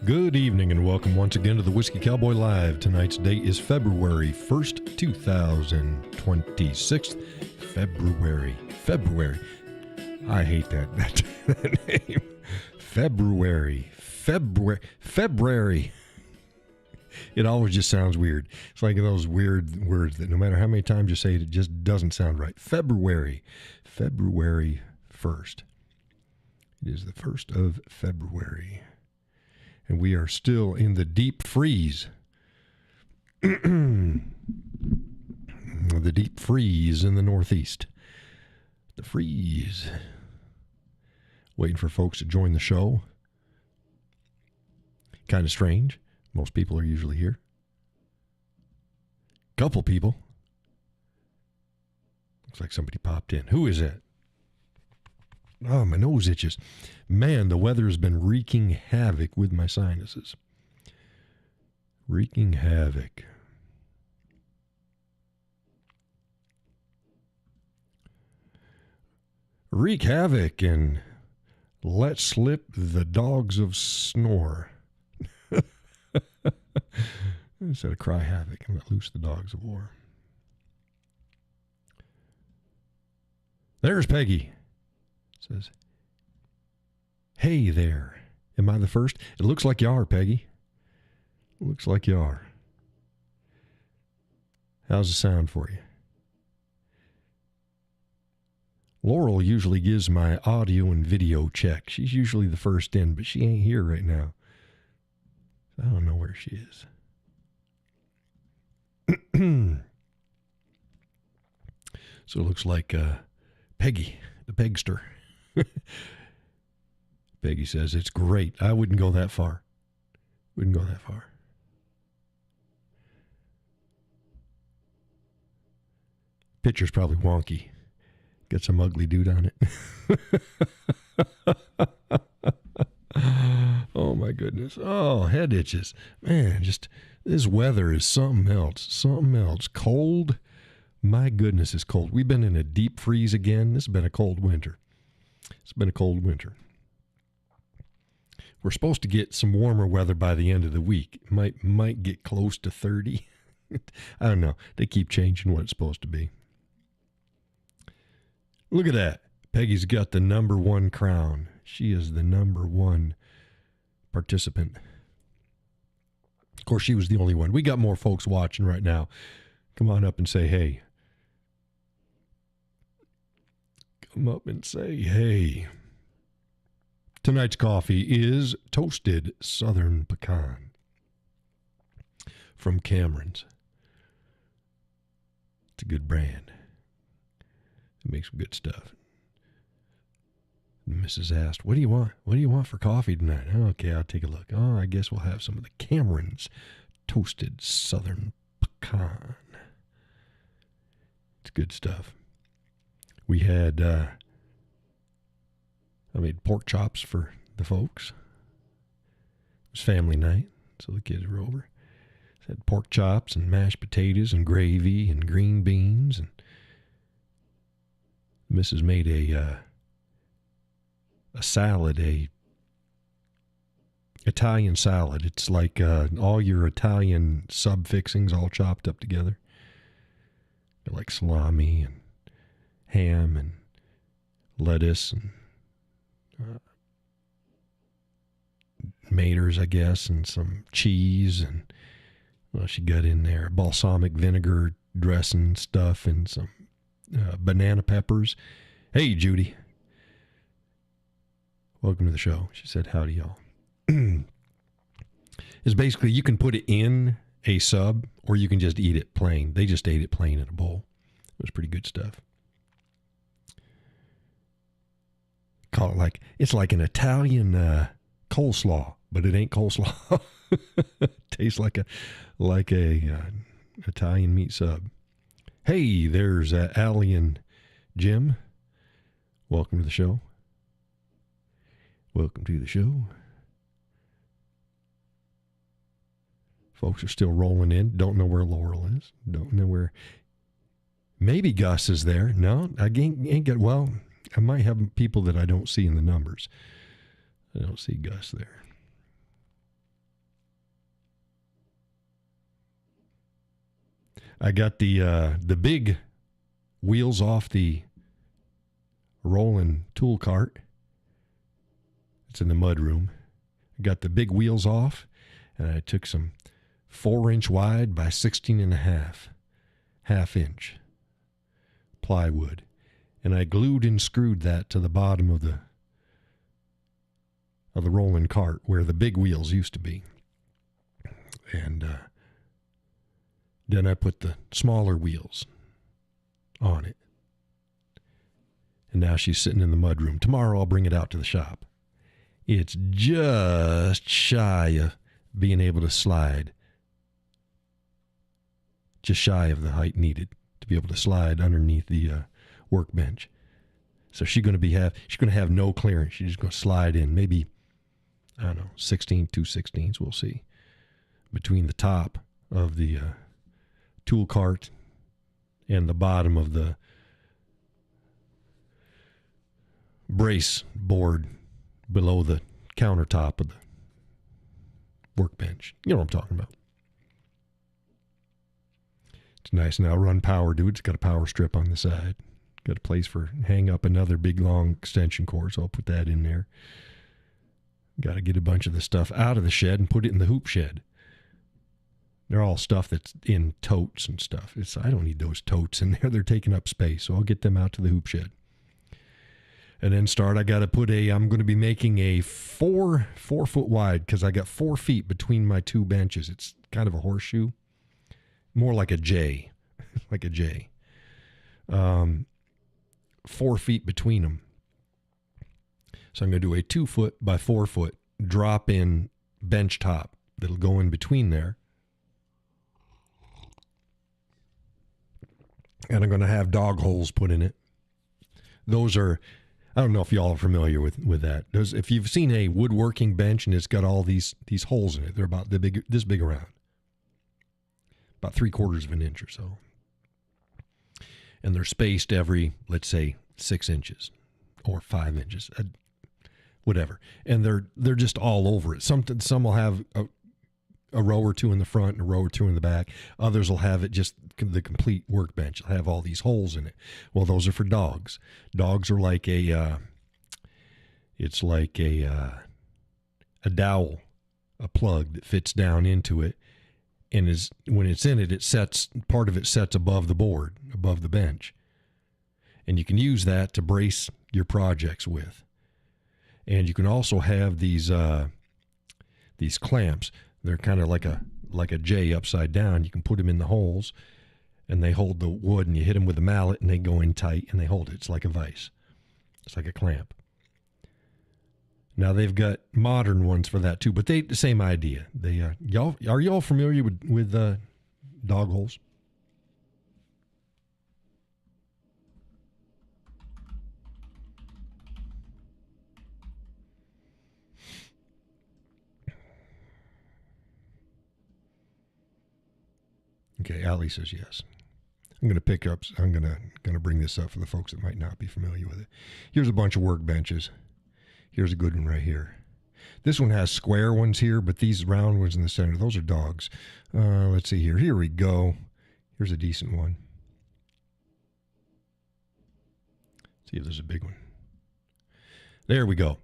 Good evening and welcome once again to the Whiskey Cowboy Live. Tonight's date is February 1st, 2026. February. I hate that name. February. It always just sounds weird. It's like those weird words that no matter how many times you say it, it just doesn't sound right. February 1st. It is the 1st of February. And we are still in the deep freeze. The deep freeze in the Northeast. The freeze. Waiting for folks to join the show. Kind of strange. Most people are usually here. Couple people. Looks like somebody popped in. Who is that? Oh, my nose itches. Man, the weather has been wreaking havoc with my sinuses. Wreaking havoc. Wreak havoc and let slip the dogs of snore. Instead of cry havoc and let loose the dogs of war. There's Peggy. Says, hey there. Am I the first? It looks like you are, Peggy. Looks like you are. How's the sound for you? Laurel usually gives my audio and video check. She's usually the first in, but she ain't here right now. I don't know where she is. So it looks like Peggy, the Pegster. Peggy says, it's great. I wouldn't go that far. Picture's probably wonky. Got some ugly dude on it. Oh, my goodness. Oh, head itches. Man, just this weather is something else. Cold. My goodness, it's cold. We've been in a deep freeze again. This has been a cold winter. We're supposed to get some warmer weather by the end of the week. It might get close to 30. I don't know. They keep changing what it's supposed to be. Look at that. Peggy's got the number one crown. She is the number one participant. Of course, she was the only one. We got more folks watching right now. Come on up and say hey. Come up and say hey. Tonight's coffee is Toasted Southern Pecan from Cameron's. It's a good brand. It makes some good stuff. Mrs. asked, what do you want? What do you want for coffee tonight? Okay, I'll take a look. Oh, I guess we'll have some of the Cameron's Toasted Southern Pecan. It's good stuff. We had, I made pork chops for the folks. It was family night, so the kids were over. Had pork chops and mashed potatoes and gravy and green beans. And Mrs. made a salad, a Italian salad. It's like all your Italian sub fixings all chopped up together. They're like salami and ham and lettuce and maters, I guess, and some cheese, and she got in there balsamic vinegar dressing stuff and some banana peppers. Hey, Judy. Welcome to the show. She said, howdy, y'all. It's basically, you can put it in a sub or you can just eat it plain. They just ate it plain in a bowl. It was pretty good stuff. Call it like, it's like an Italian coleslaw, but it ain't coleslaw. Tastes like a Italian meat sub. Hey, there's Allie and Jim. Welcome to the show. Folks are still rolling in. Don't know where Laurel is. Don't know where. Maybe Gus is there. No, I ain't got. Well, I might have people that I don't see in the numbers. I don't see Gus there. I got the big wheels off the rolling tool cart. It's in the mud room. I got the big wheels off, and I took some 4-inch wide by 16.5 half-inch plywood, and I glued and screwed that to the bottom of the rolling cart where the big wheels used to be. And then I put the smaller wheels on it. And now she's sitting in the mudroom. Tomorrow I'll bring it out to the shop. It's just shy of being able to slide. Just shy of the height needed to be able to slide underneath the workbench. So she's going to have no clearance. She's just going to slide in, maybe, I don't know, 2/16, we'll see, between the top of the tool cart and the bottom of the brace board below the countertop of the workbench. You know what I'm talking about. It's nice now. Run power, dude. It's got a power strip on the side. Got a place for hang up another big long extension cord, so I'll put that in there. Got to get a bunch of the stuff out of the shed and put it in the hoop shed. They're all stuff that's in totes and stuff. I don't need those totes in there. They're taking up space, so I'll get them out to the hoop shed. And then I got to I'm going to be making a 4 foot wide, because I got 4 feet between my two benches. It's kind of a horseshoe. More like a J. Like a J. 4 feet between them. So I'm going to do a 2 foot by 4 foot drop in bench top that'll go in between there. And I'm going to have dog holes put in it. Those are, I don't know if y'all are familiar with that. If you've seen a woodworking bench and it's got all these holes in it, they're about this big around. About 3/4 of an inch or so. And they're spaced every, let's say, 6 inches or 5 inches, whatever. And they're just all over it. Some will have a row or two in the front and a row or two in the back. Others will have it just the complete workbench. It'll have all these holes in it. Well, those are for dogs. Dogs are like it's like a dowel, a plug that fits down into it. And when it's in it, part of it sets above the board, above the bench. And you can use that to brace your projects with. And you can also have these clamps. They're kind of like a J upside down. You can put them in the holes, and they hold the wood, and you hit them with a mallet, and they go in tight, and they hold it. It's like a vise. It's like a clamp. Now they've got modern ones for that too, but the same idea. Are y'all familiar with dog holes? Okay, Allie says yes. I'm going to bring this up for the folks that might not be familiar with it. Here's a bunch of workbenches. Here's a good one right here. This one has square ones here, but these round ones in the center, those are dogs. Let's see here. Here we go. Here's a decent one. Let's see if there's a big one. There we go.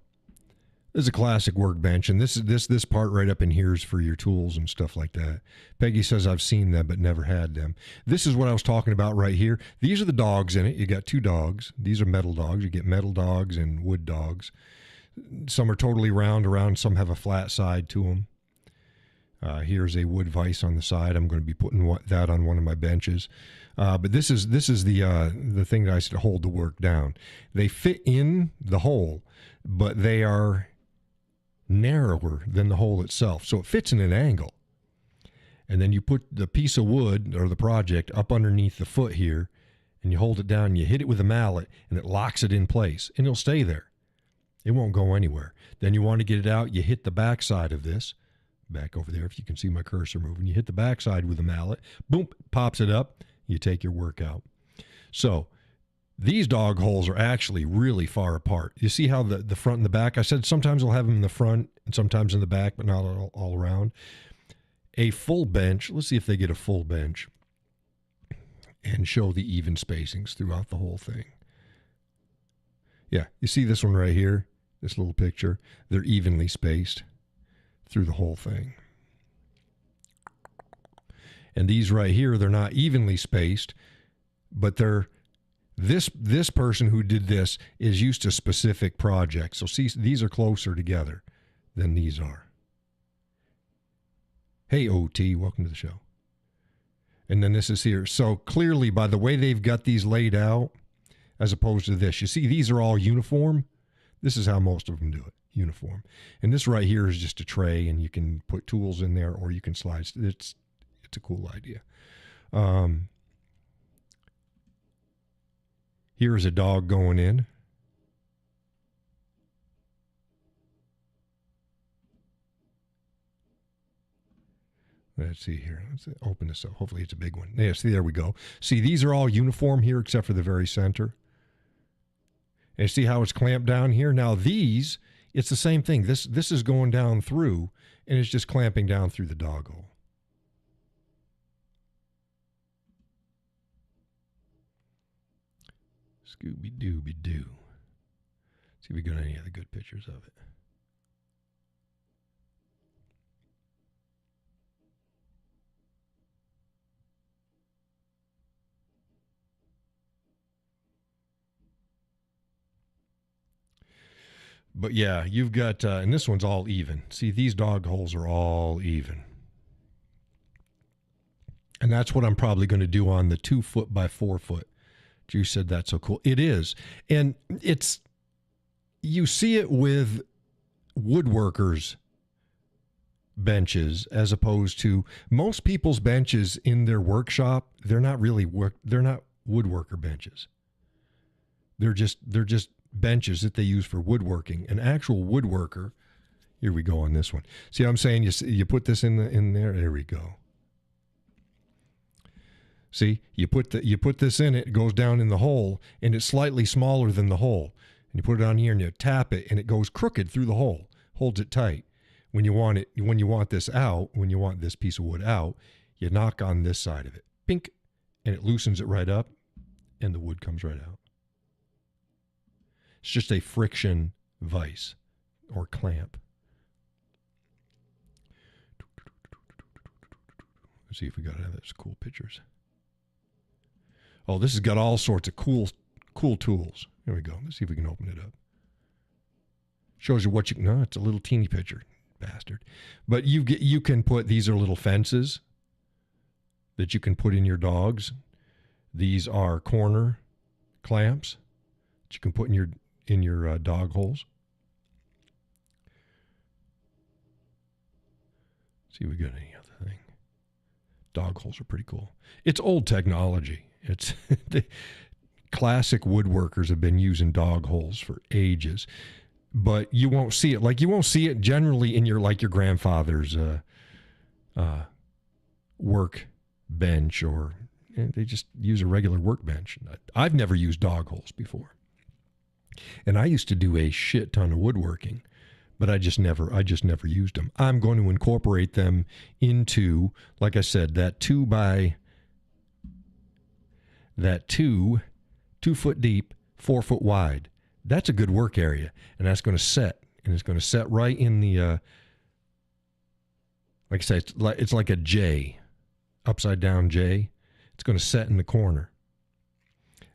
This is a classic workbench, and this part right up in here is for your tools and stuff like that. Peggy says I've seen them but never had them. This is what I was talking about right here. These are the dogs in it. You got 2 dogs. These are metal dogs. You get metal dogs and wood dogs. Some are totally round. Some have a flat side to them. Here's a wood vise on the side. I'm going to be putting that on one of my benches. But this is the thing that I said to hold the work down. They fit in the hole, but they are narrower than the hole itself. So it fits in an angle. And then you put the piece of wood or the project up underneath the foot here, and you hold it down, and you hit it with a mallet, and it locks it in place, and it'll stay there. It won't go anywhere. Then you want to get it out, you hit the back side of this, back over there if you can see my cursor moving. You hit the back side with a mallet, boom, pops it up, you take your work out. So these dog holes are actually really far apart. You see how the front and the back, I said sometimes I'll have them in the front and sometimes in the back, but not all around. A full bench, let's see if they get a full bench. and show the even spacings throughout the whole thing. Yeah, you see this one right here, this little picture? They're evenly spaced through the whole thing. And these right here, they're not evenly spaced, but they're this person who did this is used to specific projects. So see, these are closer together than these are. Hey, OT, welcome to the show. And then this is here. So clearly, by the way they've got these laid out, as opposed to this, you see, these are all uniform. This is how most of them do it, uniform. And this right here is just a tray, and you can put tools in there, or you can slide. It's a cool idea. Here's a dog going in. Let's see here. Let's open this up. Hopefully it's a big one. Yeah, see, there we go. See, these are all uniform here except for the very center. And see how it's clamped down here? Now these, it's the same thing. This is going down through, and it's just clamping down through the dog hole. Scooby-Dooby-Doo. See if we got any other good pictures of it. But yeah, you've got, and this one's all even. See, these dog holes are all even. And that's what I'm probably going to do on the 2 foot by 4 foot. You said that's so cool. It is. And it's, you see it with woodworkers' benches as opposed to most people's benches in their workshop. They're not really they're not woodworker benches. They're just benches that they use for woodworking. An actual woodworker, here we go on this one. See what I'm saying? You put this in there. There we go. See, you put this in it goes down in the hole, and it's slightly smaller than the hole. And you put it on here and you tap it, and it goes crooked through the hole, holds it tight. When you want this out, when you want this piece of wood out, you knock on this side of it, pink, and it loosens it right up, and the wood comes right out. It's just a friction vise or clamp. Let's see if we got any of those cool pictures. Oh, this has got all sorts of cool tools. Here we go. Let's see if we can open it up. Shows you what you can. No, it's a little teeny picture, bastard. But you can put, these are little fences that you can put in your dogs. These are corner clamps that you can put in your dog holes. See if we got any other thing. Dog holes are pretty cool. It's old technology. It's the classic woodworkers have been using dog holes for ages, but you won't see it. Like you won't see it generally in your grandfather's work bench, or they just use a regular workbench. I've never used dog holes before, and I used to do a shit ton of woodworking, but I just never used them. I'm going to incorporate them into, like I said, that 2 foot deep, 4 foot wide. That's a good work area, and that's going to set, and it's going to set right in the, like I say, it's like a J, upside down J. It's going to set in the corner,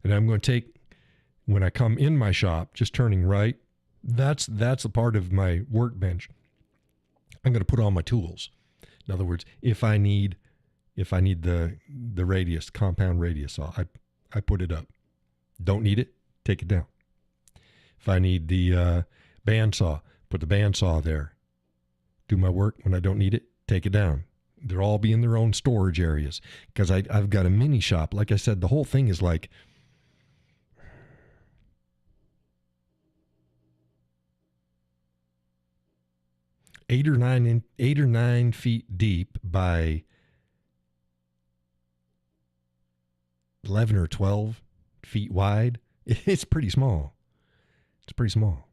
and I'm going to take, when I come in my shop, just turning right. That's a part of my workbench. I'm going to put all my tools. In other words, if I need the radius, compound radius saw, I put it up. Don't need it, take it down. If I need the bandsaw, put the bandsaw there. Do my work. When I don't need it, take it down. They'll all be in their own storage areas, because I've got a mini shop. Like I said, the whole thing is like 8 or 9 feet deep by 11 or 12 feet wide. It's pretty small. It's pretty small.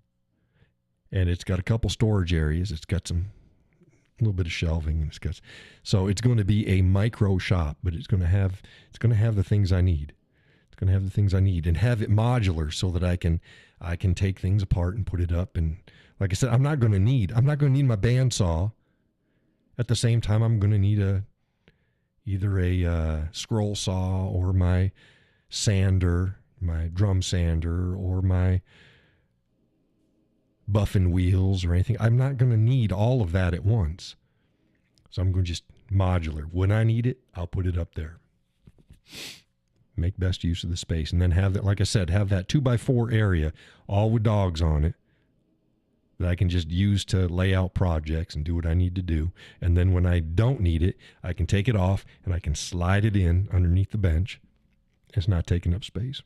And it's got a couple storage areas. It's got some bit of shelving, and so it's going to be a micro shop, but it's going to have the things I need. It's going to have the things I need and have it modular so that I can take things apart and put it up. And like I said, I'm not going to need my bandsaw. At the same time, I'm going to need either a scroll saw or my sander, my drum sander, or my buffing wheels or anything. I'm not going to need all of that at once. So I'm going to just modular. When I need it, I'll put it up there. Make best use of the space. And then have that, like I said, have that 2x4 area, all with dogs on it, that I can just use to lay out projects and do what I need to do. And then when I don't need it, I can take it off and I can slide it in underneath the bench. It's not taking up space.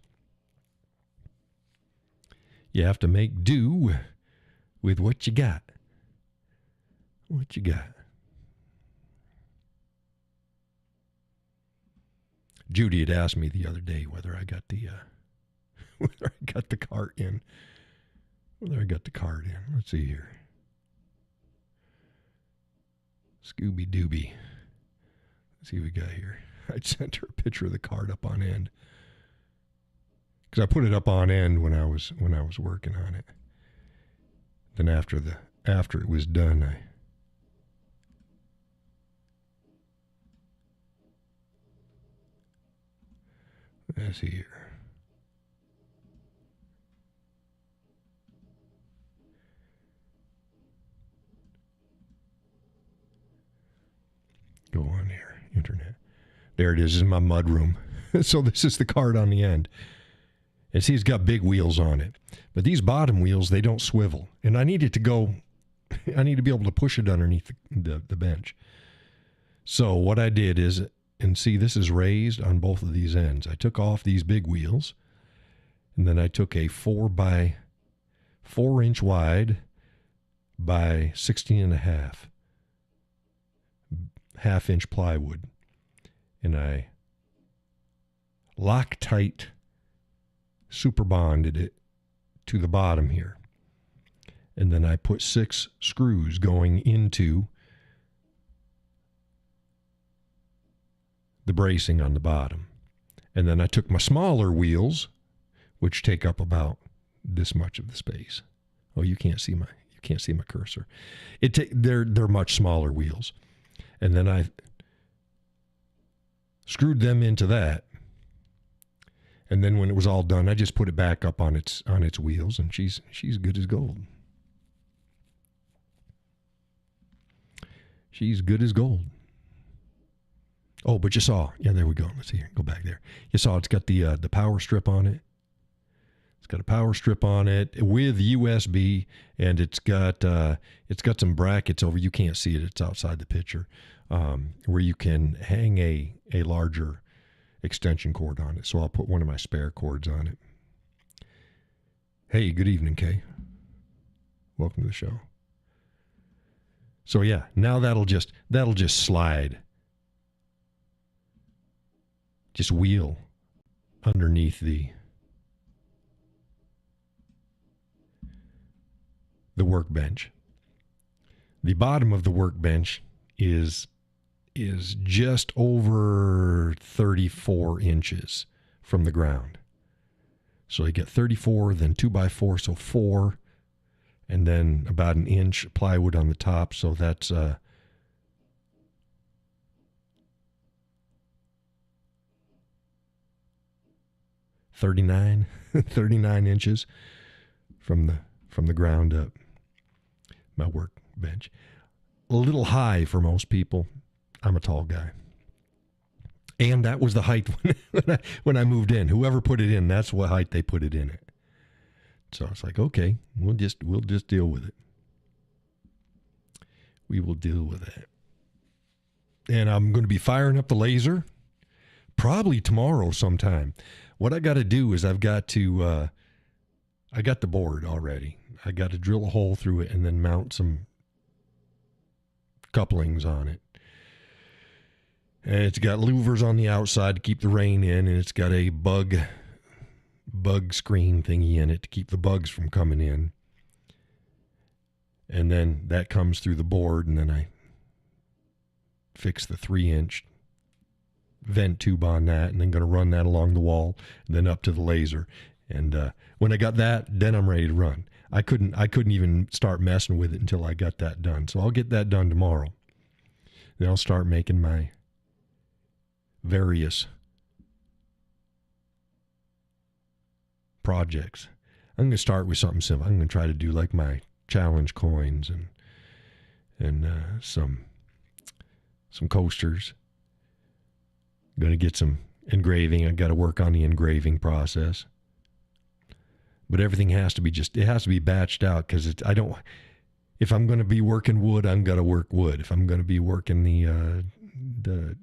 You have to make do with what you got. What you got. Judy had asked me the other day whether I got the cart in. Let's see here. Scooby Dooby. Let's see what we got here. I sent her a picture of the cart up on end, because I put it up on end when I was working on it. Then after it was done, let's see here. Go on here, internet. There it is. This is my mud room. So this is the cart on the end. And see, it's got big wheels on it. But these bottom wheels, they don't swivel. And I need it to go, I need to be able to push it underneath the bench. So what I did is, and see, this is raised on both of these ends. I took off these big wheels, and then I took a 4x4 inch wide by 16.5 half-inch plywood, and I Loctite super bonded it to the bottom here. And then I put 6 screws going into the bracing on the bottom. And then I took my smaller wheels, which take up about this much of the space. Oh, you can't see my cursor. They're much smaller wheels. And then I screwed them into that. And then when it was all done, I just put it back up on its wheels, and she's good as gold. She's good as gold. Oh, but you saw, yeah, there we go. Let's see here. Go back there. You saw it's got the power strip on it. It's got a power strip on it with USB, and it's got some brackets over. You can't see it; it's outside the picture, where you can hang a larger extension cord on it. So I'll put one of my spare cords on it. Hey, good evening, Kay. Welcome to the show. So yeah, now that'll just slide, just wheel underneath the workbench. The bottom of the workbench is just over 34 inches from the ground. So you get 34, then 2x4, so 4, and then about an inch plywood on the top. So that's 39 inches from the ground up. My workbench. A little high for most people. I'm a tall guy. And that was the height when I moved in. Whoever put it in, that's what height they put it in at. So it's like, okay, we'll just deal with it. We will deal with it. And I'm going to be firing up the laser probably tomorrow sometime. What I got to do is I got the board already. I got to drill a hole through it and then mount some couplings on it. And it's got louvers on the outside to keep the rain in, and it's got a bug screen thingy in it to keep the bugs from coming in. And then that comes through the board, and then I fix the 3-inch vent tube on that, and then going to run that along the wall, and then up to the laser. And when I got that, then I'm ready to run. I couldn't even start messing with it until I got that done. So I'll get that done tomorrow. Then I'll start making my various projects. I'm going to start with something simple. I'm going to try to do like my challenge coins and some coasters. Going to get some engraving. I got to work on the engraving process. But everything has to be batched out, because if I'm going to be working wood, I'm going to work wood. If I'm going to be working the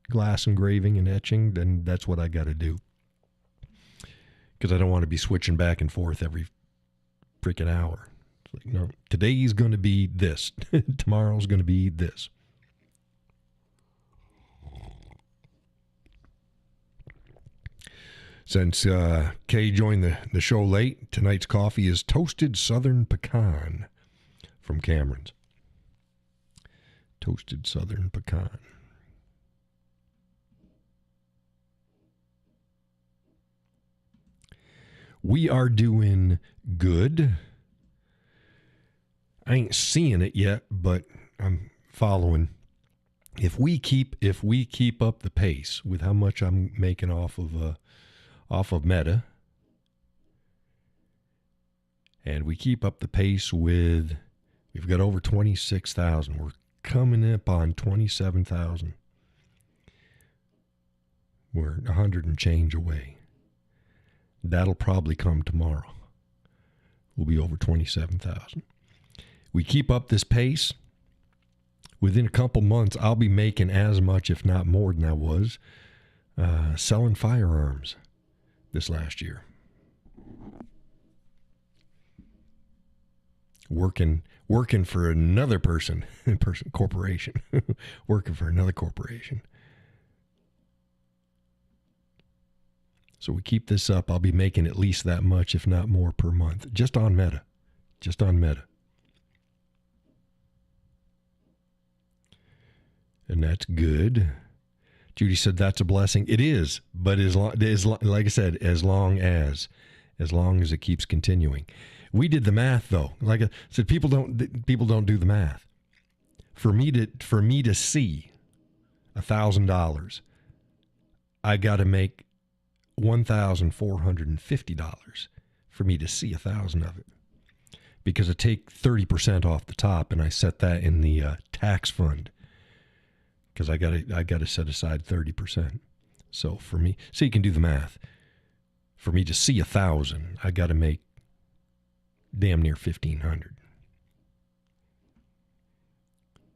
glass engraving and etching, then that's what I got to do. Because I don't want to be switching back and forth every freaking hour. It's like, no, today's going to be this. Tomorrow's going to be this. Since Kay joined the show late, tonight's coffee is Toasted Southern Pecan from Cameron's. Toasted Southern Pecan. We are doing good. I ain't seeing it yet, but I'm following. If we keep up the pace with how much I'm making off of Meta, and we keep up the pace with, we've got over 26,000. We're coming up on 27,000. We're 100 and change away. That'll probably come tomorrow. We'll be over 27,000. We keep up this pace. Within a couple months, I'll be making as much, if not more, than I was selling firearms this last year. Working for another corporation. Working for another corporation. So we keep this up, I'll be making at least that much, if not more, per month. Just on Meta. And that's good. Judy said that's a blessing. It is, but like I said, as long as it keeps continuing. We did the math, though. Like I said, people don't do the math. For me to see $1,000, I got to make $1,450 for me to see 1,000 of it, because I take 30% off the top and I set that in the tax fund, because I got to set aside 30%. So for me, so you can do the math. For me to see 1,000, I got to make damn near 1,500.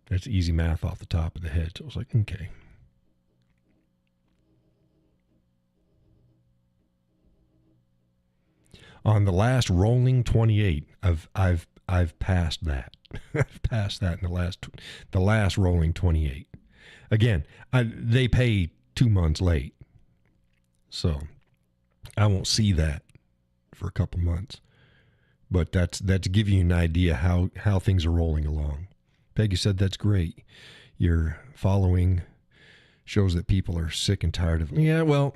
That's easy math off the top of the head. So I was like, okay. On the last rolling 28, I've passed that. I've passed that in the last rolling 28. Again, they pay 2 months late, so I won't see that for a couple months. But that's giving you an idea how things are rolling along. Peggy said that's great. Your following shows that people are sick and tired of. Yeah, well,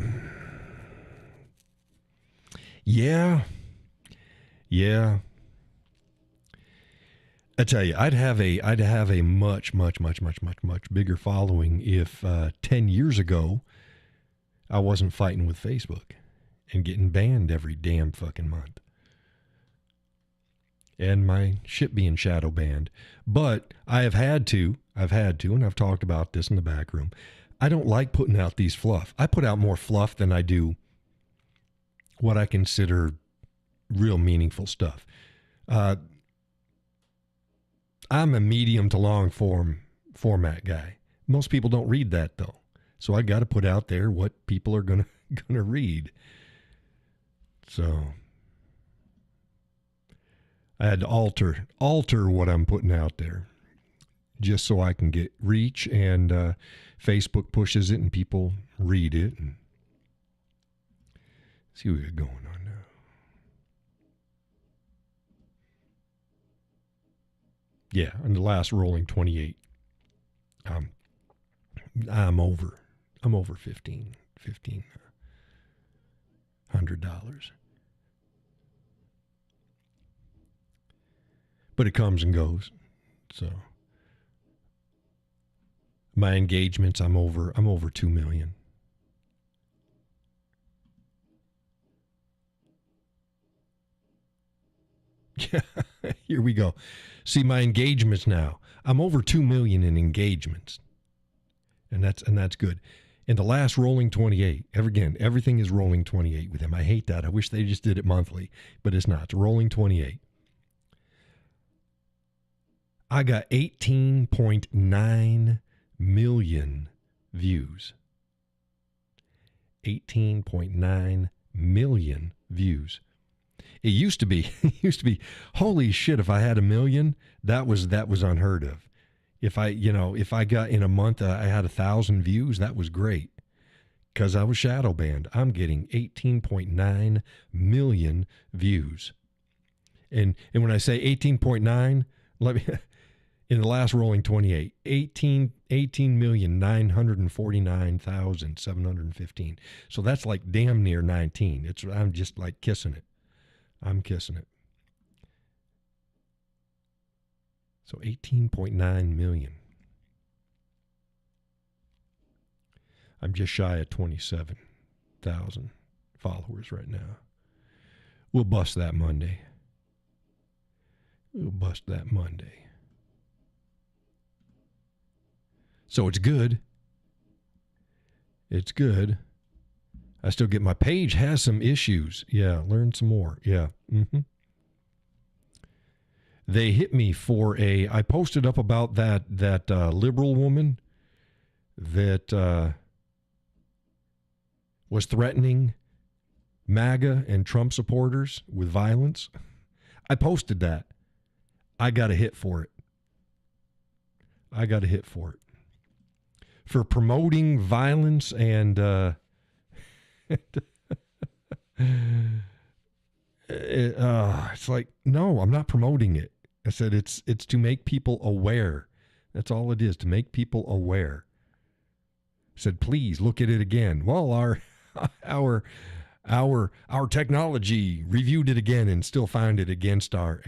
yeah. I tell you, I'd have a much bigger following if 10 years ago I wasn't fighting with Facebook and getting banned every damn fucking month, and my shit being shadow banned. But I've had to, and I've talked about this in the back room. I don't like putting out these fluff. I put out more fluff than I do what I consider real meaningful stuff. I'm a medium to long format guy. Most people don't read that, though. So I got to put out there what people are gonna read. So I had to alter what I'm putting out there, just so I can get reach, and Facebook pushes it and people read it. And see what we got going on now. Yeah, on the last rolling 28. I'm over 1,500. But it comes and goes. So my engagements, I'm over 2 million. Yeah, here we go. See my engagements now. I'm over 2 million in engagements. And that's good. In the last rolling 28, everything is rolling 28 with him. I hate that. I wish they just did it monthly, but it's not. It's rolling 28. I got 18.9 million views. 18.9 million views. It used to be, holy shit, if I had 1 million, that was unheard of. If I got in a month, I had 1,000 views, that was great. Because I was shadow banned. I'm getting 18.9 million views. And when I say 18.9, let me, in the last rolling 28, 18,949,715. So that's like damn near 19. I'm just like kissing it. I'm kissing it. So 18.9 million. I'm just shy of 27,000 followers right now. We'll bust that Monday. So it's good. It's good. I still get my page has some issues. Yeah, learn some more. Yeah. Mm-hmm. They hit me for I posted up about that liberal woman that was threatening MAGA and Trump supporters with violence. I posted that. I got a hit for it. For promoting violence and it's like, no, I'm not promoting it. I said it's to make people aware. That's all it is, to make people aware. I said, please look at it again. Well, our technology reviewed it again and still found it against our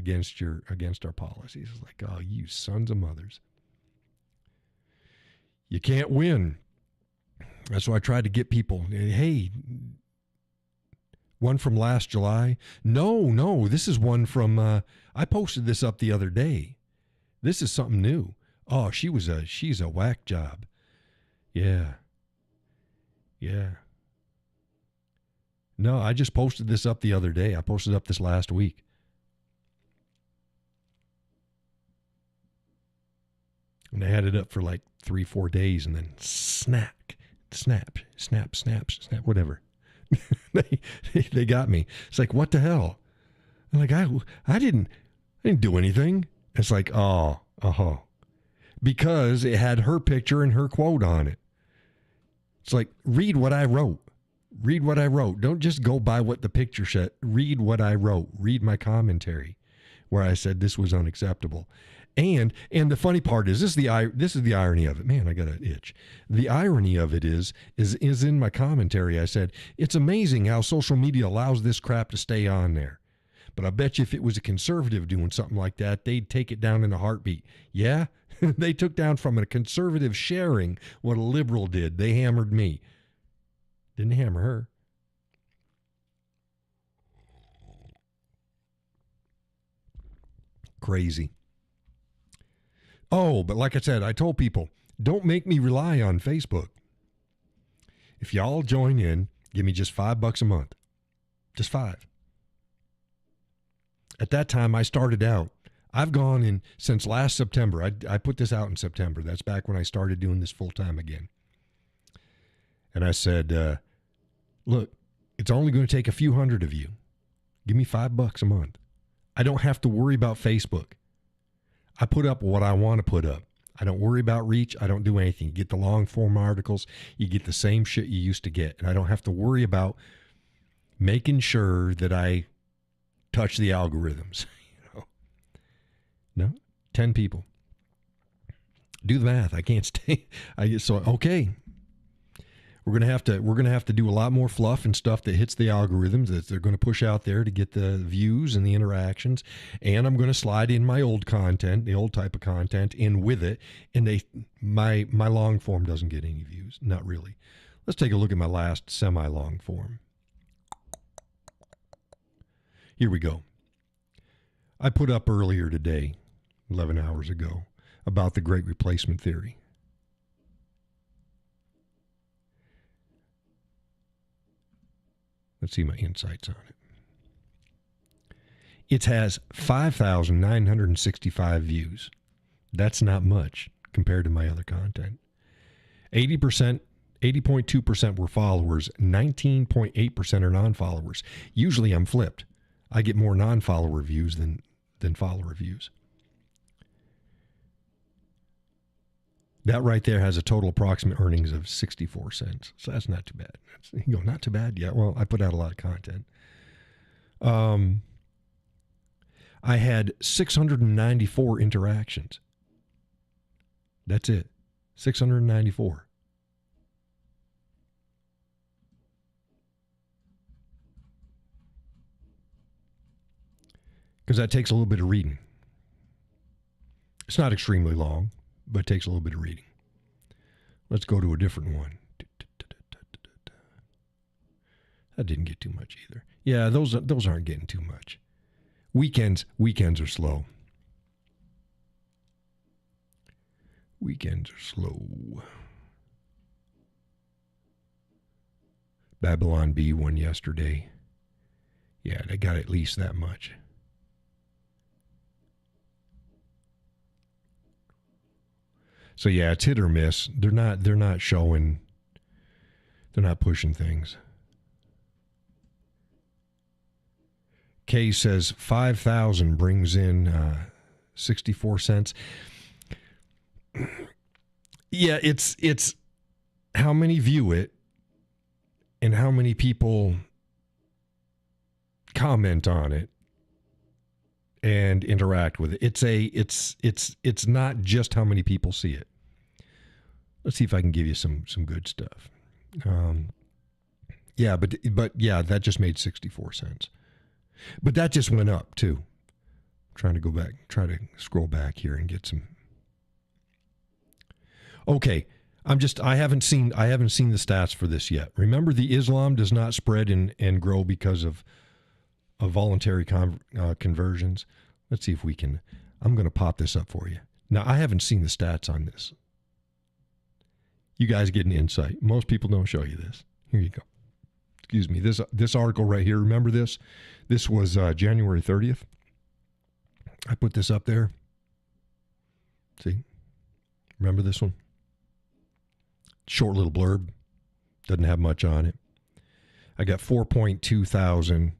policies. It's like, oh, you sons of mothers. You can't win. That's why I tried to get people, hey, one from last July. No, this is one from, I posted this up the other day. This is something new. Oh, she's a whack job. Yeah. No, I just posted this up the other day. I posted up this last week. And I had it up for like 3-4 days and then snap, whatever. they got me. It's like, what the hell? I'm like, I didn't do anything. It's like, because it had her picture and her quote on it. It's like, read what I wrote. Don't just go by what the picture said. Read what I wrote. Read my commentary where I said this was unacceptable. And the funny part is, this is the irony of it. Man, I got an itch. The irony of it is in my commentary. I said, it's amazing how social media allows this crap to stay on there. But I bet you if it was a conservative doing something like that, they'd take it down in a heartbeat. Yeah, they took down from a conservative sharing what a liberal did. They hammered me. Didn't hammer her. Crazy. Oh, but like I said, I told people, don't make me rely on Facebook. If y'all join in, give me just $5 a month. Just $5. At that time, I started out. I've gone in since last September. I put this out in September. That's back when I started doing this full time again. And I said, look, it's only going to take a few hundred of you. Give me $5 a month. I don't have to worry about Facebook. I put up what I want to put up. I don't worry about reach. I don't do anything. You get the long form articles. You get the same shit you used to get. And I don't have to worry about making sure that I touch the algorithms. No, 10 people. Do the math. I can't stay. Okay. We're gonna have to do a lot more fluff and stuff that hits the algorithms that they're going to push out there to get the views and the interactions. And I'm going to slide in my old content, the old type of content, in with it. And my long form doesn't get any views, not really. Let's take a look at my last semi-long form. Here we go. I put up earlier today, 11 hours ago, about the Great Replacement Theory. Let's see my insights on it. It has 5,965 views. That's not much compared to my other content. 80.2% were followers, 19.8% are non-followers. Usually I'm flipped. I get more non-follower views than follower views. That right there has a total approximate earnings of 64 cents. So that's not too bad. You go, not too bad? Yeah, well, I put out a lot of content. I had 694 interactions. That's it. 694. Because that takes a little bit of reading. It's not extremely long, but it takes a little bit of reading. Let's go to a different one. That didn't get too much either. Yeah, those aren't getting too much. Weekends are slow. Weekends are slow. Babylon Bee won yesterday. Yeah, they got at least that much. So yeah, it's hit or miss. They're not showing. They're not pushing things. Kay says 5,000 brings in 64 cents. Yeah, it's how many view it and how many people comment on it and interact with it. It's not just how many people see it. Let's see if I can give you some good stuff. Yeah, but yeah, that just made 64 cents. But that just went up too. I'm trying to go back, try to scroll back here and get some. Okay, I haven't seen the stats for this yet. Remember, the Islam does not spread and grow because of voluntary conversions. Let's see if we can. I'm going to pop this up for you. Now, I haven't seen the stats on this. You guys get an insight. Most people don't show you this. Here you go. Excuse me. This article right here. Remember this? This was January 30th. I put this up there. See? Remember this one? Short little blurb. Doesn't have much on it. I got 4.2 thousand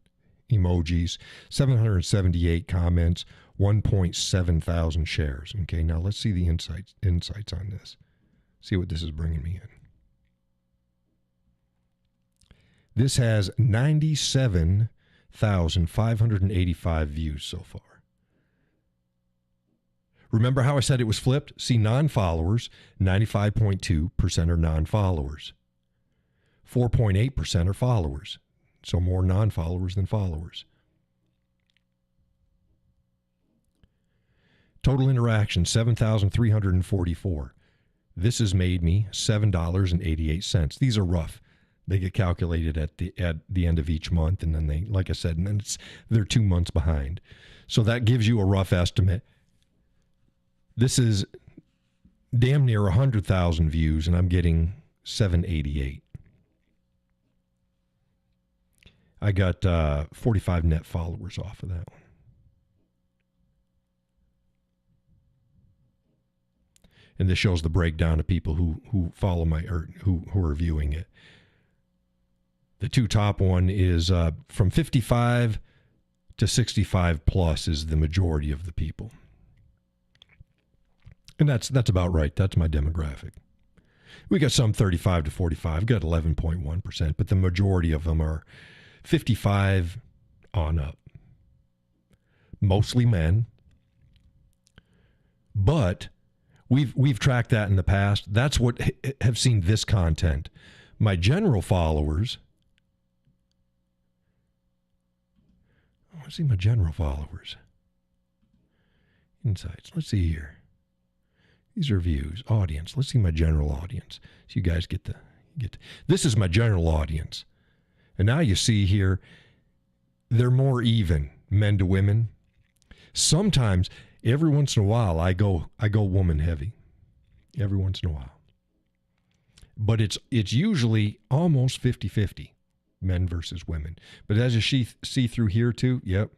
emojis, 778 comments, 1.7 thousand shares. Okay, now let's see the insights on this. See what this is bringing me in. This has 97,585 views so far. Remember how I said it was flipped? See, non-followers, 95.2% are non-followers. 4.8% are followers. So more non-followers than followers. Total interaction, 7,344. This has made me $7.88. These are rough. They get calculated at the end of each month, and then they, like I said, and then they're 2 months behind. So that gives you a rough estimate. This is damn near 100,000 views, and I'm getting 788. I got 45 net followers off of that one. And this shows the breakdown of people who follow who are viewing it. The two top one is from 55 to 65 plus is the majority of the people. And that's about right. That's my demographic. We got some 35 to 45, got 11.1%, but the majority of them are 55 on up. Mostly men. But We've tracked that in the past. That's what have seen this content. My general followers. Let's see my general followers. Insights. Let's see here. These are views, audience. Let's see my general audience. So you guys get this is my general audience. And now you see here, they're more even, men to women. Sometimes, every once in a while, I go woman heavy. Every once in a while. But it's usually almost 50-50, men versus women. But as you see through here too, yep,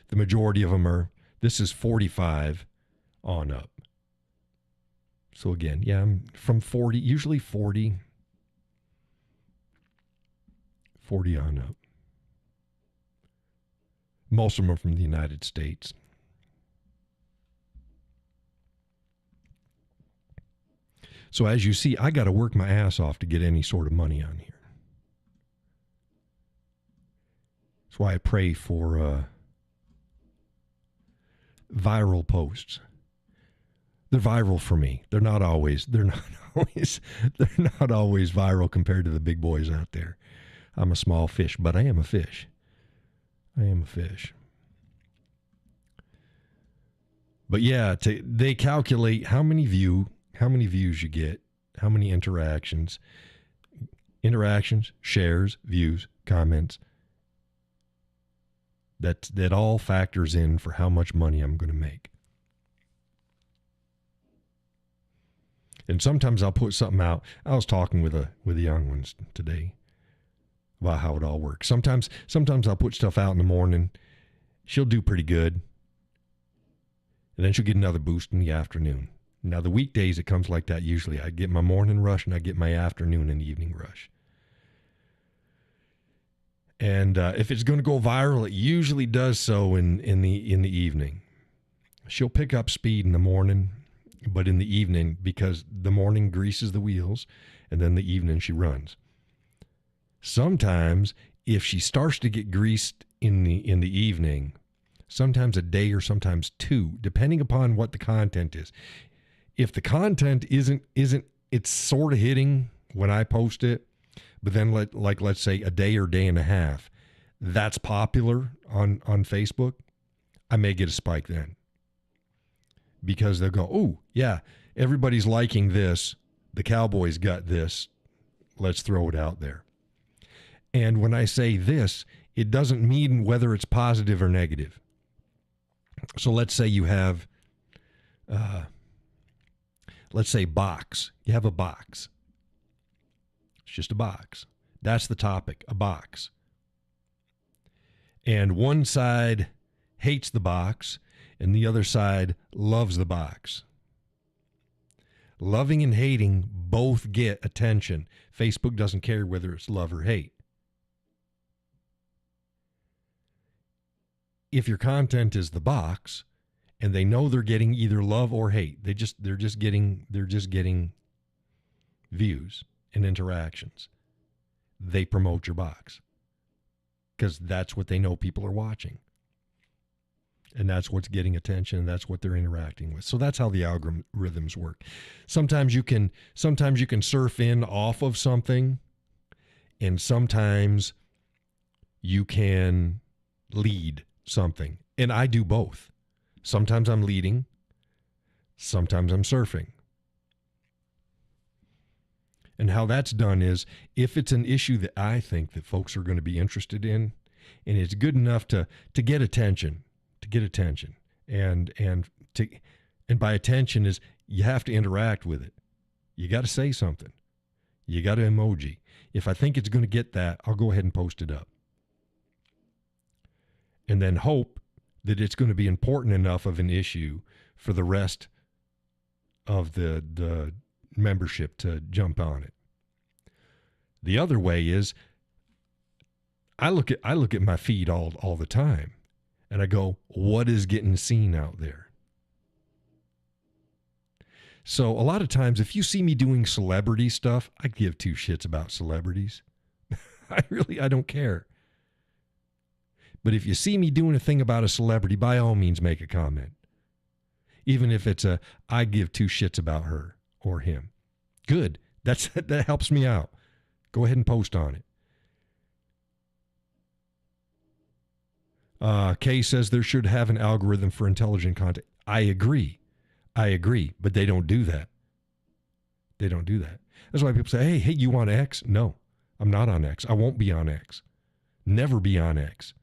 the majority of them are, this is 45 on up. So again, yeah, I'm from 40, usually 40 on up. Most of them are from the United States. So as you see, I got to work my ass off to get any sort of money on here. That's why I pray for viral posts. They're viral for me. They're not always viral compared to the big boys out there. I'm a small fish, but I am a fish. But yeah, they calculate how many views you get, how many interactions, shares, views, comments. That all factors in for how much money I'm going to make. And sometimes I'll put something out. I was talking with the young ones today about how it all works. Sometimes I'll put stuff out in the morning. She'll do pretty good. And then she'll get another boost in the afternoon. Now, the weekdays, it comes like that usually. I get my morning rush and I get my afternoon and evening rush. And if it's going to go viral, it usually does so in the evening. She'll pick up speed in the morning, but in the evening, because the morning greases the wheels, and then the evening she runs. Sometimes, if she starts to get greased in the evening, sometimes a day or sometimes two, depending upon what the content is. If the content isn't it's sort of hitting when I post it, but then let's say a day or day and a half, that's popular on Facebook, I may get a spike then. Because they'll go, oh, yeah, everybody's liking this. The Cowboys got this. Let's throw it out there. And when I say this, it doesn't mean whether it's positive or negative. So let's say you have, let's say box. You have a box. It's just a box. That's the topic, a box. And one side hates the box, and the other side loves the box. Loving and hating both get attention. Facebook doesn't care whether it's love or hate. If your content is the box, and they know they're getting either love or hate, they're just getting views and interactions, they promote your box because that's what they know people are watching. And that's what's getting attention, and that's what they're interacting with. So that's how the algorithms work. Sometimes you can surf in off of something, and sometimes you can lead something. And I do both. Sometimes I'm leading, sometimes I'm surfing. And how that's done is, if it's an issue that I think that folks are going to be interested in, and it's good enough to get attention, and by attention is you have to interact with it. You got to say something. You got to emoji. If I think it's going to get that, I'll go ahead and post it up. And then hope that it's going to be important enough of an issue for the rest of the membership to jump on it. The other way is I look at my feed all the time, and I go, what is getting seen out there? So a lot of times, if you see me doing celebrity stuff, I give two shits about celebrities. I don't care. But if you see me doing a thing about a celebrity, by all means, make a comment. even if it's I give two shits about her or him. Good. That helps me out. Go ahead and post on it. Kay says there should have an algorithm for intelligent content. I agree, but they don't do that. That's why people say, hey, you on X? No, I'm not on X. I won't be on X. Never be on X.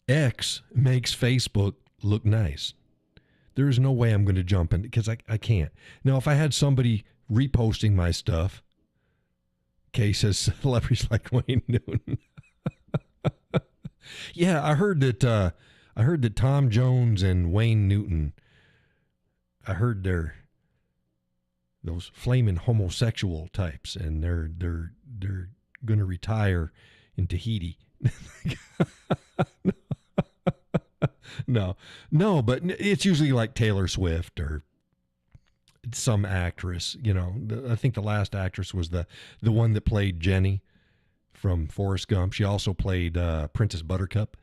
X makes Facebook look nice. There is no way I'm going to jump in because I can't. Now, if I had somebody reposting my stuff, Kay says celebrities like Wayne Newton. Yeah, I heard that Tom Jones and Wayne Newton, I heard they're those flaming homosexual types, and they're going to retire in Tahiti. No, but it's usually like Taylor Swift or some actress. You know, I think the last actress was the one that played Jenny from Forrest Gump. She also played Princess Buttercup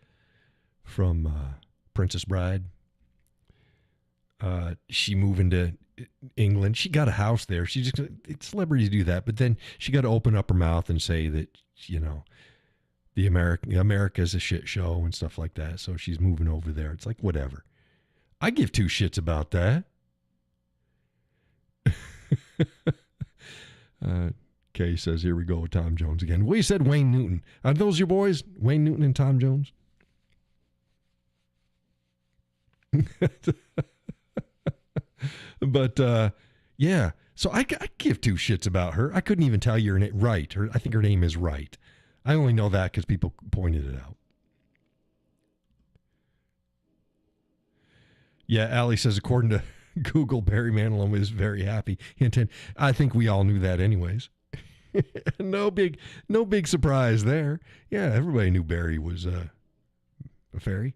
from Princess Bride. She moved into England. She got a house there. Celebrities do that, but then she got to open up her mouth and say that, you know, the America's a shit show and stuff like that. So she's moving over there. It's like, whatever. I give two shits about that. Kay says, here we go with Tom Jones again. Well, you said Wayne Newton. Are those your boys? Wayne Newton and Tom Jones? But, yeah. So I give two shits about her. I couldn't even tell you her name. Right. I think her name is Right. I only know that because people pointed it out. Yeah, Allie says, according to Google, Barry Manilow is very happy. I think we all knew that anyways. No big surprise there. Yeah, everybody knew Barry was a fairy.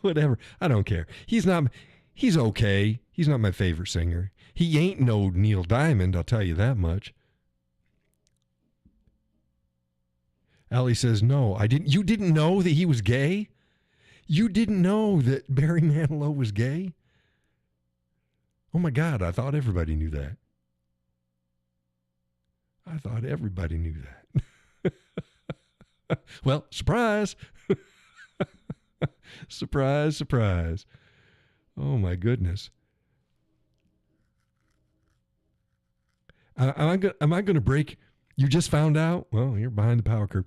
Whatever. I don't care. He's okay. He's not my favorite singer. He ain't no Neil Diamond, I'll tell you that much. Allie says, no, I didn't. You didn't know that he was gay? You didn't know that Barry Manilow was gay? Oh my God, I thought everybody knew that. Well, surprise. Surprise. Oh my goodness. Am I going to break? You just found out? Well, you're behind the power curve.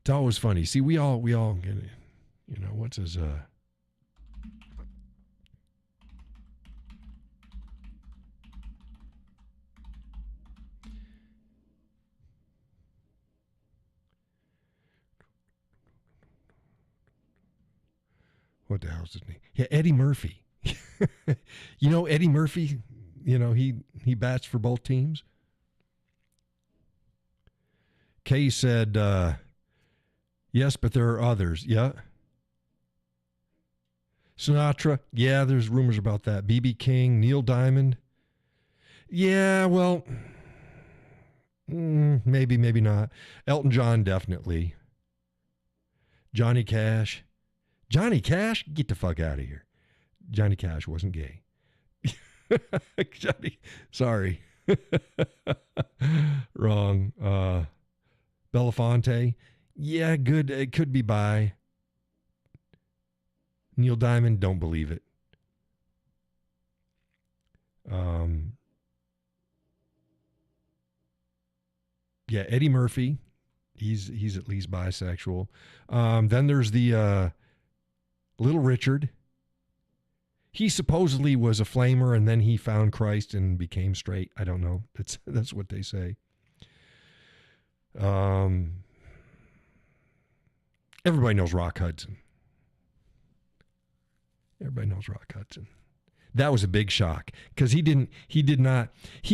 It's always funny. See, we all get it. You know, what's his what the hell's his name? Yeah, Eddie Murphy. You know, Eddie Murphy, you know, he bats for both teams. Kay said, yes, but there are others. Yeah. Sinatra. Yeah, there's rumors about that. B.B. King, Neil Diamond. Yeah, well, maybe not. Elton John, definitely. Johnny Cash. Johnny Cash? Get the fuck out of here. Johnny Cash wasn't gay. Sorry. Wrong. Belafonte? Yeah, good. It could be bi. Neil Diamond? Don't believe it. Yeah, Eddie Murphy. He's at least bisexual. Then there's the Little Richard. He supposedly was a flamer and then he found Christ and became straight. I don't know. That's what they say. Everybody knows Rock Hudson. That was a big shock because he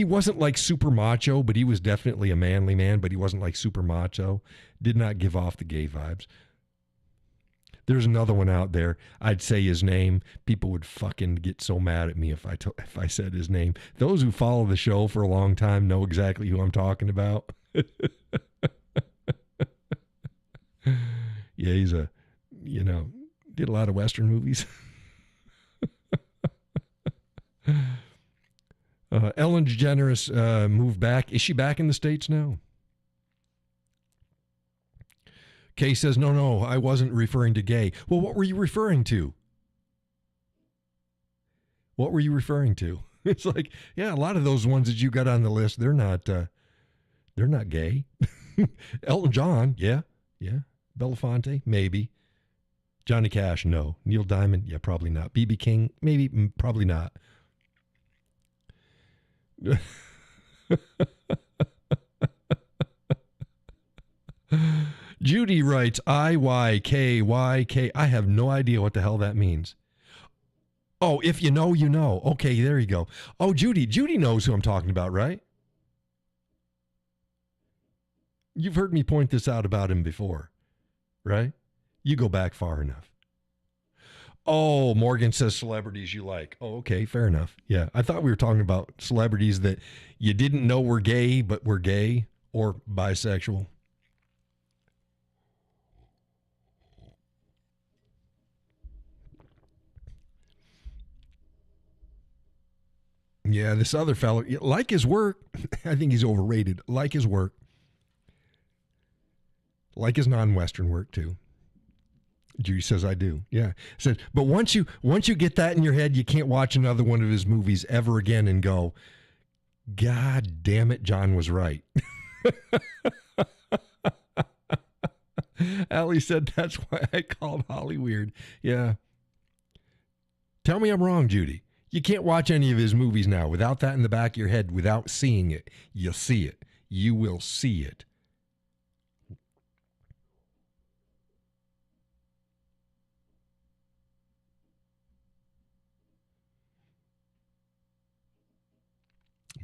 wasn't like super macho, but he was definitely a manly man, but he wasn't like super macho. Did not give off the gay vibes. There's another one out there. I'd say his name. People would fucking get so mad at me if I said his name. Those who follow the show for a long time know exactly who I'm talking about. Yeah, he's did a lot of Western movies. Ellen DeGeneres moved back. Is she back in the States now? Kay says, no, I wasn't referring to gay. Well, what were you referring to? What were you referring to? It's like, yeah, a lot of those ones that you got on the list, they're not gay. Elton John, yeah. Belafonte, maybe. Johnny Cash, no. Neil Diamond, yeah, probably not. B.B. King, maybe, probably not. Judy writes, IYKYK. I have no idea what the hell that means. Oh, if you know, you know. Okay, there you go. Oh, Judy knows who I'm talking about, right? You've heard me point this out about him before, right? You go back far enough. Oh, Morgan says celebrities you like. Oh, okay, fair enough. Yeah, I thought we were talking about celebrities that you didn't know were gay, but were gay or bisexual. Yeah, this other fellow, like his work. I think he's overrated. Like his work. Like his non-Western work, too. Judy says, I do. Yeah. Said, but once you get that in your head, you can't watch another one of his movies ever again and go, God damn it, John was right. Allie said, that's why I called Holly weird. Yeah. Tell me I'm wrong, Judy. You can't watch any of his movies now without that in the back of your head, without seeing it. You'll see it. You will see it.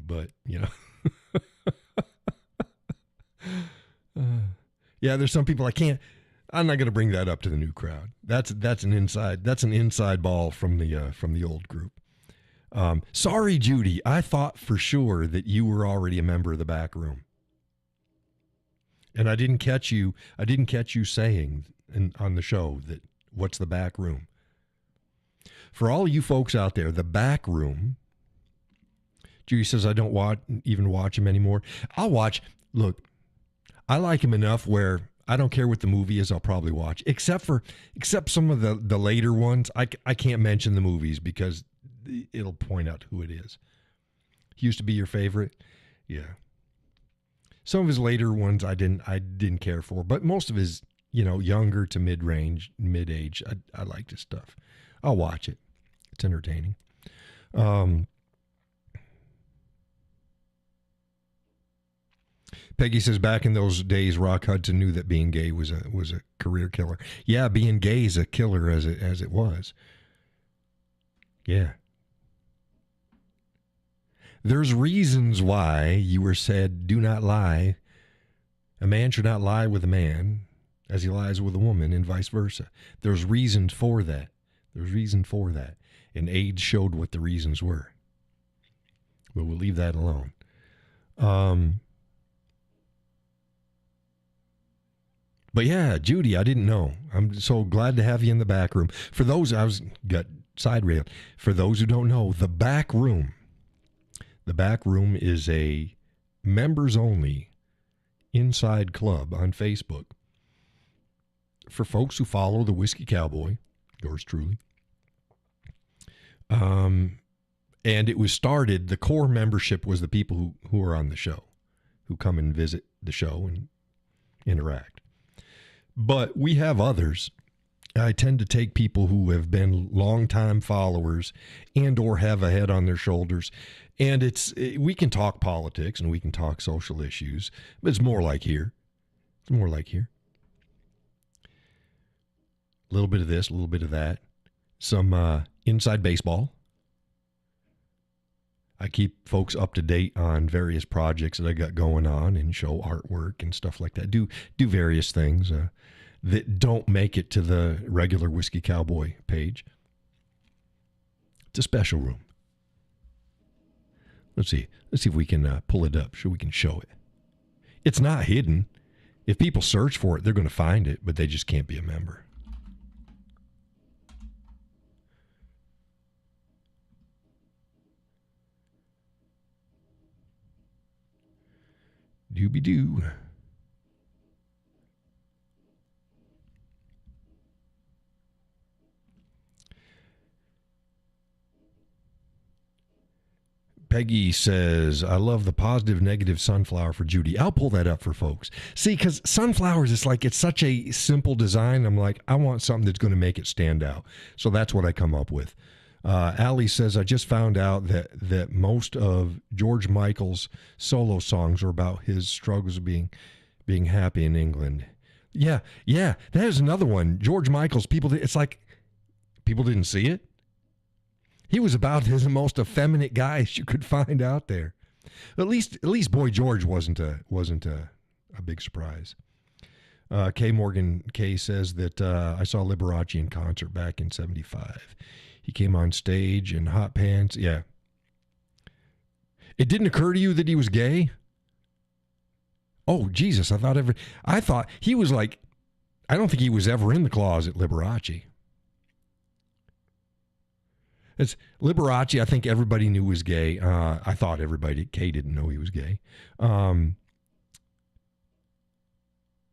But, yeah, there's some people I'm not going to bring that up to the new crowd. That's an inside ball from the old group. Sorry, Judy. I thought for sure that you were already a member of the back room. And I didn't catch you saying on the show that what's the back room. For all you folks out there, the back room, Judy says, I don't even watch him anymore. I'll watch. Look, I like him enough where I don't care what the movie is. I'll probably watch, except some of the later ones. I can't mention the movies because it'll point out who it is. He used to be your favorite. Yeah. Some of his later ones I didn't care for, but most of his, younger to mid-age, I liked his stuff. I'll watch it. It's entertaining. Peggy says, back in those days, Rock Hudson knew that being gay was a career killer. Yeah, being gay is a killer as it was. Yeah. There's reasons why you were said, do not lie. A man should not lie with a man as he lies with a woman and vice versa. There's reasons for that. And AIDS showed what the reasons were. But we'll leave that alone. But yeah, Judy, I didn't know. I'm so glad to have you in the back room. For those, got side railed. For those who don't know, the back room is a members only inside club on Facebook for folks who follow the Whiskey Cowboy, yours truly. And it was started, the core membership was the people who are on the show, who come and visit the show and interact. But we have others. I tend to take people who have been longtime followers and or have a head on their shoulders. And we can talk politics and we can talk social issues, but it's more like here. A little bit of this, a little bit of that. Some inside baseball. I keep folks up to date on various projects that I got going on and show artwork and stuff like that. Do various things. that don't make it to the regular Whiskey Cowboy page. It's a special room. Let's see if we can pull it up so we can show it. It's not hidden. If people search for it, they're going to find it, but they just can't be a member. Doobie-doo. Peggy says, I love the positive, negative sunflower for Judy. I'll pull that up for folks. See, because sunflowers, it's such a simple design. I'm like, I want something that's going to make it stand out. So that's what I come up with. Allie says, I just found out that most of George Michael's solo songs are about his struggles of being happy in England. Yeah. There's another one. George Michael's, it's like people didn't see it. He was about the most effeminate guys you could find out there. At least Boy George wasn't a big surprise. K. Morgan K says that I saw Liberace in concert back in '75. He came on stage in hot pants. Yeah. It didn't occur to you that he was gay? Oh, Jesus. I thought he was like, I don't think he was ever in the closet, Liberace. It's Liberace, I think everybody knew was gay. I thought Kay didn't know he was gay.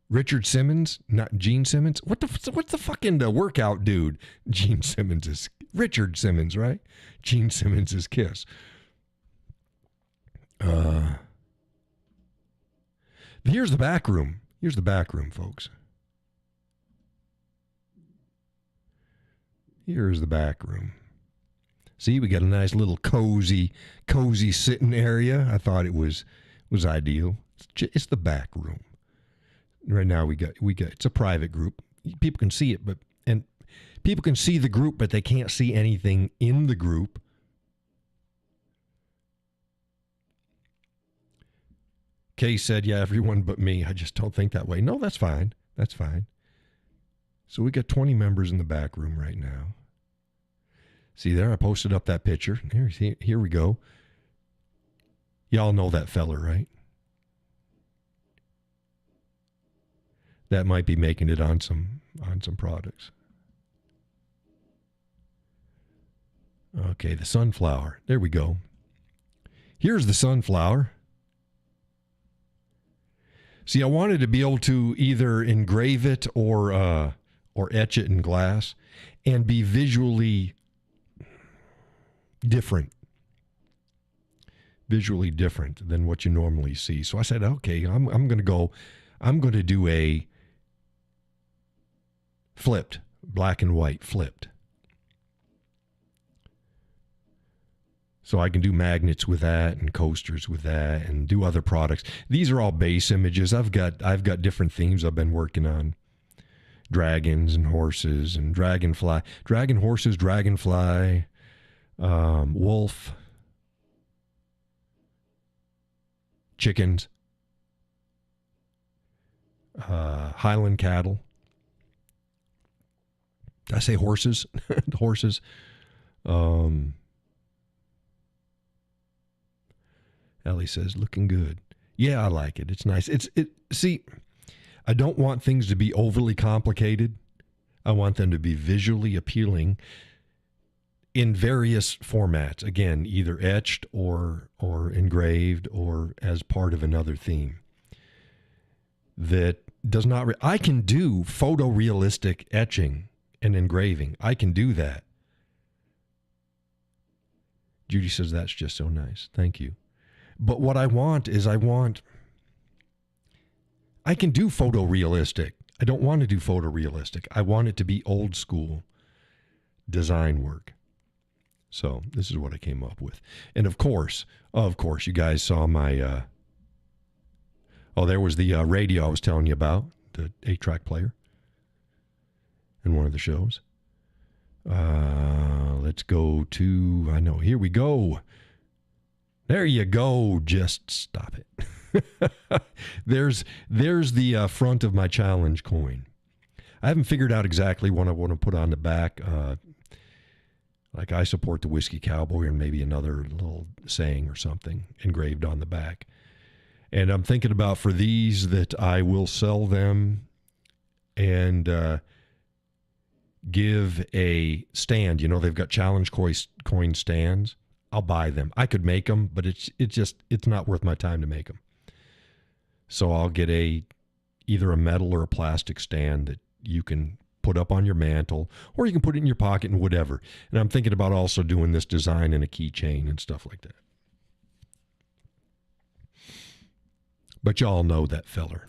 Richard Simmons, not Gene Simmons. What's the fucking workout dude? Gene Simmons is Richard Simmons, right? Gene Simmons is Kiss. Here's the back room. Here's the back room, folks. Here's the back room. See, we got a nice little cozy sitting area. I thought it was ideal. It's the back room. Right now we got it's a private group. People can see it, and people can see the group, but they can't see anything in the group. Kay said, yeah, everyone but me. I just don't think that way. No, that's fine. That's fine. So we got 20 members in the back room right now. See there? I posted up that picture. Here we go. Y'all know that feller, right? That might be making it on some products. Okay, the sunflower. There we go. Here's the sunflower. See, I wanted to be able to either engrave it or etch it in glass and be visually different than what you normally see. So I said, okay, I'm going to do a flipped, black and white flipped. So I can do magnets with that and coasters with that and do other products. These are all base images. I've got different themes I've been working on. Dragons and horses and dragonfly. Dragon, horses, dragonfly. Wolf, chickens, Highland cattle. Did I say horses? Horses. Ellie says, looking good. Yeah, I like it. It's nice. See, I don't want things to be overly complicated. I want them to be visually appealing in various formats. Again, either etched or engraved or as part of another theme. That does not... I can do photorealistic etching and engraving. I can do that. Judy says, that's just so nice. Thank you. But what I want is I can do photorealistic. I don't want to do photorealistic. I want it to be old school design work. So this is what I came up with. And of course, you guys saw my, there was the radio I was telling you about, the 8-track player in one of the shows. Let's go to, here we go. There you go. Just stop it. There's the front of my challenge coin. I haven't figured out exactly what I want to put on the back. Like I support the Whiskey Cowboy and maybe another little saying or something engraved on the back. And I'm thinking about for these that I will sell them and give a stand. You know, they've got challenge coin stands. I'll buy them. I could make them, but it's not worth my time to make them. So I'll get either a metal or a plastic stand that you can put up on your mantle, or you can put it in your pocket and whatever. And I'm thinking about also doing this design in a keychain and stuff like that. But y'all know that feller.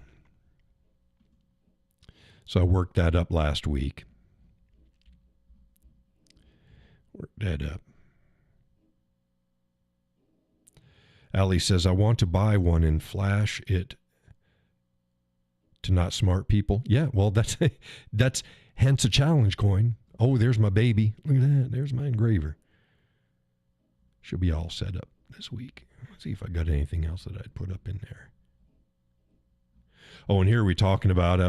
So I worked that up last week. Worked that up. Allie says, I want to buy one and flash it to not smart people. Yeah, well, that's hence a challenge coin. Oh, there's my baby. Look at that. There's my engraver. Should be all set up this week. Let's see if I got anything else that I'd put up in there. Oh, and here we're talking about,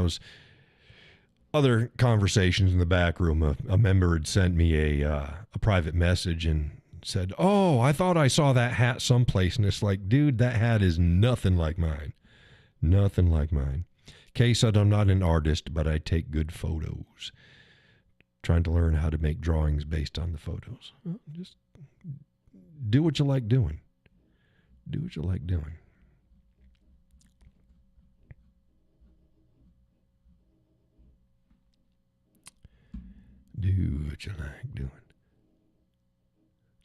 other conversations in the back room. A member had sent me a private message and said, oh, I thought I saw that hat someplace. And it's like, dude, that hat is nothing like mine. Nothing like mine. Kay said, I'm not an artist, but I take good photos. Trying to learn how to make drawings based on the photos. Well, just do what you like doing. Do what you like doing. Do what you like doing.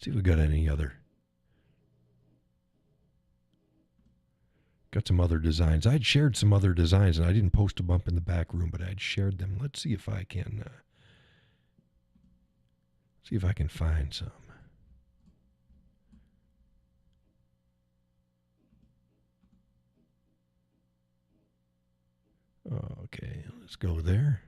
See if we got any other. Got some other designs. I'd shared some other designs, and I didn't post them up in the back room, but I'd shared them. Let's see if I can find some. Okay, let's go there.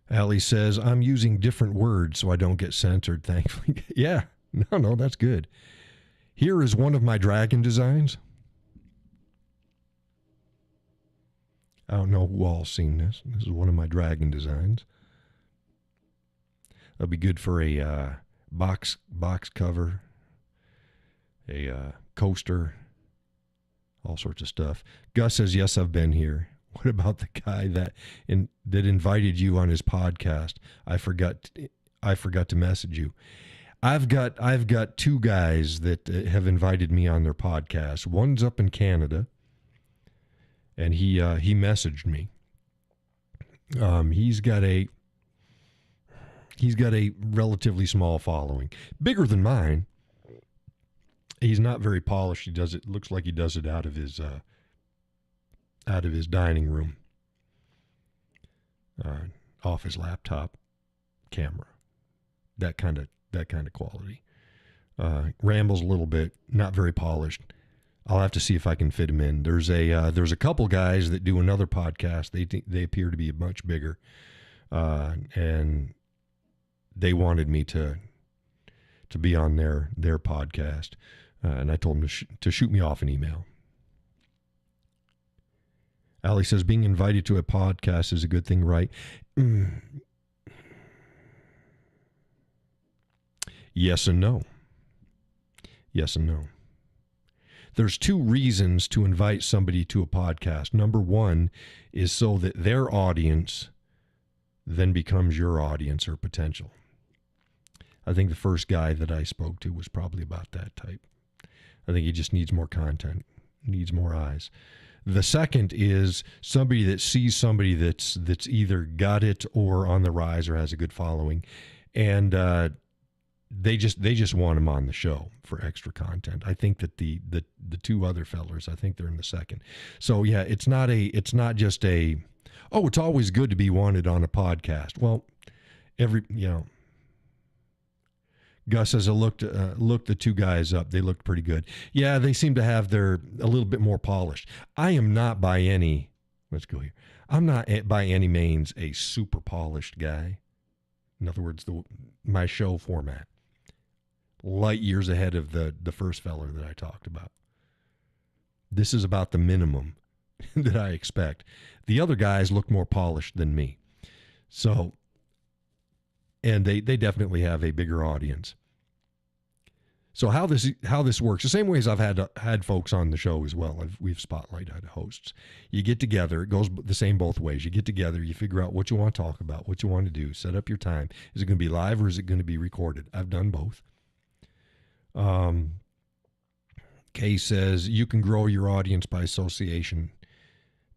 Allie says, I'm using different words so I don't get censored, thankfully. Yeah, no, that's good. Here is one of my dragon designs. I don't know who all's seen this. This is one of my dragon designs. That'll be good for a box cover, a coaster, all sorts of stuff. Gus says, yes, I've been here. What about the guy that invited you on his podcast? I forgot to message you. I've got two guys that have invited me on their podcast. One's up in Canada, and he messaged me. He's got a relatively small following, bigger than mine. He's not very polished. Looks like he does it out of his dining room, off his laptop camera, that kind of quality. Rambles a little bit, not very polished. I'll have to see if I can fit him in. There's a couple guys that do another podcast. They appear to be much bigger, and they wanted me to be on their podcast, and I told them to shoot me off an email. Allie says, being invited to a podcast is a good thing, right? Yes and no. Yes and no. There's two reasons to invite somebody to a podcast. Number one is so that their audience then becomes your audience or potential. I think the first guy that I spoke to was probably about that type. I think he just needs more content, needs more eyes. The second is somebody that sees somebody that's either got it or on the rise or has a good following, and they just want him on the show for extra content. I think that the two other fellers, I think they're in the second. So yeah, it's not just a, oh, it's always good to be wanted on a podcast. Well, Gus says, I looked the two guys up. They looked pretty good. Yeah, they seem to have a little bit more polished. I am not by any, let's go here. I'm not by any means a super polished guy. In other words, my show format, light years ahead of the first feller that I talked about. This is about the minimum that I expect. The other guys look more polished than me. So, and they definitely have a bigger audience. So how this works, the same way as I've had folks on the show as well. We've spotlighted hosts. You get together, it goes the same both ways. You get together, you figure out what you want to talk about, what you want to do, set up your time. Is it going to be live or is it going to be recorded? I've done both. Kay says you can grow your audience by association,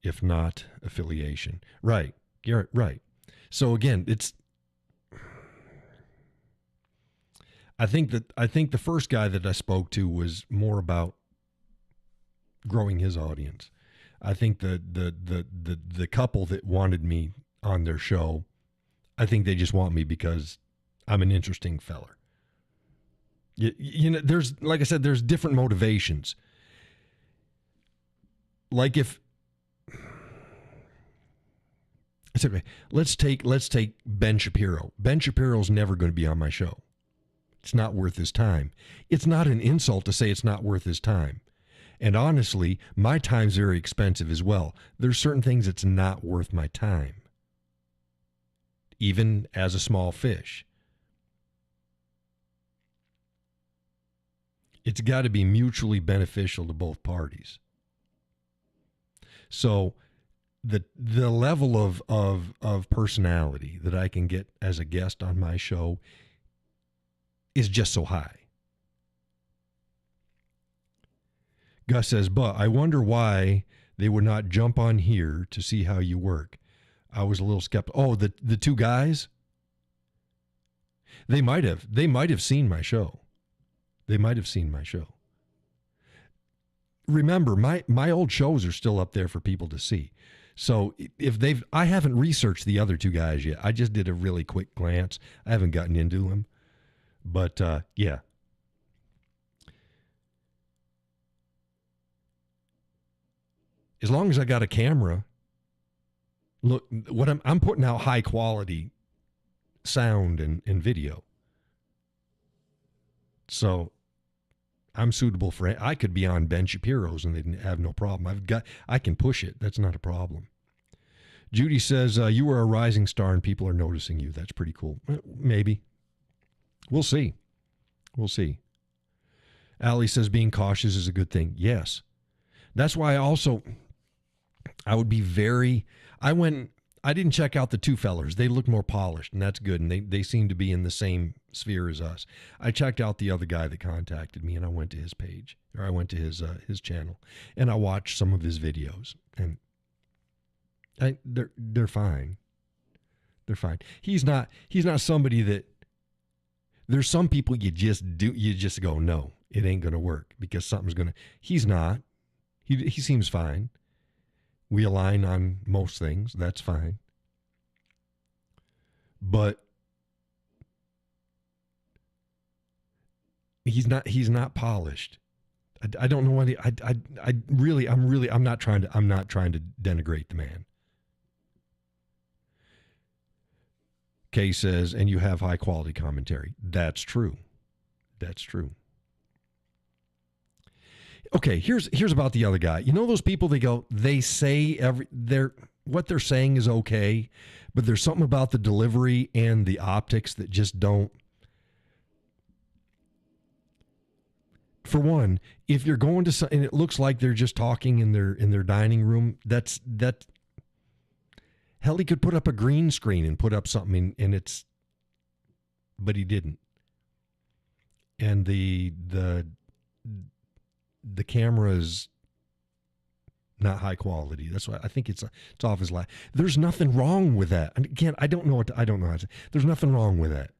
if not affiliation. Right, Garrett. Right. So again, I think the first guy that I spoke to was more about growing his audience. I think the couple that wanted me on their show, I think they just want me because I'm an interesting feller. You know, like I said, there's different motivations. Like if it's okay, let's take Ben Shapiro. Ben Shapiro's never going to be on my show. It's not worth his time. It's not an insult to say it's not worth his time. And honestly, my time's very expensive as well. There's certain things that's not worth my time, even as a small fish. It's got to be mutually beneficial to both parties. So the level of personality that I can get as a guest on my show is just so high. Gus says, but I wonder why they would not jump on here to see how you work. I was a little skeptical. Oh, the two guys? They might have seen my show. They might have seen my show. Remember, my old shows are still up there for people to see. So I haven't researched the other two guys yet. I just did a really quick glance. I haven't gotten into them. But yeah. As long as I got a camera, look, what I'm putting out high quality sound and video. So I'm suitable for it. I could be on Ben Shapiro's and they'd have no problem. I can push it. That's not a problem. Judy says, you are a rising star and people are noticing you. That's pretty cool. Maybe. We'll see. We'll see. Allie says being cautious is a good thing. Yes. That's why I would be I didn't check out the two fellers. They look more polished, and that's good. And they seem to be in the same sphere as us. I checked out the other guy that contacted me, and I went to his page, or I went to his channel, and I watched some of his videos, and they're fine. They're fine. He's not somebody that. There's some people you just go, no, it ain't gonna work because something's gonna. He's not. He seems fine. We align on most things. That's fine. But he's not polished. I don't know what I'm not trying to denigrate the man. Kay says, and you have high quality commentary. That's true. That's true. Okay, here's about the other guy. You know those people they say what they're saying is okay, but there's something about the delivery and the optics that just don't. For one, if you're going to and it looks like they're just talking in their dining room, that hell, he could put up a green screen and put up something but he didn't. And the camera's not high quality. That's why I think it's off his lap. There's nothing wrong with that. And again, I don't know how to say. There's nothing wrong with that.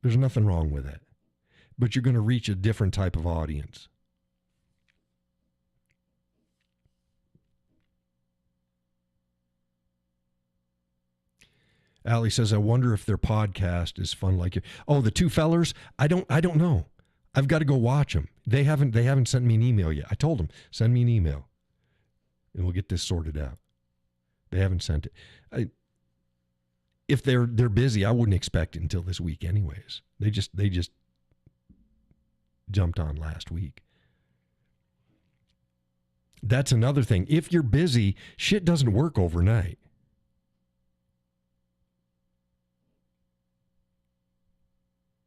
There's nothing wrong with that. But you're going to reach a different type of audience. Allie says, I wonder if their podcast is fun like you. Oh, the two fellers? I don't know. I've got to go watch them. They haven't sent me an email yet. I told them, send me an email and we'll get this sorted out. They haven't sent it. If they're busy, I wouldn't expect it until this week anyways. They just jumped on last week. That's another thing. If you're busy, shit doesn't work overnight.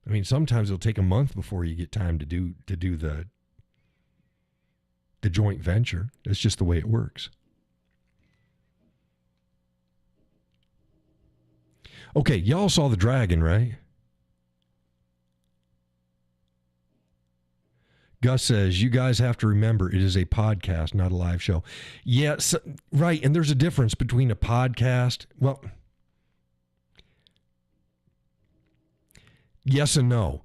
I mean, sometimes it'll take a month before you get time to do the joint venture. It's just the way it works. Okay, y'all saw the dragon, right? Gus says, you guys have to remember it is a podcast, not a live show. Yes, right. And there's a difference between a podcast. Well, yes and no.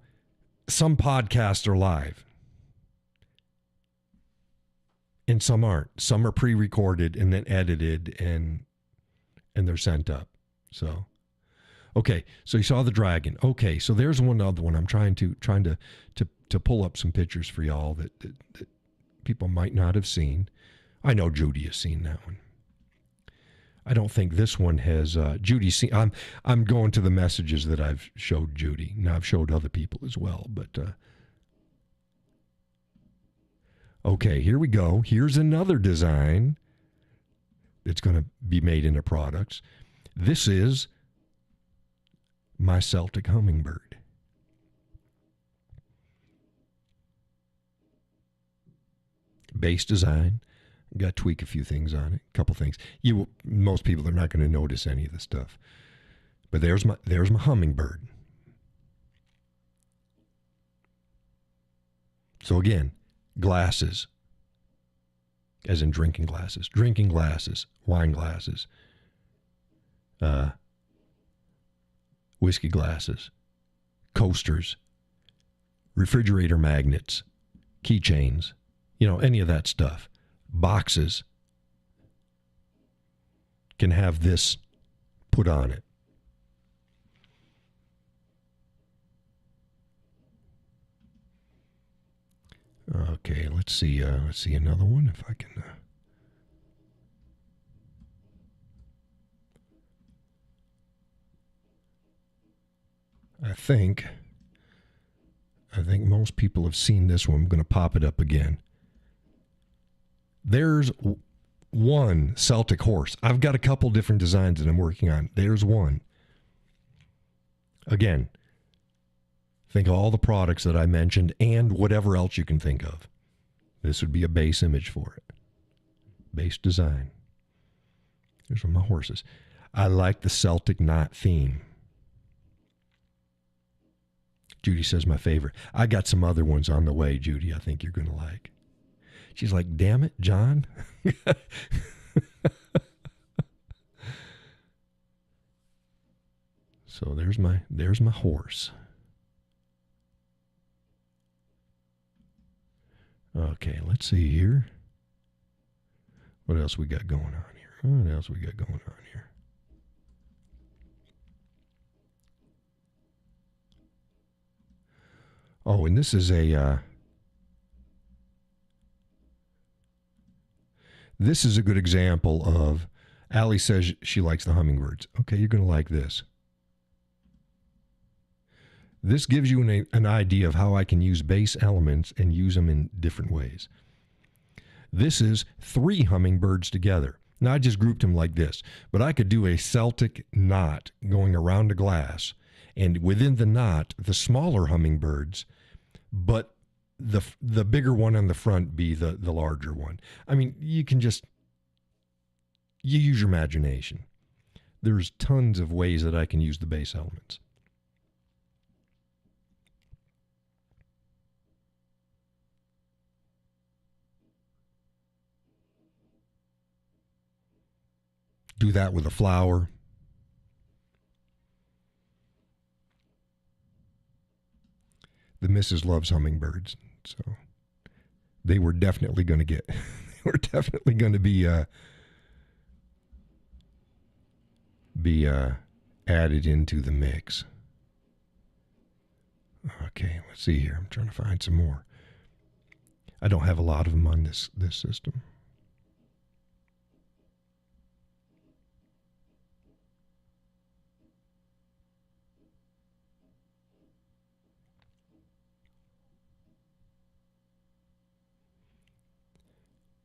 Some podcasts are live and some aren't. Some are pre-recorded and then edited and they're sent up. So, okay. So you saw the dragon. Okay. So there's one other one. I'm trying to pull up some pictures for y'all that people might not have seen. I know Judy has seen that one. I don't think this one has Judy seen. I'm going to the messages that I've showed Judy. Now I've showed other people as well, but okay, here we go. Here's another design that's going to be made into products. This is my Celtic hummingbird. Base design. Got to tweak a few things on it. A couple things. Most people are not going to notice any of the stuff. But there's my hummingbird. So again, glasses, as in drinking glasses, wine glasses, whiskey glasses, coasters, refrigerator magnets, keychains. Any of that stuff. Boxes can have this put on it. Okay, let's see another one if I can. I think most people have seen this one. I'm going to pop it up again. There's one Celtic horse. I've got a couple different designs that I'm working on. There's one. Again, think of all the products that I mentioned and whatever else you can think of. This would be a base image for it. Base design. Here's one of my horses. I like the Celtic knot theme. Judy says my favorite. I got some other ones on the way, Judy, I think you're going to like. She's like, damn it, John. So there's my horse. Okay, let's see here. What else we got going on here? Oh, and this is a good example of, Allie says she likes the hummingbirds. Okay, you're going to like this. This gives you an idea of how I can use base elements and use them in different ways. This is 3 hummingbirds together. Now, I just grouped them like this, but I could do a Celtic knot going around a glass, and within the knot, the smaller hummingbirds, but the bigger one on the front be the larger one. I mean, you use your imagination. There's tons of ways that I can use the base elements. Do that with a flower. The missus loves hummingbirds, so they were definitely going to be added into the mix. Okay, let's see here. I'm trying to find some more. I don't have a lot of them on this system.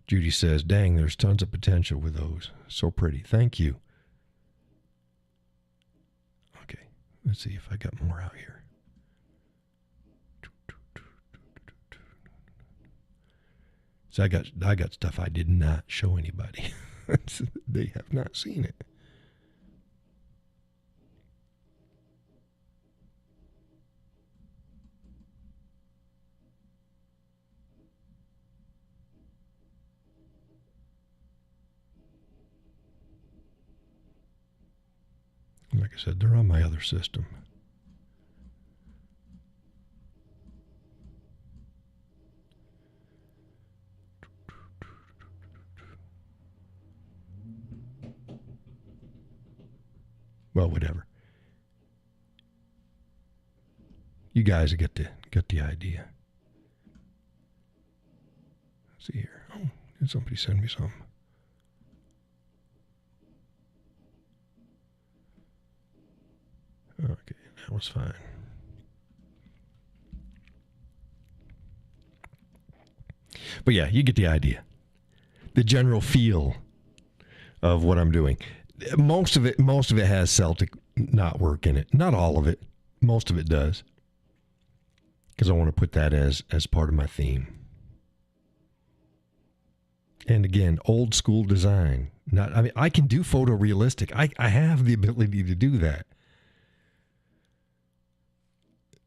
Judy says, dang, there's tons of potential with those. So pretty. Thank you. Okay, let's see if I got more out here. So I got stuff I did not show anybody. They have not seen it. Like I said, they're on my other system. Well, whatever. You guys get the idea. Let's see here. Oh, did somebody send me something? Okay, that was fine. But yeah, you get the idea. The general feel of what I'm doing. Most of it has Celtic knotwork in it. Not all of it. Most of it does. Because I want to put that as part of my theme. And again, old school design. I can do photorealistic. I have the ability to do that.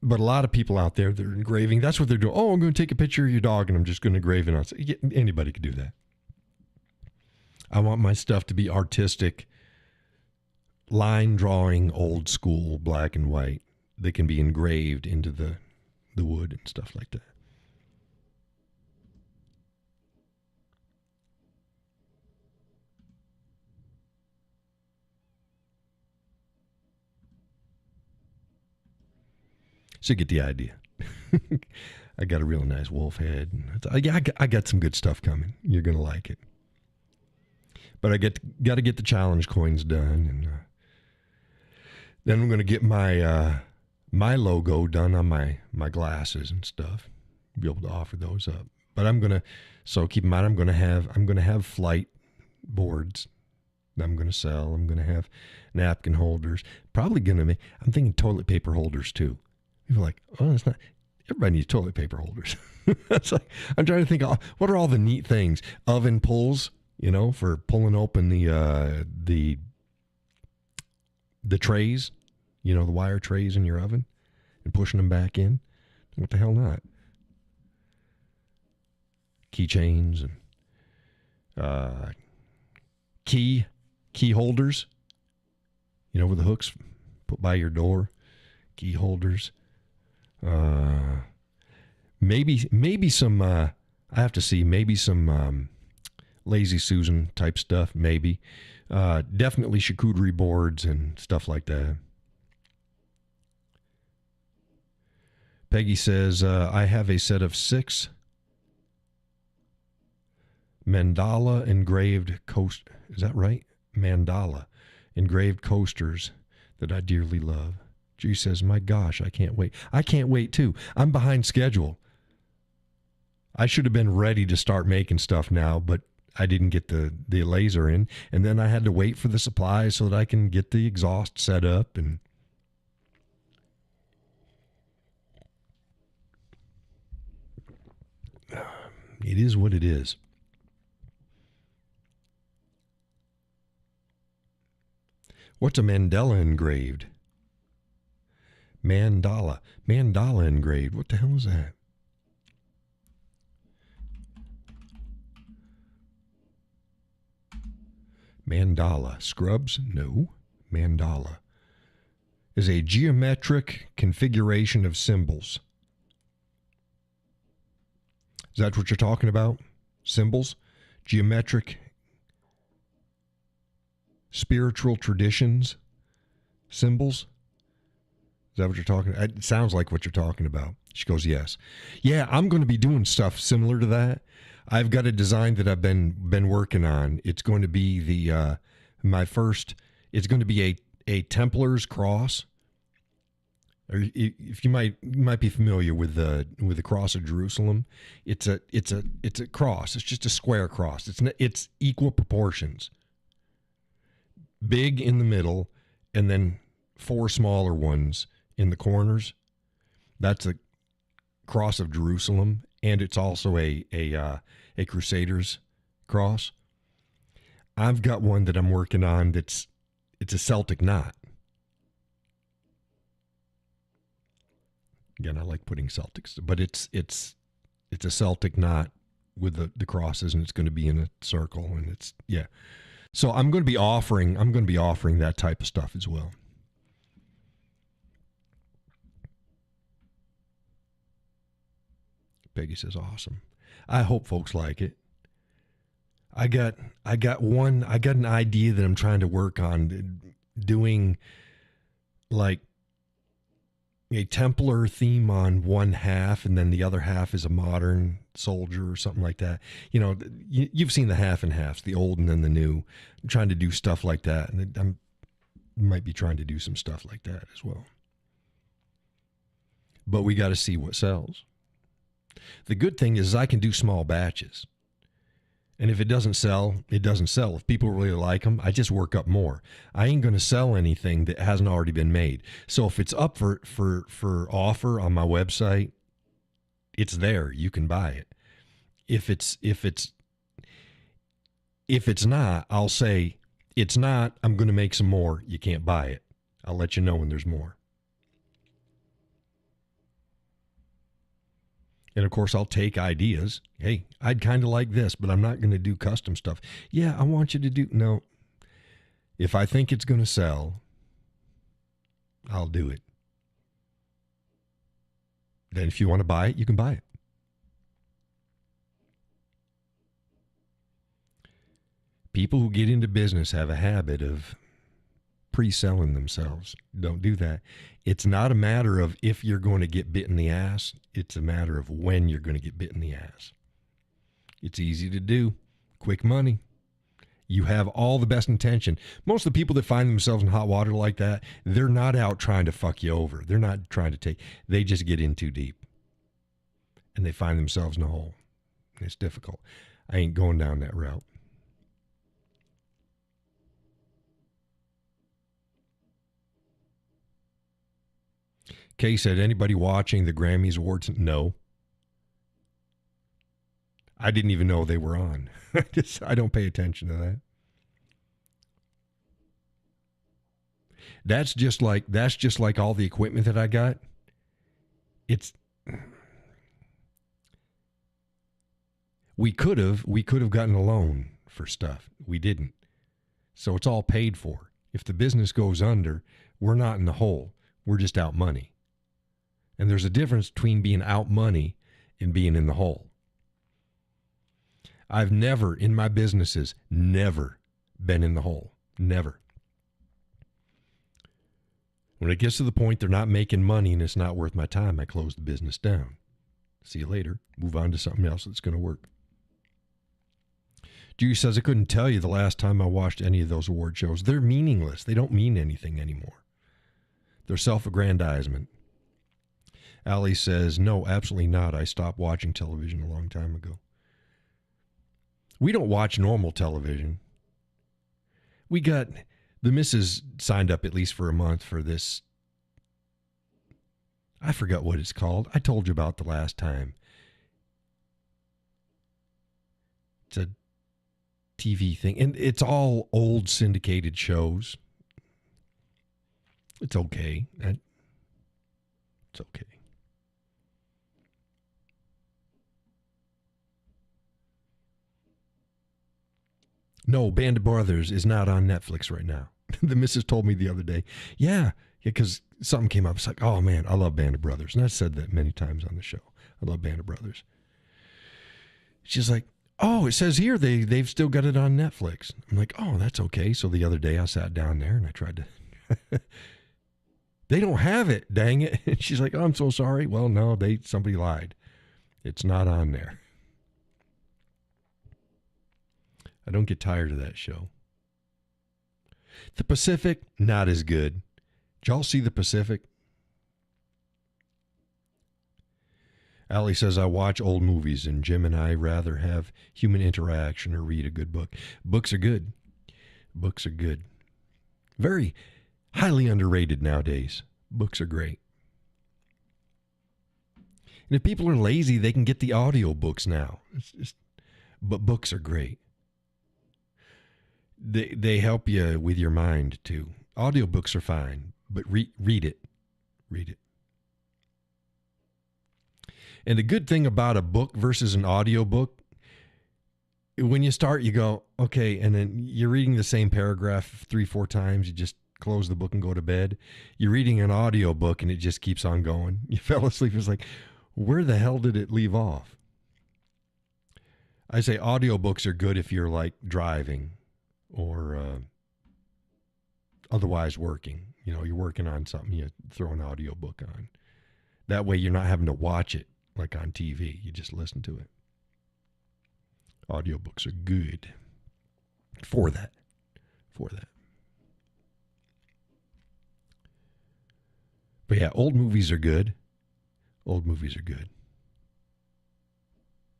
But a lot of people out there, they're engraving. That's what they're doing. Oh, I'm going to take a picture of your dog and I'm just going to engrave it on. Anybody could do that. I want my stuff to be artistic, line drawing, old school, black and white. They can be engraved into the wood and stuff like that. So you get the idea. I got a real nice wolf head. I got some good stuff coming. You're going to like it. But I got to get the challenge coins done. And then I'm going to get my my logo done on my glasses and stuff. Be able to offer those up. But so keep in mind, I'm going to have flight boards that I'm going to sell. I'm going to have napkin holders. Probably going to I'm thinking toilet paper holders too. People are like, oh, it's not. Everybody needs toilet paper holders. It's like, I'm trying to think, what are all the neat things? Oven pulls, for pulling open the trays, the wire trays in your oven and pushing them back in. What the hell not? Keychains and key holders, with the hooks put by your door. Key holders. Maybe some, I have to see, maybe some Lazy Susan type stuff, maybe. Definitely charcuterie boards and stuff like that. Peggy says, I have a set of 6 mandala engraved is that right? Mandala engraved coasters that I dearly love. She says, my gosh, I can't wait. I can't wait too. I'm behind schedule. I should have been ready to start making stuff now, but I didn't get the laser in. And then I had to wait for the supplies so that I can get the exhaust set up. And it is what it is. What's a mandala engraved? Mandala engraved. What the hell is that? Mandala. Scrubs? No. Mandala is a geometric configuration of symbols. Is that what you're talking about? Symbols? Geometric, spiritual traditions? Symbols? Is that what you're talking about? It sounds like what you're talking about. She goes, yes. Yeah, I'm going to be doing stuff similar to that. I've got a design that I've been working on. It's going to be it's going to be a Templar's cross, Or if you might be familiar with the cross of Jerusalem. It's a cross. It's just a square cross. It's equal proportions. Big in the middle, and then 4 smaller ones in the corners. That's a cross of Jerusalem, and it's also a Crusaders cross. I've got one that I'm working on it's a Celtic knot. Again, I like putting Celtics, but it's a Celtic knot with the crosses, and it's going to be in a circle, and it's yeah. So I'm going to be offering that type of stuff as well. Peggy says awesome. I hope folks like it. I got an idea that I'm trying to work on doing like a Templar theme on one half, and then the other half is a modern soldier or something like that. You know, you've seen the half and halves, the old and then the new. I'm trying to do stuff like that, and I might be trying to do some stuff like that as well. But we got to see what sells. The good thing is I can do small batches. And if it doesn't sell, it doesn't sell. If people really like them, I just work up more. I ain't going to sell anything that hasn't already been made. So if it's up for offer on my website, it's there. You can buy it. If it's not, I'll say it's not. I'm going to make some more. You can't buy it. I'll let you know when there's more. And, of course, I'll take ideas. Hey, I'd kind of like this, but I'm not going to do custom stuff. Yeah, I want you to do... No. If I think it's going to sell, I'll do it. Then if you want to buy it, you can buy it. People who get into business have a habit of pre-selling themselves. Don't do that. It's not a matter of if you're going to get bit in the ass. It's a matter of when you're going to get bit in the ass. It's easy to do. Quick money. You have all the best intention. Most of the people that find themselves in hot water like that, they're not out trying to fuck you over. They're not trying to take. They just get in too deep. And they find themselves in a hole. It's difficult. I ain't going down that route. Kay said, anybody watching the Grammys Awards? No. I didn't even know they were on. I don't pay attention to that. That's just like all the equipment that I got. We could have gotten a loan for stuff. We didn't. So it's all paid for. If the business goes under, we're not in the hole. We're just out money. And there's a difference between being out money and being in the hole. I've never, in my businesses, never been in the hole. Never. When it gets to the point they're not making money and it's not worth my time, I close the business down. See you later. Move on to something else that's going to work. Dewey says, I couldn't tell you the last time I watched any of those award shows. They're meaningless. They don't mean anything anymore. They're self-aggrandizement. Allie says, no, absolutely not. I stopped watching television a long time ago. We don't watch normal television. We got, the missus signed up at least for a month for this. I forgot what it's called. I told you about the last time. It's a TV thing. And it's all old syndicated shows. It's okay. It's okay. No, Band of Brothers is not on Netflix right now. The missus told me the other day. Yeah, because something came up. It's like, oh, man, I love Band of Brothers. And I've said that many times on the show. I love Band of Brothers. She's like, oh, it says here they've still got it on Netflix. I'm like, oh, that's okay. So the other day I sat down there and I tried to... They don't have it, dang it. And she's like, oh, I'm so sorry. Well, no, somebody lied. It's not on there. I don't get tired of that show. The Pacific, not as good. Did y'all see The Pacific? Allie says, I watch old movies, and Jim and I rather have human interaction or read a good book. Books are good. Books are good. Very highly underrated nowadays. Books are great. And if people are lazy, they can get the audio books now. But books are great. They help you with your mind, too. Audiobooks are fine, but read it. Read it. And the good thing about a book versus an audiobook, when you start, you go, okay, and then you're reading the same paragraph 3-4 times. You just close the book and go to bed. You're reading an audiobook and it just keeps on going. You fell asleep. It's like, where the hell did it leave off? I say audiobooks are good if you're like driving or otherwise working. You know, you're working on something, you throw an audiobook on. That way you're not having to watch it like on TV. You just listen to it. Audiobooks are good for that. But yeah, old movies are good.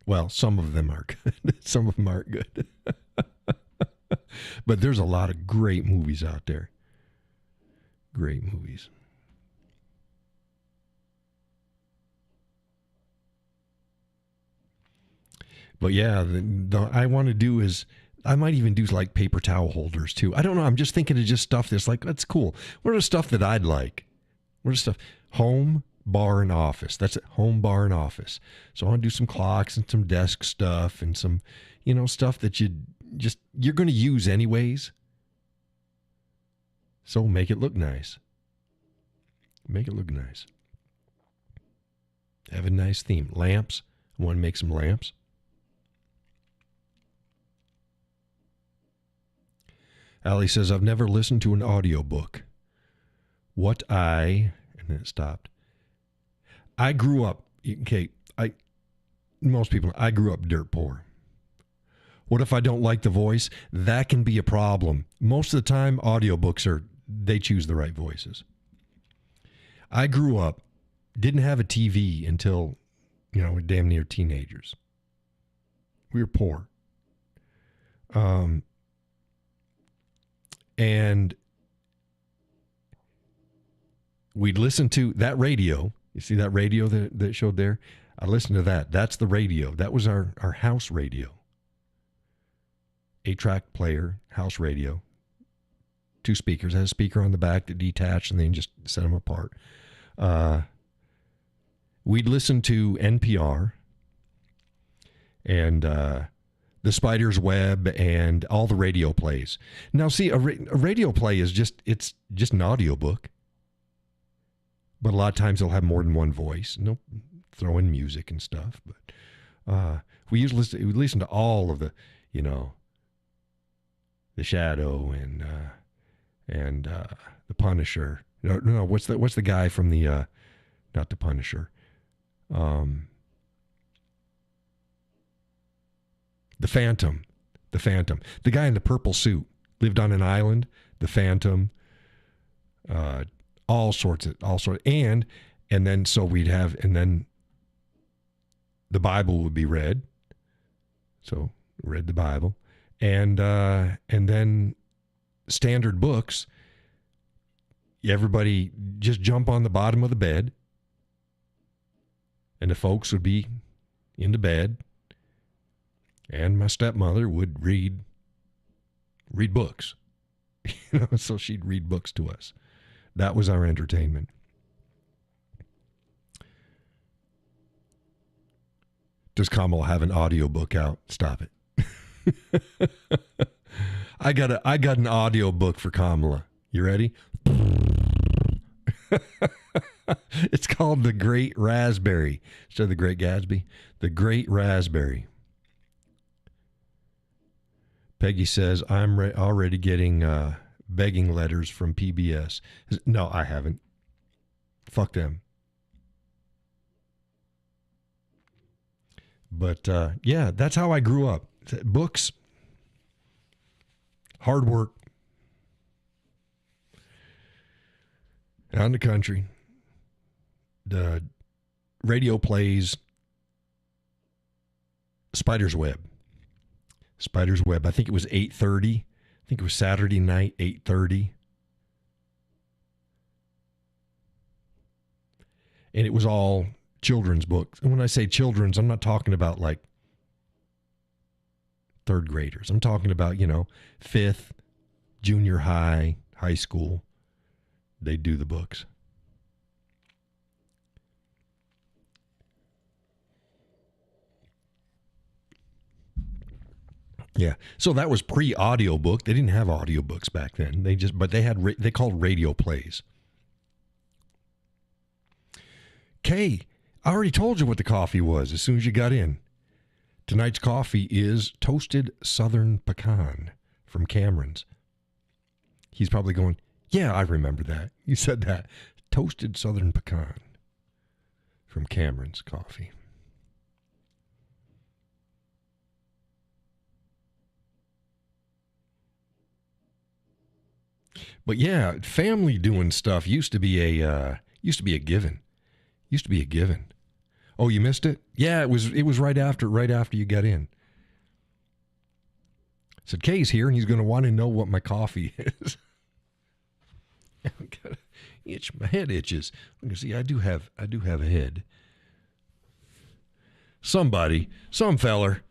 Well, some of them are good. Some of them aren't good. But there's a lot of great movies out there. Great movies. But yeah, the I want to do is, I might even do like paper towel holders too. I don't know. I'm just thinking of just stuff that's like, that's cool. What are the stuff that I'd like? What are stuff? Home, bar, and office. That's it. Home, bar, and office. So I want to do some clocks and some desk stuff and some, stuff that you're going to use anyways. So make it look nice. Make it look nice. Have a nice theme. Lamps. I want to make some lamps. Allie says, I've never listened to an audiobook. And then it stopped. I grew up, okay, most people, I grew up dirt poor. What if I don't like the voice? That can be a problem. Most of the time, audiobooks they choose the right voices. I grew up, didn't have a TV until, damn near teenagers. We were poor. And we'd listen to that radio. You see that radio that showed there? I listened to that. That's the radio. That was our house radio. 8-track player, house radio. 2 speakers. It had a speaker on the back that detached and then just set them apart. We'd listen to NPR and the Spider's Web and all the radio plays. Now, see, a radio play is just an audiobook. But a lot of times they'll have more than one voice. And they'll throw in music and stuff. But we usually listen to all of the, The Shadow and The Punisher. No, what's the guy from the not The Punisher? The Phantom. The guy in the purple suit lived on an island. The Phantom. All sorts. And then so we'd have, and then the Bible would be read. So read the Bible. And then standard books. Everybody just jump on the bottom of the bed. And the folks would be into bed. And my stepmother would read books. So she'd read books to us. That was our entertainment. Does Kamala have an audiobook out? Stop it. I got an audiobook for Kamala. You ready? It's called The Great Raspberry. Instead of The Great Gatsby. The Great Raspberry. Peggy says, I'm already getting begging letters from PBS. No, I haven't. Fuck them. But yeah, that's how I grew up. Books, hard work, out in the country, the radio plays, Spider's Web. Spider's Web. I think it was 8:30. I think it was Saturday night, 8:30. And it was all children's books. And when I say children's, I'm not talking about like third graders. I'm talking about, fifth, junior high, high school. They do the books. Yeah. So that was pre-audiobook. They didn't have audiobooks back then. They called radio plays. Kay, I already told you what the coffee was as soon as you got in. Tonight's coffee is toasted Southern Pecan from Cameron's. He's probably going, yeah, I remember that. You said that. Toasted Southern Pecan from Cameron's Coffee. But yeah, family doing stuff used to be a given. Used to be a given. Oh, you missed it? Yeah, it was right after you got in. I said, Kay's here and he's going to want to know what my coffee is. My head itches. See, I do have a head. Some feller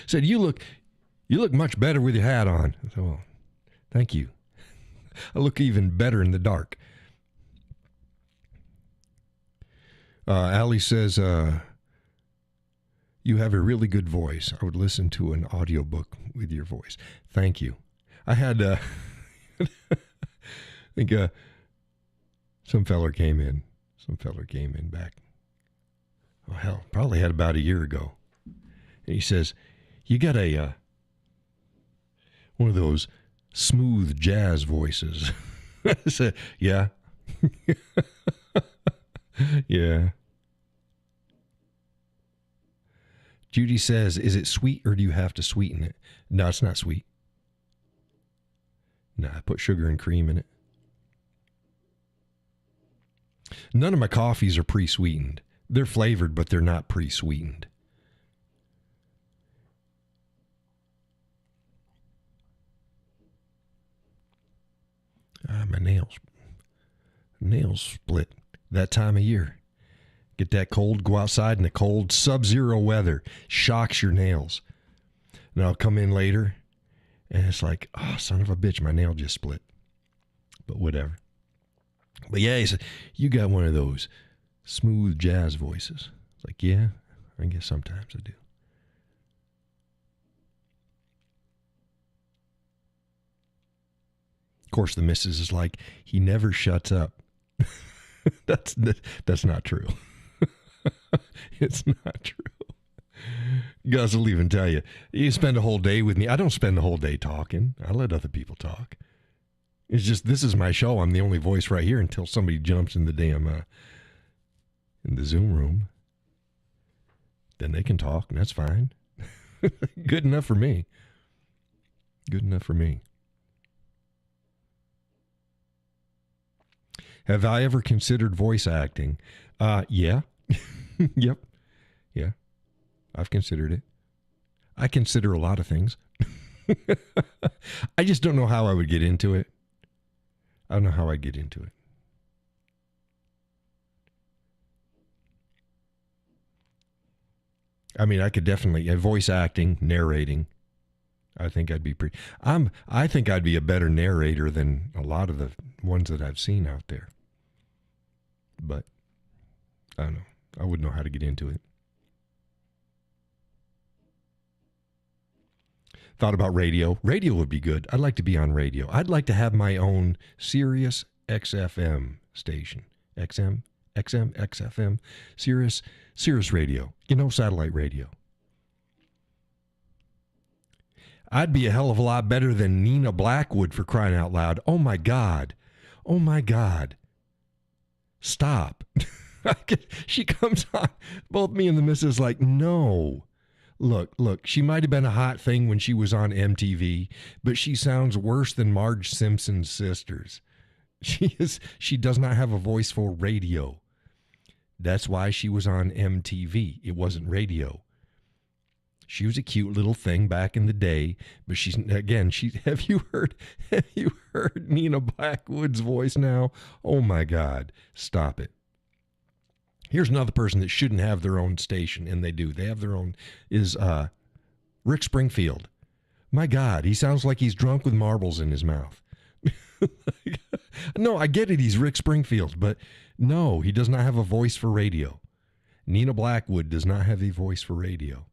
said, you look much better with your hat on. I said, well, thank you. I look even better in the dark. Allie says, you have a really good voice. I would listen to an audiobook with your voice. Thank you. I had, I think some feller came in back. Oh, hell, probably had about a year ago. And he says, you got one of those smooth jazz voices. I said, yeah. Yeah. Judy says, is it sweet or do you have to sweeten it? No, it's not sweet. No, I put sugar and cream in it. None of my coffees are pre-sweetened. They're flavored, but they're not pre-sweetened. My nails split that time of year. Get that cold, go outside in the cold sub-zero weather. Shocks your nails. And I'll come in later, and it's like, oh, son of a bitch, my nail just split. But whatever. But yeah, he said, you got one of those smooth jazz voices. It's like, yeah, I guess sometimes I do. Of course, the missus is like, he never shuts up. That's not true. It's not true. Gus will even tell you, you spend a whole day with me. I don't spend the whole day talking. I let other people talk. It's just, this is my show. I'm the only voice right here until somebody jumps in the damn, in the Zoom room. Then they can talk, and that's fine. Good enough for me. Good enough for me. Have I ever considered voice acting? Yeah. Yep. Yeah. I've considered it. I consider a lot of things. I just don't know how I would get into it. I don't know how I'd get into it. I mean, I could definitely, voice acting, narrating. I think I'd be I think I'd be a better narrator than a lot of the ones that I've seen out there. But I don't know. I wouldn't know how to get into it. Thought about radio. Radio would be good. I'd like to be on radio. I'd like to have my own Sirius XFM station. XFM, Sirius radio. Satellite radio. I'd be a hell of a lot better than Nina Blackwood, for crying out loud. Oh my God. Oh my God. Stop. She comes on. Both me and the missus like, no. Look, she might have been a hot thing when she was on MTV, but she sounds worse than Marge Simpson's sisters. She does not have a voice for radio. That's why she was on MTV. It wasn't radio. She was a cute little thing back in the day, but she's again. Have you heard Nina Blackwood's voice now? Oh my God! Stop it. Here's another person that shouldn't have their own station, and they do. They have their own. Is Rick Springfield? My God, he sounds like he's drunk with marbles in his mouth. No, I get it. He's Rick Springfield, but no, he does not have a voice for radio. Nina Blackwood does not have a voice for radio.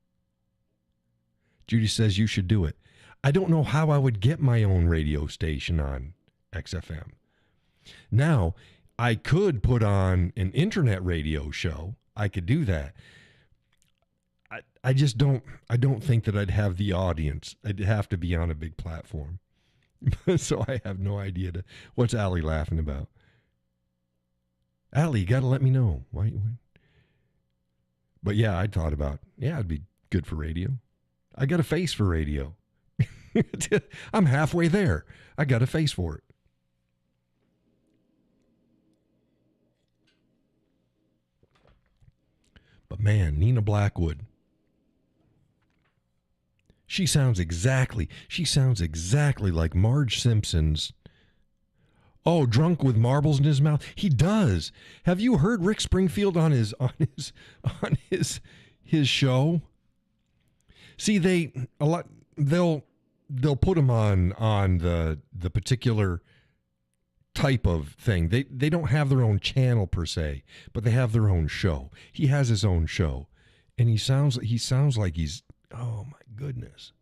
Judy says you should do it. I don't know how I would get my own radio station on XFM. Now, I could put on an internet radio show. I could do that. I just don't think that I'd have the audience. I'd have to be on a big platform. So I have no idea what's Allie laughing about. Allie, you got to let me know. Why? But yeah, I thought about, it'd be good for radio. I got a face for radio. I'm halfway there. I got a face for it. But man, Nina Blackwood. She sounds exactly like Marge Simpson's. Oh, drunk with marbles in his mouth. He does. Have you heard Rick Springfield on his show? See, they'll put him on the particular type of thing. They don't have their own channel per se, but they have their own show. He has his own show, and he sounds like he's, oh my goodness.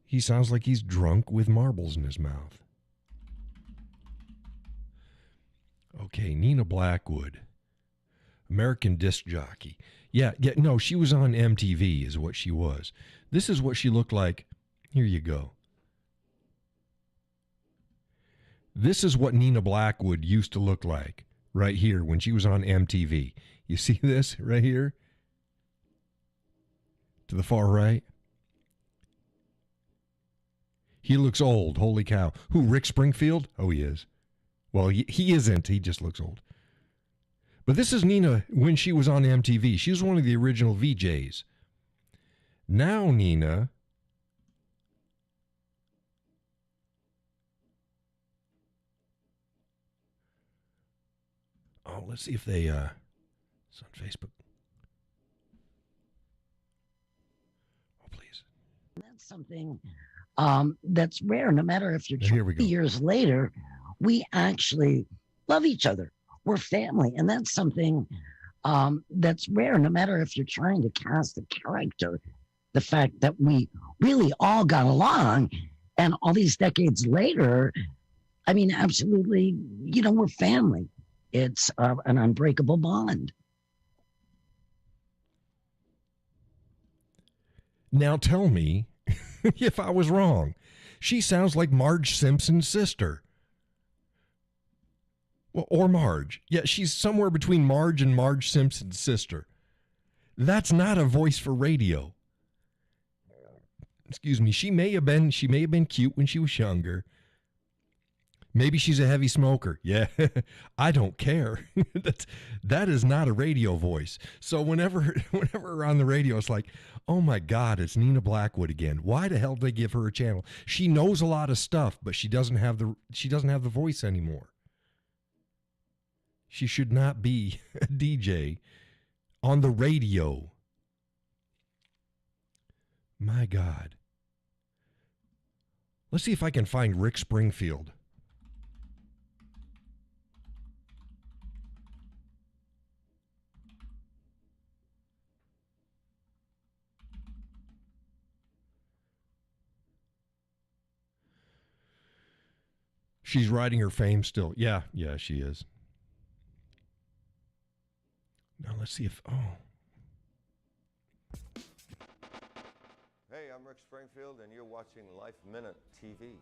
He sounds like he's drunk with marbles in his mouth. Okay, Nina Blackwood, American disc jockey. Yeah, no, she was on MTV is what she was. This is what she looked like. Here you go. This is what Nina Blackwood used to look like right here when she was on MTV. You see this right here? To the far right. He looks old. Holy cow. Who, Rick Springfield? Oh, he is. Well, he isn't. He just looks old. But this is Nina when she was on MTV. She was one of the original VJs. Now Nina... Oh, let's see if they... It's on Facebook. Oh, please. That's something that's rare. No matter if you're 20 years later, we actually love each other. We're family. And that's something that's rare. No matter if you're trying to cast a character, the fact that we really all got along, and all these decades later, I mean, absolutely, we're family. It's an unbreakable bond. Now tell me if I was wrong. She sounds like Marge Simpson's sister. Well, or Marge. Yeah, she's somewhere between Marge and Marge Simpson's sister. That's not a voice for radio. Excuse me. She may have been cute when she was younger. Maybe she's a heavy smoker. Yeah, I don't care. That is not a radio voice. So whenever we're on the radio, it's like, oh my God, it's Nina Blackwood again. Why the hell did they give her a channel? She knows a lot of stuff, but she doesn't have the voice anymore. She should not be a DJ on the radio. My God. Let's see if I can find Rick Springfield. She's riding her fame still. Yeah, she is. Now let's see if, Hey, I'm Rick Springfield, and you're watching Life Minute TV.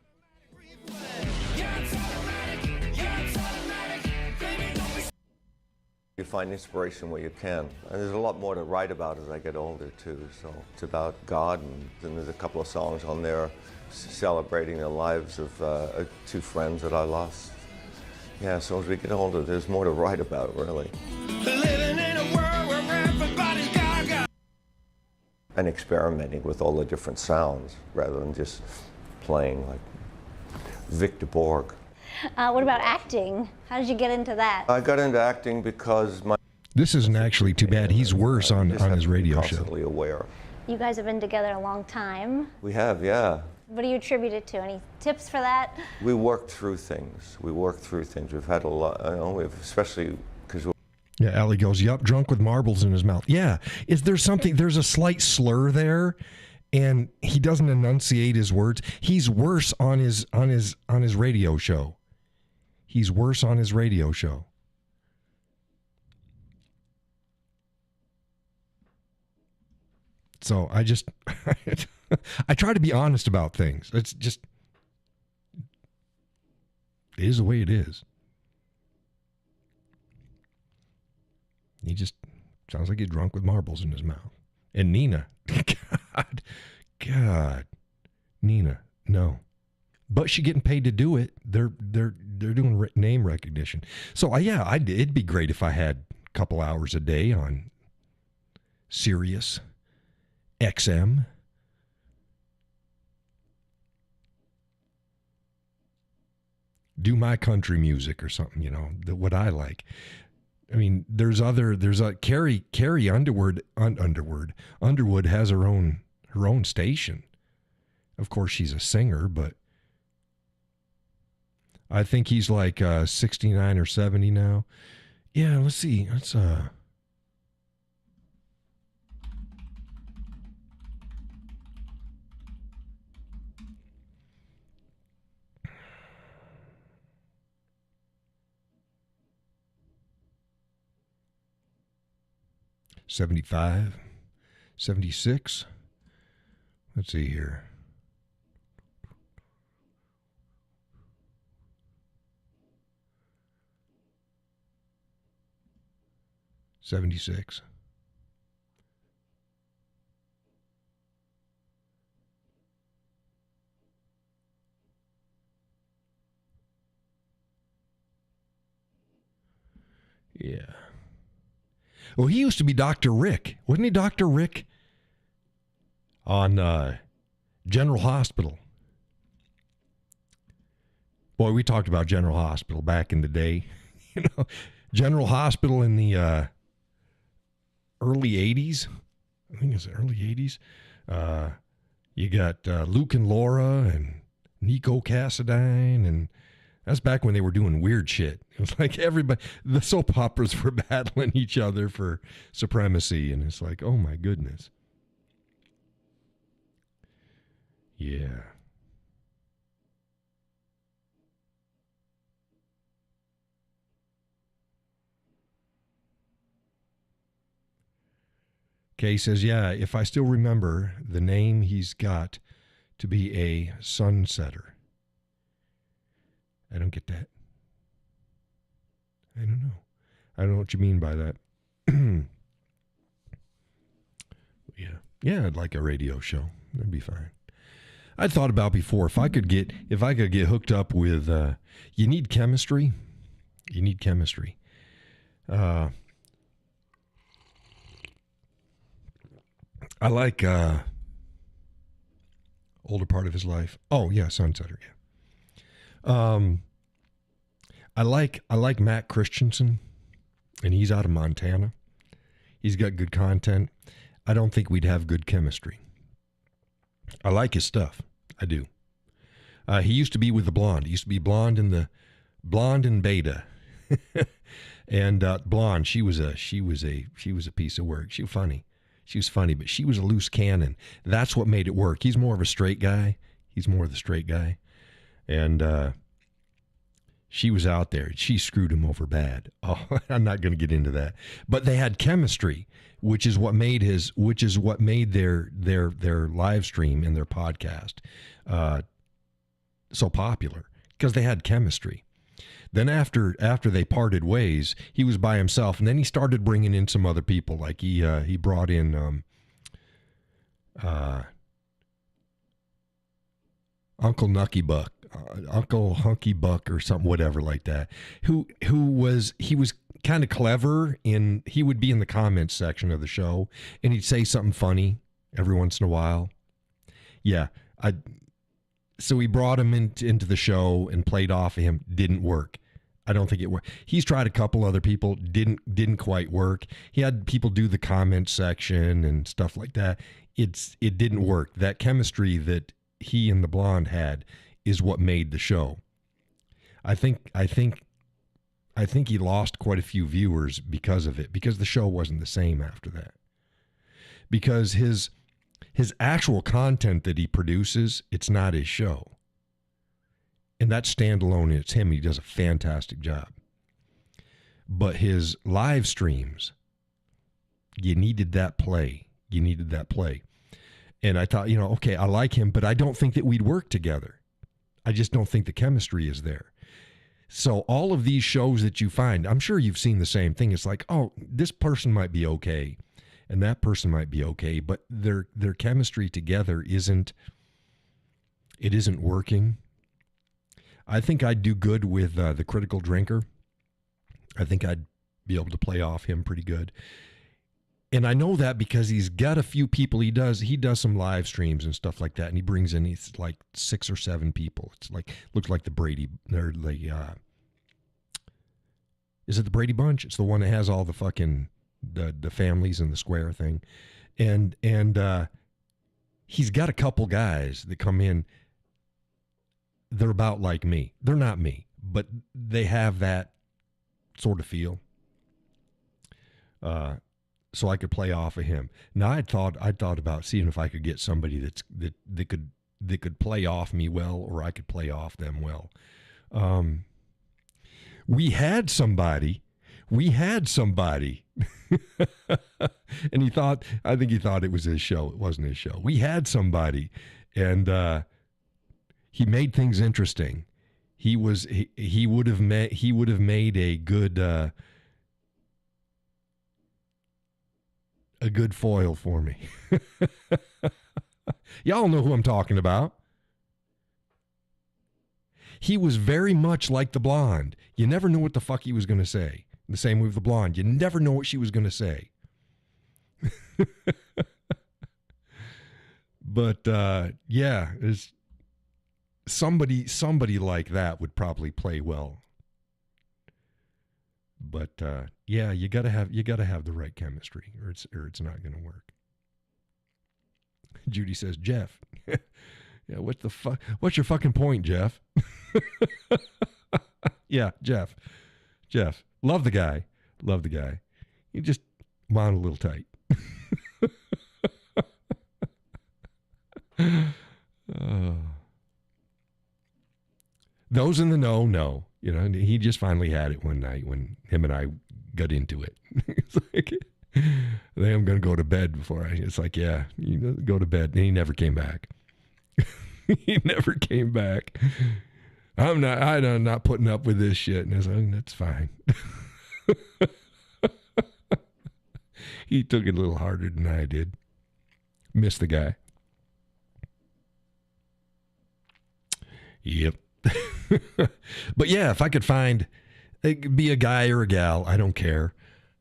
You find inspiration where you can. And there's a lot more to write about as I get older, too. So it's about God, and there's a couple of songs on there celebrating the lives of two friends that I lost. Yeah, so as we get older, there's more to write about, really. Living in a world where everybody's got. and experimenting with all the different sounds rather than just playing like Victor Borg. What about acting? How did you get into that? I got into acting because This isn't actually too bad. He's worse on his radio show. Constantly aware. You guys have been together a long time. We have, yeah. What do you attribute it to? Any tips for that? We worked through things. We've had a lot, especially because Yeah, Allie goes, yup, drunk with marbles in his mouth. Yeah, there's a slight slur there, and he doesn't enunciate his words. He's worse on his radio show. He's worse on his radio show. So I just, I try to be honest about things. It's just, it is the way it is. He just sounds like he's drunk with marbles in his mouth. And Nina, God, Nina, no. But she getting paid to do it. They're doing name recognition. So yeah, it'd be great if I had a couple hours a day on Sirius XM. Do my country music or something, what I like. I mean, there's Carrie Underwood has her own station. Of course, she's a singer, but I think he's like 69 or 70 now. Yeah, let's see. Let's 75, 76. Let's see here. $76. Yeah. Well, he used to be Dr. Rick. Wasn't he Dr. Rick on General Hospital? Boy, we talked about General Hospital back in the day. General Hospital in the early 80s. I think it's the early 80s. You got Luke and Laura and Nico Cassadine, and that's back when they were doing weird shit. It was like everybody, the soap operas were battling each other for supremacy, and it's like, oh my goodness. Yeah. Kay says, yeah, if I still remember the name he's got to be a sunsetter. I don't get that. I don't know. I don't know what you mean by that. Yeah. Yeah, I'd like a radio show. That'd be fine. I'd thought about before, if I could get hooked up with, you need chemistry. You need chemistry. I like older part of his life. Oh yeah, Sunsetter. Yeah. I like Matt Christensen, and he's out of Montana. He's got good content. I don't think we'd have good chemistry. I like his stuff. I do. He used to be with the Blonde. He used to be Blonde in Beta. And Blonde, she was a piece of work. She was funny. She was funny, but she was a loose cannon. That's what made it work. He's more of a straight guy. He's more of the straight guy. And she was out there. She screwed him over bad. Oh, I'm not going to get into that. But they had chemistry, which is what made their live stream and their podcast so popular, because they had chemistry. Then after they parted ways, he was by himself, and then he started bringing in some other people. Like he brought in Uncle Nucky Buck, Uncle Hunky Buck, or something, whatever like that. He was kind of clever, he would be in the comments section of the show, and he'd say something funny, every once in a while. Yeah, so we brought him into the show and played off of him. Didn't work. I don't think it worked. He's tried a couple other people. Didn't quite work. He had people do the comment section and stuff like that. It didn't work. That chemistry that he and the blonde had is what made the show. I think he lost quite a few viewers because of it, because the show wasn't the same after that. Because his actual content that he produces, it's not his show. And that's standalone, it's him. He does a fantastic job. But his live streams, you needed that play. And I thought, okay, I like him, but I don't think that we'd work together. I just don't think the chemistry is there. So all of these shows that you find, I'm sure you've seen the same thing. It's like, oh, this person might be okay, and that person might be okay, but their chemistry together isn't working. I think I'd do good with the Critical Drinker. I think I'd be able to play off him pretty good. And I know that because he's got a few people. He does some live streams and stuff like that, and he brings in like 6 or 7 people. It's like, looks like the Brady, or is it the Brady Bunch? It's the one that has all the fucking the families in the square thing, and he's got a couple guys that come in. They're about like me. They're not me, but they have that sort of feel. So I could play off of him. Now I'd thought about seeing if I could get somebody that could play off me well, or I could play off them well. We had somebody, and I think he thought it was his show. It wasn't his show. We had somebody, and he made things interesting. He would have made a good foil for me. Y'all know who I'm talking about. He was very much like the blonde. You never knew what the fuck he was going to say. The same with the blonde. You never know what she was going to say. But yeah, it's somebody like that would probably play well. But yeah, you gotta have the right chemistry, or it's not gonna work. Judy says, Jeff. Yeah, what the fuck? What's your fucking point, Jeff? Yeah, Jeff. Love the guy. You just wound a little tight. Those in the know. He just finally had it one night when him and I got into it. It's like, I think I'm going to go to bed before it's like, yeah, go to bed. And he never came back. I'm not putting up with this shit. And I was like, that's fine. He took it a little harder than I did. Missed the guy. Yep. But yeah, if I could find, it could be a guy or a gal, I don't care.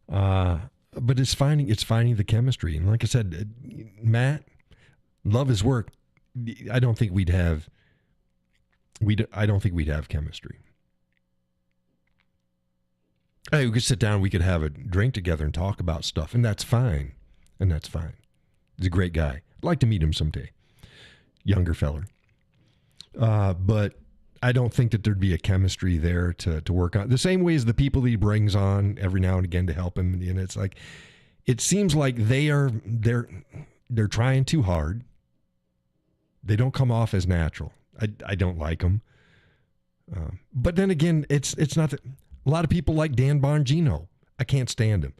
But it's finding the chemistry. And like I said, Matt, love his work. I don't think we'd have chemistry. Hey, we could sit down, we could have a drink together and talk about stuff, and that's fine. He's a great guy. I'd like to meet him someday. Younger feller. But I don't think that there'd be a chemistry there to work on. The same way as the people that he brings on every now and again to help him. And it's like, it seems like they're trying too hard. They don't come off as natural. I don't like them. But then again, it's not that a lot of people like Dan Bongino. I can't stand him.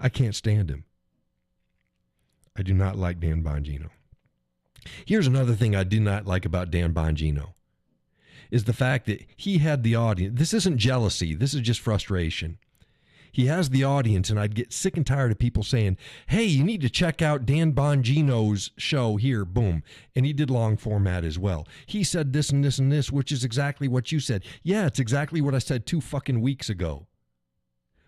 I can't stand him. I do not like Dan Bongino. Here's another thing I do not like about Dan Bongino is the fact that he had the audience. This isn't jealousy. This is just frustration. He has the audience, and I'd get sick and tired of people saying, hey, you need to check out Dan Bongino's show here, boom. And he did long format as well. He said this and this and this, which is exactly what you said. Yeah, it's exactly what I said 2 fucking weeks ago.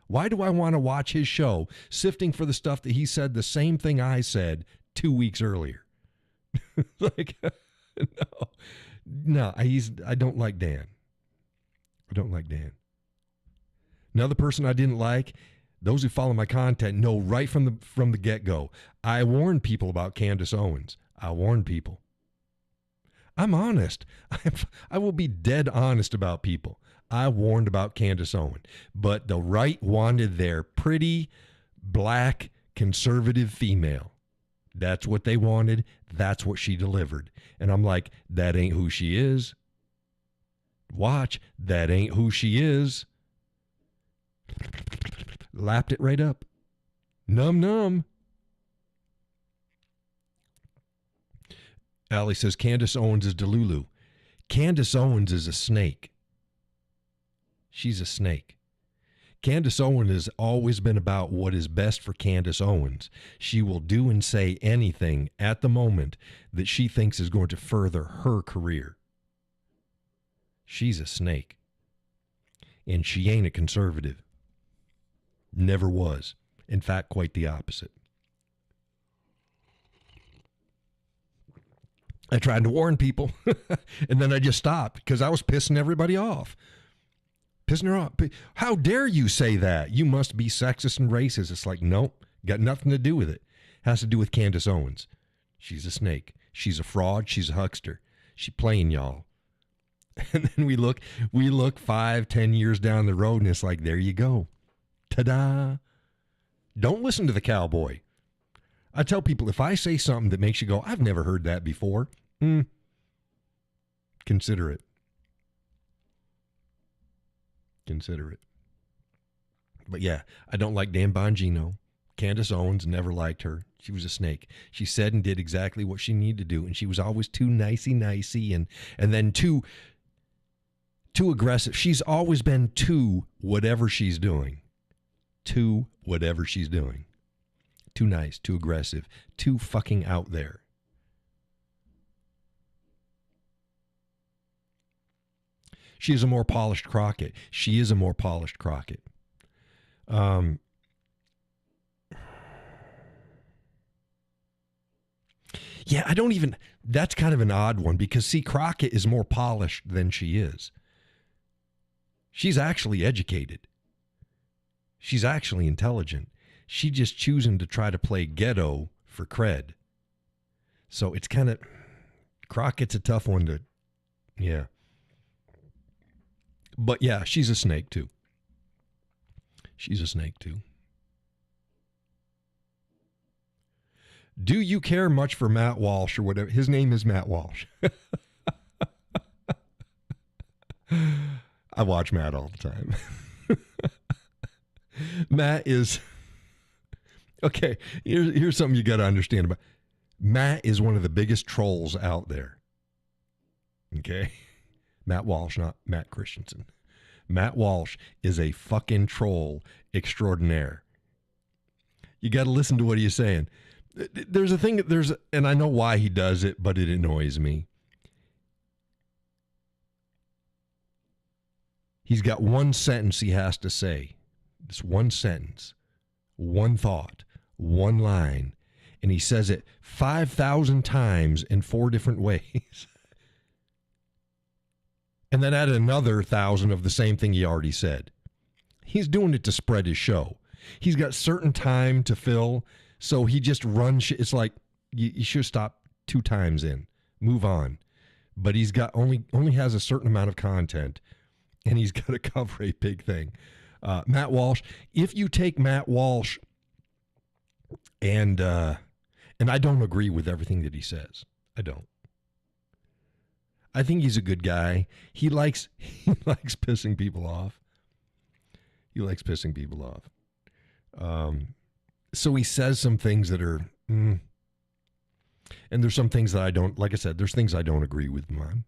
Why do I want to watch his show, sifting for the stuff that he said the same thing I said 2 weeks earlier. Like, no, I don't like Dan. I don't like Dan. Another person I didn't like, those who follow my content know right from the get-go, I warned people about Candace Owens. I warned people. I'm honest. I will be dead honest about people. I warned about Candace Owens. But the right wanted their pretty, black, conservative female. That's what they wanted. That's what she delivered. And I'm like, that ain't who she is. Watch, that ain't who she is. Lapped it right up. Num. Allie says Candace Owens is Delulu. Candace Owens is a snake. She's a snake. Candace Owens has always been about what is best for Candace Owens. She will do and say anything at the moment that she thinks is going to further her career. She's a snake. And she ain't a conservative. Never was. In fact, quite the opposite. I tried to warn people, and then I just stopped because I was pissing everybody off. Pissing her off. How dare you say that? You must be sexist and racist. It's like, nope, got nothing to do with it. Has to do with Candace Owens. She's a snake. She's a fraud. She's a huckster. She playing y'all. And then we look 5-10 years down the road, and it's like, there you go. Ta-da. Don't listen to the cowboy. I tell people, if I say something that makes you go, I've never heard that before, consider it. Consider it. But yeah, I don't like Dan Bongino. Candace Owens, never liked her. She was a snake. She said and did exactly what she needed to do, and she was always too nicey and then too aggressive. She's always been too whatever she's doing. Too whatever she's doing. Too nice, too aggressive, too fucking out there. She is a more polished Crockett. She is a more polished Crockett. Yeah, that's kind of an odd one because, see, Crockett is more polished than she is. She's actually educated. She's actually intelligent. She's just choosing to try to play ghetto for cred. So it's kind of, Crockett's a tough one to, yeah. But yeah, she's a snake too. She's a snake too. Do you care much for Matt Walsh or whatever? His name is Matt Walsh. I watch Matt all the time. Matt is, okay, here's something you got to understand about. Matt is one of the biggest trolls out there. Okay? Matt Walsh, not Matt Christensen. Matt Walsh is a fucking troll extraordinaire. You got to listen to what he's saying. There's a thing, and I know why he does it, but it annoys me. He's got one sentence he has to say. It's one sentence, one thought, one line, and he says it 5,000 times in 4 different ways. And then add another 1,000 of the same thing he already said. He's doing it to spread his show. He's got certain time to fill, so he just runs. It's like you should stop 2 times in, move on. But he's got only has a certain amount of content, and he's got to cover a big thing. Matt Walsh. If you take Matt Walsh, and I don't agree with everything that he says. I don't. I think he's a good guy. He likes pissing people off. He likes pissing people off. So he says some things that are, and there's some things that I don't, like I said, there's things I don't agree with him on.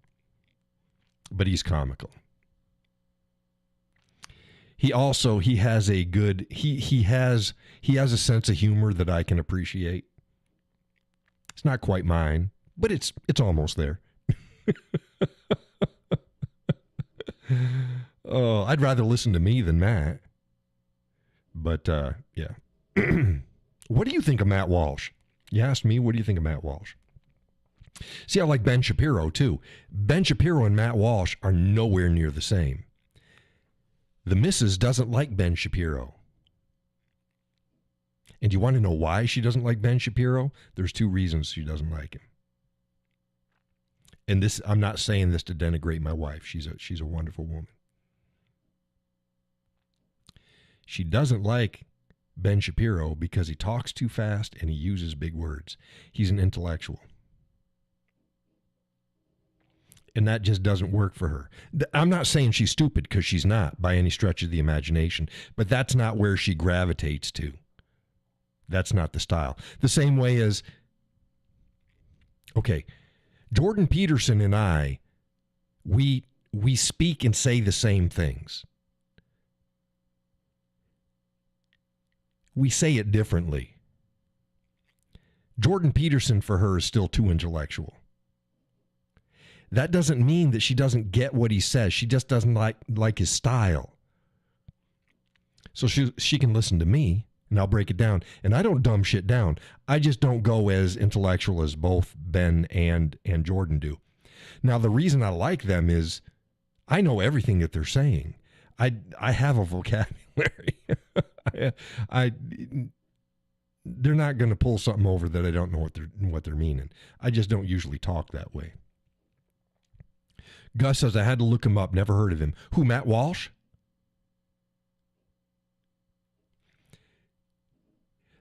But he's comical. He has a good, he has a sense of humor that I can appreciate. It's not quite mine, but it's almost there. Oh, I'd rather listen to me than Matt. But yeah. What do you think of Matt Walsh? You asked me, what do you think of Matt Walsh? See, I like Ben Shapiro, too. Ben Shapiro and Matt Walsh are nowhere near the same. The missus doesn't like Ben Shapiro. And you want to know why she doesn't like Ben Shapiro? There's 2 reasons she doesn't like him. And this, I'm not saying this to denigrate my wife. She's a wonderful woman. She doesn't like Ben Shapiro because he talks too fast and he uses big words. He's an intellectual. And that just doesn't work for her. I'm not saying she's stupid, because she's not by any stretch of the imagination, but that's not where she gravitates to. That's not the style. The same way as, okay, Jordan Peterson and I, we speak and say the same things. We say it differently. Jordan Peterson, for her, is still too intellectual. That doesn't mean that she doesn't get what he says. She just doesn't like his style. So she can listen to me, and I'll break it down. And I don't dumb shit down. I just don't go as intellectual as both Ben and Jordan do. Now, the reason I like them is I know everything that they're saying. I have a vocabulary. They're not going to pull something over that I don't know what they're meaning. I just don't usually talk that way. Gus says, I had to look him up. Never heard of him. Who, Matt Walsh?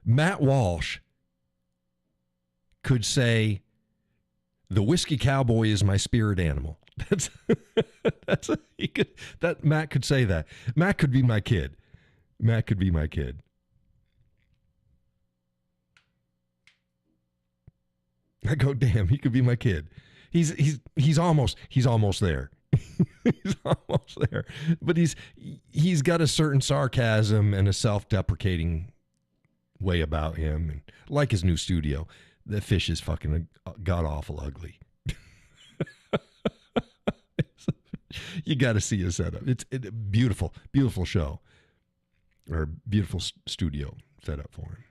Matt Walsh could say, the whiskey cowboy is my spirit animal. Matt could say that. Matt could be my kid. Matt could be my kid. I go, damn, he could be my kid. He's almost there. He's almost there. But he's got a certain sarcasm and a self-deprecating way about him, and like his new studio. The fish is fucking god-awful ugly. You got to see his setup. It's a beautiful, beautiful show. Or beautiful studio set up for him.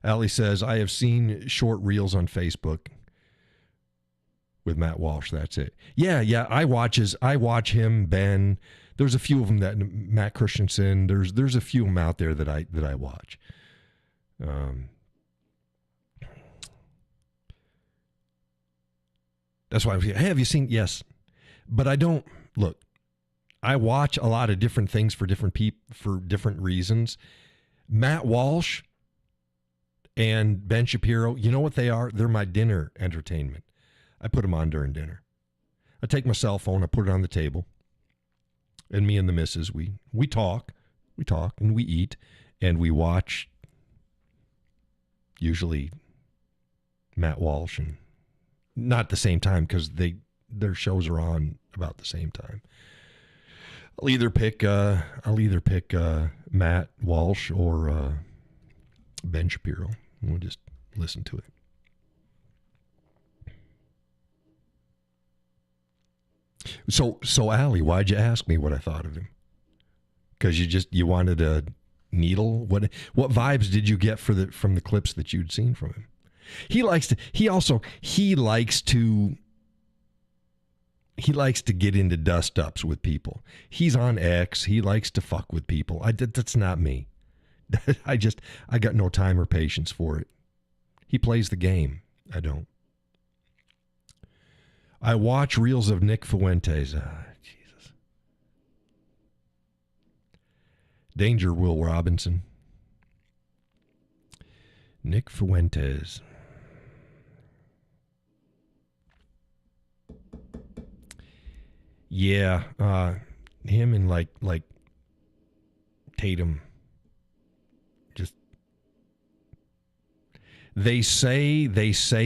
Allie says, I have seen short reels on Facebook with Matt Walsh. That's it. Yeah. I watch him, Ben. There's a few of them that Matt Christensen. There's a few of them out there that I watch. That's why I was like, hey, have you seen? Yes, but I don't look. I watch a lot of different things for different people for different reasons. Matt Walsh and Ben Shapiro, you know what they are? They're my dinner entertainment. I put them on during dinner. I take my cell phone, I put it on the table, and me and the missus, we talk, and we eat, and we watch usually Matt Walsh, and not at the same time because their shows are on about the same time. I'll either pick Matt Walsh or Ben Shapiro. We'll just listen to it. So Allie, why'd you ask me what I thought of him? Because you wanted a needle. What vibes did you get from the clips that you'd seen from him? He likes to get into dust ups with people. He's on X. He likes to fuck with people. That's not me. I got no time or patience for it. He plays the game. I don't. I watch reels of Nick Fuentes. Jesus. Danger, Will Robinson. Nick Fuentes. Yeah, him and like Tatum. Just they say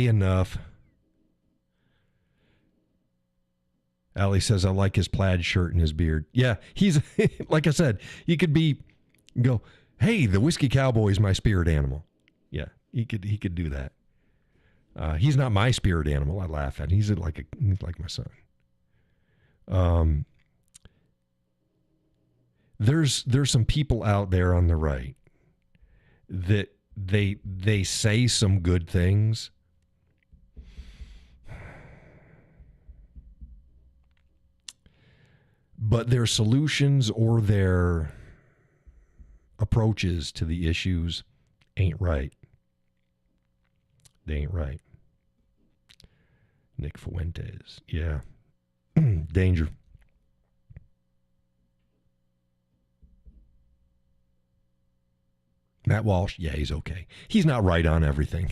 enough. Allie says, I like his plaid shirt and his beard. Yeah, he's like I said, he could go, hey, the whiskey cowboy is my spirit animal. Yeah, he could do that. He's not my spirit animal. I laugh at him. He's like my son. There's some people out there on the right that they say some good things. But their solutions or their approaches to the issues ain't right. They ain't right. Nick Fuentes. Yeah. Danger. Matt Walsh, yeah, he's okay. He's not right on everything.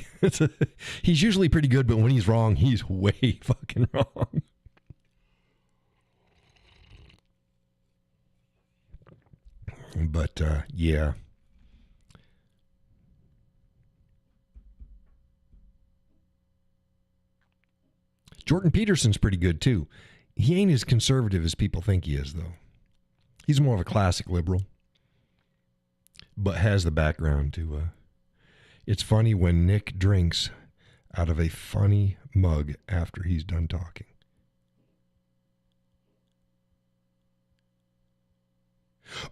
He's usually pretty good, but when he's wrong, he's way fucking wrong. But, yeah. Jordan Peterson's pretty good, too. He ain't as conservative as people think he is, though. He's more of a classic liberal, but has the background to... It's funny when Nick drinks out of a funny mug after he's done talking.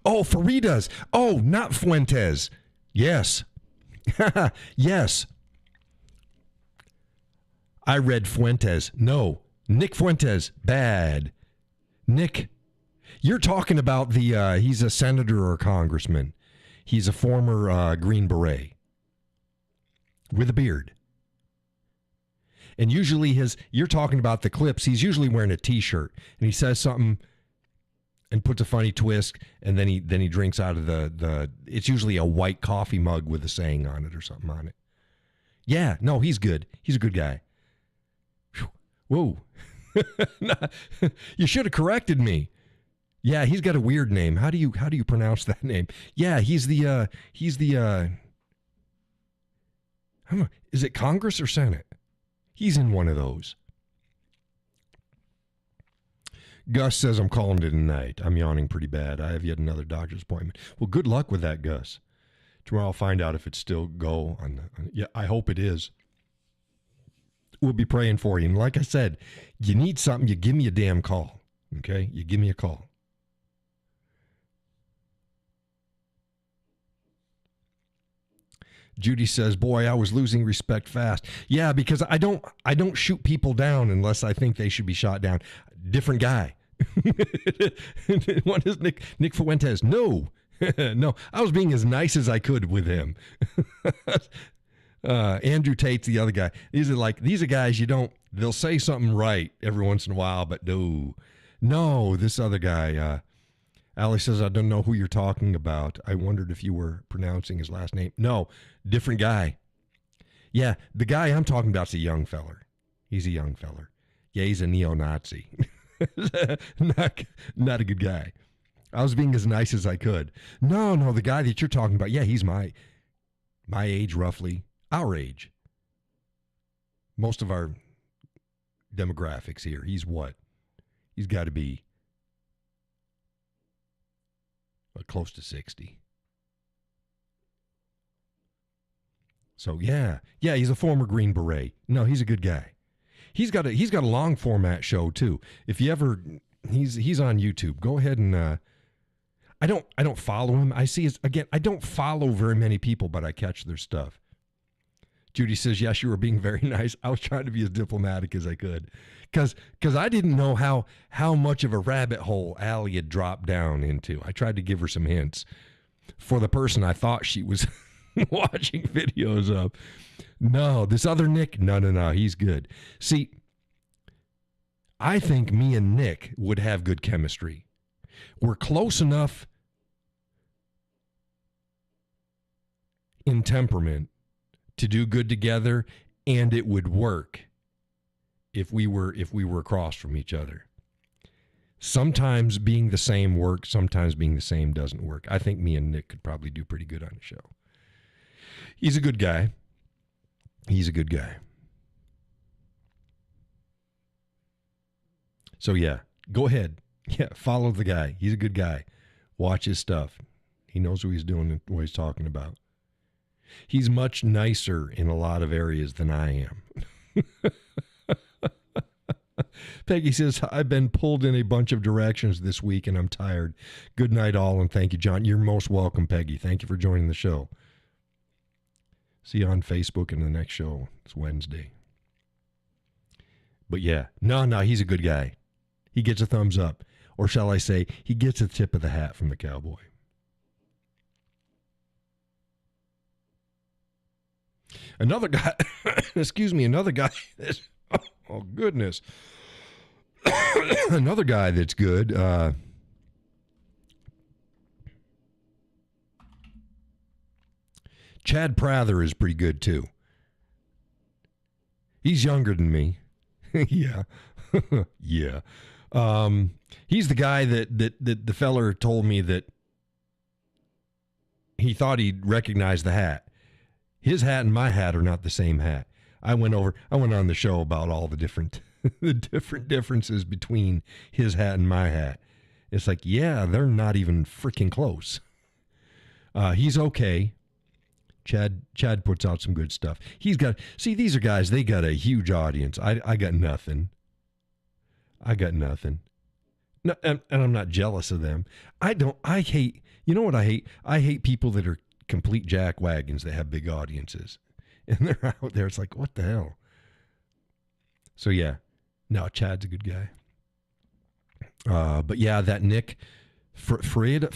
Oh, Faridas. Oh, not Fuentes. Yes. Yes. I read Fuentes. No. Nick Fuentes. Bad. Nick, you're talking about the, he's a senator or a congressman. He's a former Green Beret with a beard. And usually you're talking about the clips, he's usually wearing a t-shirt and he says something and puts a funny twist, and then he drinks out of the it's usually a white coffee mug with a saying on it or something on it. Yeah, no, he's good. He's a good guy. Whoa. You should have corrected me. Yeah, he's got a weird name. How do you pronounce that name? Yeah, he's the I don't know, is it Congress or Senate? He's in one of those. Gus says, I'm calling it a night. I'm yawning pretty bad. I have yet another doctor's appointment. Well, good luck with that, Gus. Tomorrow I'll find out if it's still go. Yeah, I hope it is. We'll be praying for you. And like I said, you need something, you give me a damn call. Okay? You give me a call. Judy says, boy, I was losing respect fast. Yeah, because I don't shoot people down unless I think they should be shot down. Different guy. What is Nick Fuentes? No. No. I was being as nice as I could with him. Andrew Tate's the other guy. These are guys they'll say something right every once in a while, but no, this other guy, Allie says, I don't know who you're talking about. I wondered if you were pronouncing his last name. No, different guy. Yeah, the guy I'm talking about is a young feller. He's a young feller. Yeah, he's a neo-Nazi. Not a good guy. I was being as nice as I could. No, the guy that you're talking about, yeah, he's my age roughly. Our age. Most of our demographics here. He's what? He's got to be close to 60. So yeah, he's a former Green Beret. No, he's a good guy. He's got a long format show too. If you ever, he's on YouTube. Go ahead and I don't follow him. I don't follow very many people, but I catch their stuff. Judy says, yes, you were being very nice. I was trying to be as diplomatic as I could. Because I didn't know how much of a rabbit hole Allie had dropped down into. I tried to give her some hints for the person I thought she was watching videos of. No, this other Nick, no, he's good. See, I think me and Nick would have good chemistry. We're close enough in temperament to do good together, and it would work if we were across from each other. Sometimes being the same works, sometimes being the same doesn't work. I think me and Nick could probably do pretty good on the show. He's a good guy. So yeah, go ahead. Yeah, follow the guy. He's a good guy. Watch his stuff. He knows what he's doing and what he's talking about. He's much nicer in a lot of areas than I am. Peggy says, I've been pulled in a bunch of directions this week and I'm tired. Good night all, and thank you, John. You're most welcome, Peggy. Thank you for joining the show. See you on Facebook in the next show. It's Wednesday. But yeah, no, he's a good guy. He gets a thumbs up. Or shall I say, he gets a tip of the hat from the Cowboy. Another guy, another guy, oh goodness. Another guy that's good, Chad Prather is pretty good too. He's younger than me. Yeah. Yeah. He's the guy that the feller told me that he thought he'd recognize the hat. His hat and my hat are not the same hat. I went on the show about all the different the different differences between his hat and my hat. It's like, yeah, they're not even freaking close. He's okay. Chad puts out some good stuff. These are guys, they got a huge audience. I got nothing. No, and I'm not jealous of them. I hate, you know what I hate? I hate people that are complete jackwagons that have big audiences. And they're out there. It's like, what the hell? So yeah, no, Chad's a good guy. But yeah, that Nick Freda?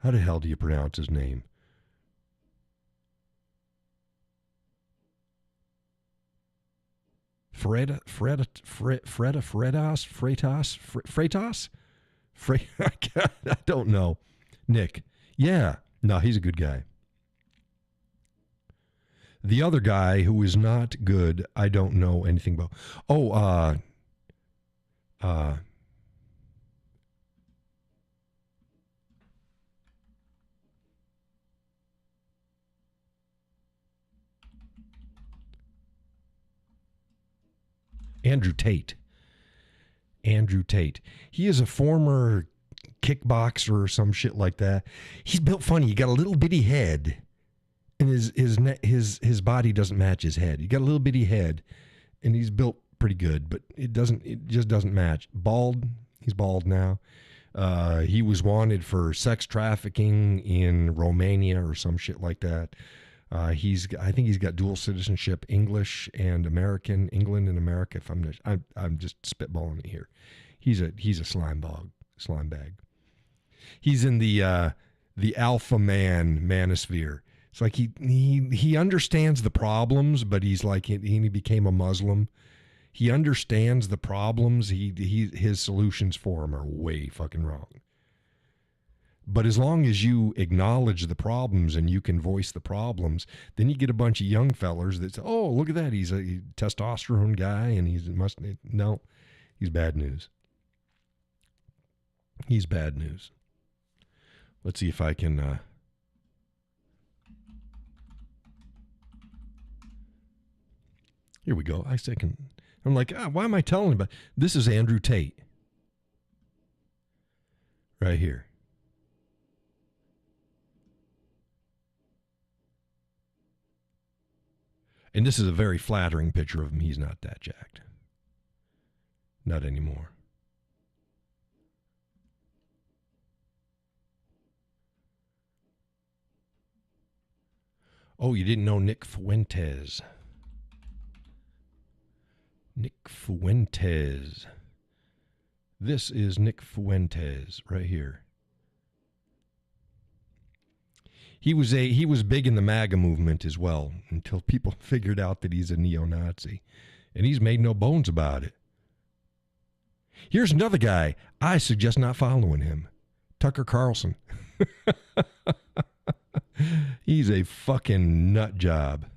How the hell do you pronounce his name? Freitas? I don't know. Nick. Yeah. No, he's a good guy. The other guy who is not good, I don't know anything about. Andrew Tate. He is a former kickboxer or some shit like that. He's built funny. He got a little bitty head, and his body doesn't match his head. He got a little bitty head, and he's built pretty good, but it just doesn't match. Bald. He's bald now. He was wanted for sex trafficking in Romania or some shit like that. I think he's got dual citizenship, English and American, England and America. If I'm just spitballing it here. He's a slime bag. He's in the alpha manosphere. It's like he understands the problems, but he's like he became a Muslim. He understands the problems. His solutions for them are way fucking wrong. But as long as you acknowledge the problems and you can voice the problems, then you get a bunch of young fellers that say, oh, look at that. He's a testosterone guy and he's bad news. He's bad news. Let's see if I can... Here we go. I'm like, why am I telling about this? Is Andrew Tate. Right here. And this is a very flattering picture of him. He's not that jacked. Not anymore. Oh, you didn't know Nick Fuentes. Nick Fuentes. This is Nick Fuentes right here. He was big in the MAGA movement as well until people figured out that he's a neo-Nazi. And he's made no bones about it. Here's another guy. I suggest not following him. Tucker Carlson. He's a fucking nut job.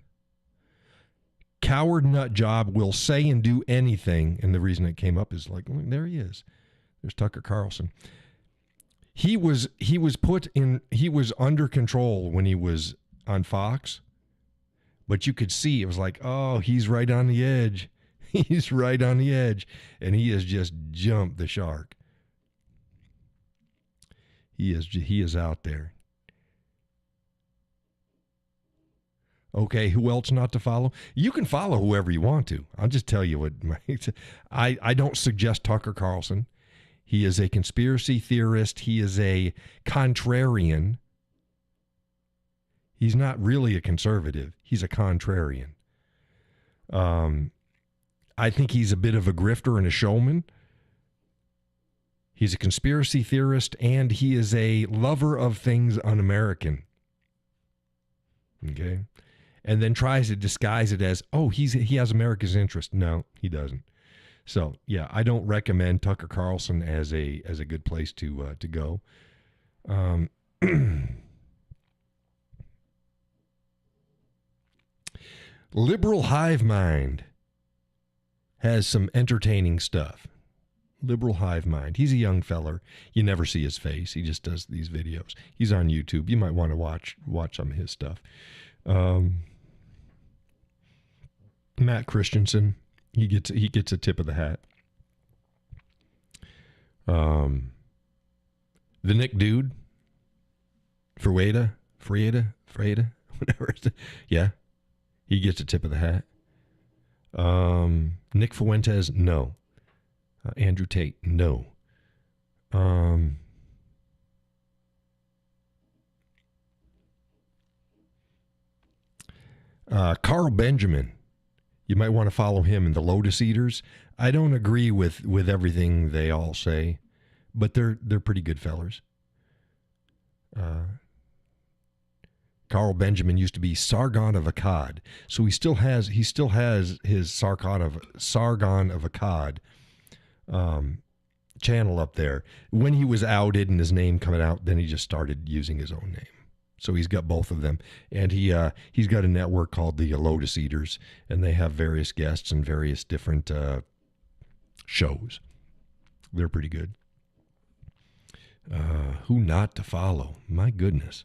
Coward nut job, will say and do anything. And the reason it came up is like, well, there he is. There's Tucker Carlson. He was under control when he was on Fox, but you could see it was like, oh, he's right on the edge. He's right on the edge, and he has just jumped the shark. He is out there. Okay, who else not to follow? You can follow whoever you want to. I'll just tell you what. I don't suggest Tucker Carlson. He is a conspiracy theorist. He is a contrarian. He's not really a conservative. He's a contrarian. I think he's a bit of a grifter and a showman. He's a conspiracy theorist, and he is a lover of things un-American. Okay? And then tries to disguise it as, oh, he has America's interest. No, he doesn't. So, yeah, I don't recommend Tucker Carlson as a good place to go. Liberal Hive Mind has some entertaining stuff. Liberal Hive Mind. He's a young feller. You never see his face. He just does these videos. He's on YouTube. You might want to watch some of his stuff. Matt Christensen. He gets a tip of the hat. The Nick Dude. Frieda, whatever. Yeah. He gets a tip of the hat. Nick Fuentes, no. Andrew Tate, no. Carl Benjamin. You might want to follow him in the Lotus Eaters. I don't agree with everything they all say, but they're pretty good fellers. Carl Benjamin used to be Sargon of Akkad, so he still has his Sargon of Akkad channel up there. When he was outed and his name coming out, then he just started using his own name. So he's got both of them, and he's got a network called the Lotus Eaters, and they have various guests and various different shows. They're pretty good. Who not to follow? My goodness.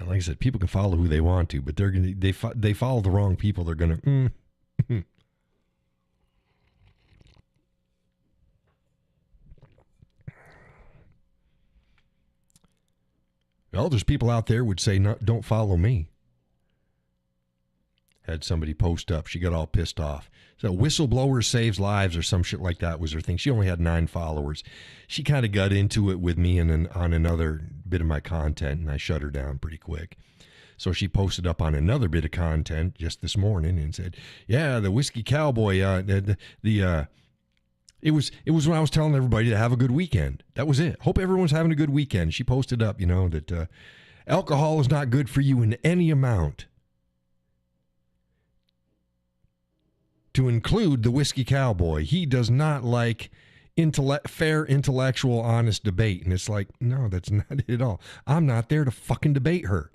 Like I said, people can follow who they want to, but they follow the wrong people. They're gonna. Well, there's people out there would say, no, don't follow me. Had somebody post up. She got all pissed off. So whistleblower saves lives or some shit like that was her thing. She only had 9 followers. She kind of got into it with me on another bit of my content, and I shut her down pretty quick. So she posted up on another bit of content just this morning and said, yeah, the Whiskey Cowboy, It was when I was telling everybody to have a good weekend. That was it. Hope everyone's having a good weekend. She posted up, that alcohol is not good for you in any amount. To include the Whiskey Cowboy. He does not like fair, intellectual, honest debate. And it's like, no, that's not it at all. I'm not there to fucking debate her.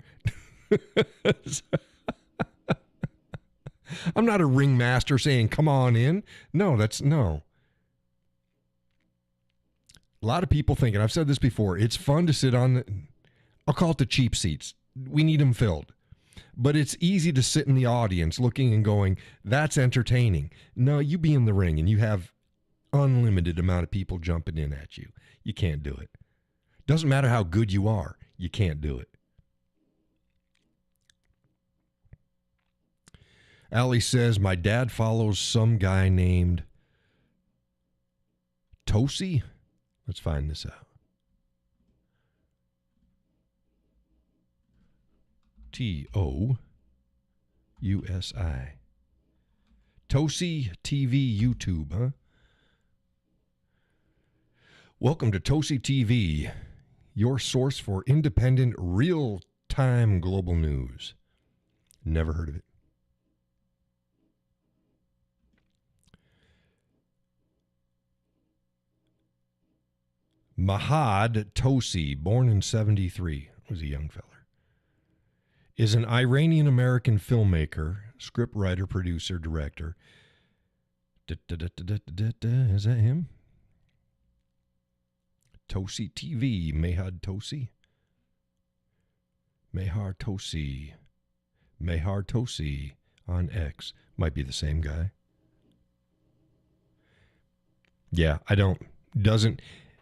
I'm not a ringmaster saying, come on in. No. A lot of people think, and I've said this before, it's fun to sit on, I'll call it the cheap seats. We need them filled. But it's easy to sit in the audience looking and going, that's entertaining. No, you be in the ring and you have unlimited amount of people jumping in at you. You can't do it. Doesn't matter how good you are. You can't do it. Allie says, my dad follows some guy named Tosi. Let's find this out. Tousi. Tosi TV YouTube, huh? Welcome to Tosi TV, your source for independent, real-time global news. Never heard of it. Mahad Tosi, born in 1973, was a young feller, is an Iranian-American filmmaker, scriptwriter, producer, director. Is that him? Tosi TV, Mahad Tosi. Mahar Tosi on X. Might be the same guy. Yeah,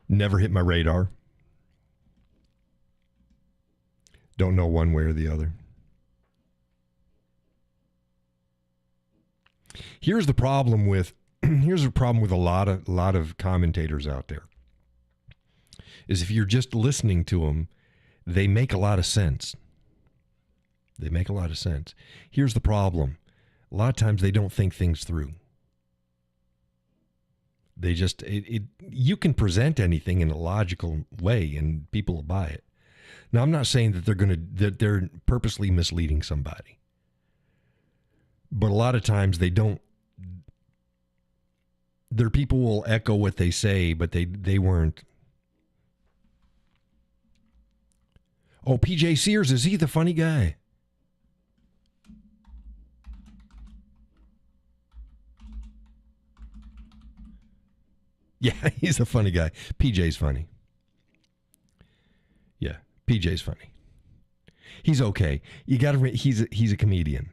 never hit my radar. Don't know one way or the other. Here's the problem with a lot of commentators out there. Is if you're just listening to them, they make a lot of sense. They make a lot of sense. Here's the problem. A lot of times they don't think things through. They just, you can present anything in a logical way and people will buy it. Now, I'm not saying that they're purposely misleading somebody. But a lot of times they don't, their people will echo what they say, but they weren't. Oh, PJ Sears, is he the funny guy? Yeah, he's a funny guy. PJ's funny. Yeah, PJ's funny. He's okay. You got to. He's a comedian.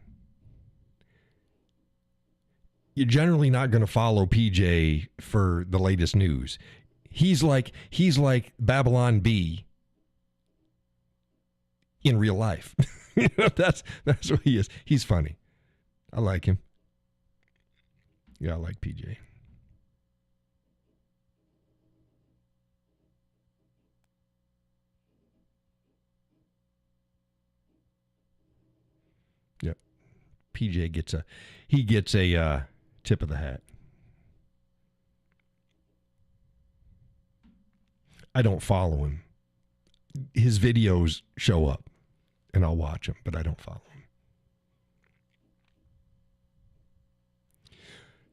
You're generally not going to follow PJ for the latest news. He's like Babylon Bee in real life. That's what he is. He's funny. I like him. Yeah, I like PJ. Yep. PJ gets a tip of the hat. I don't follow him. His videos show up and I'll watch them, but I don't follow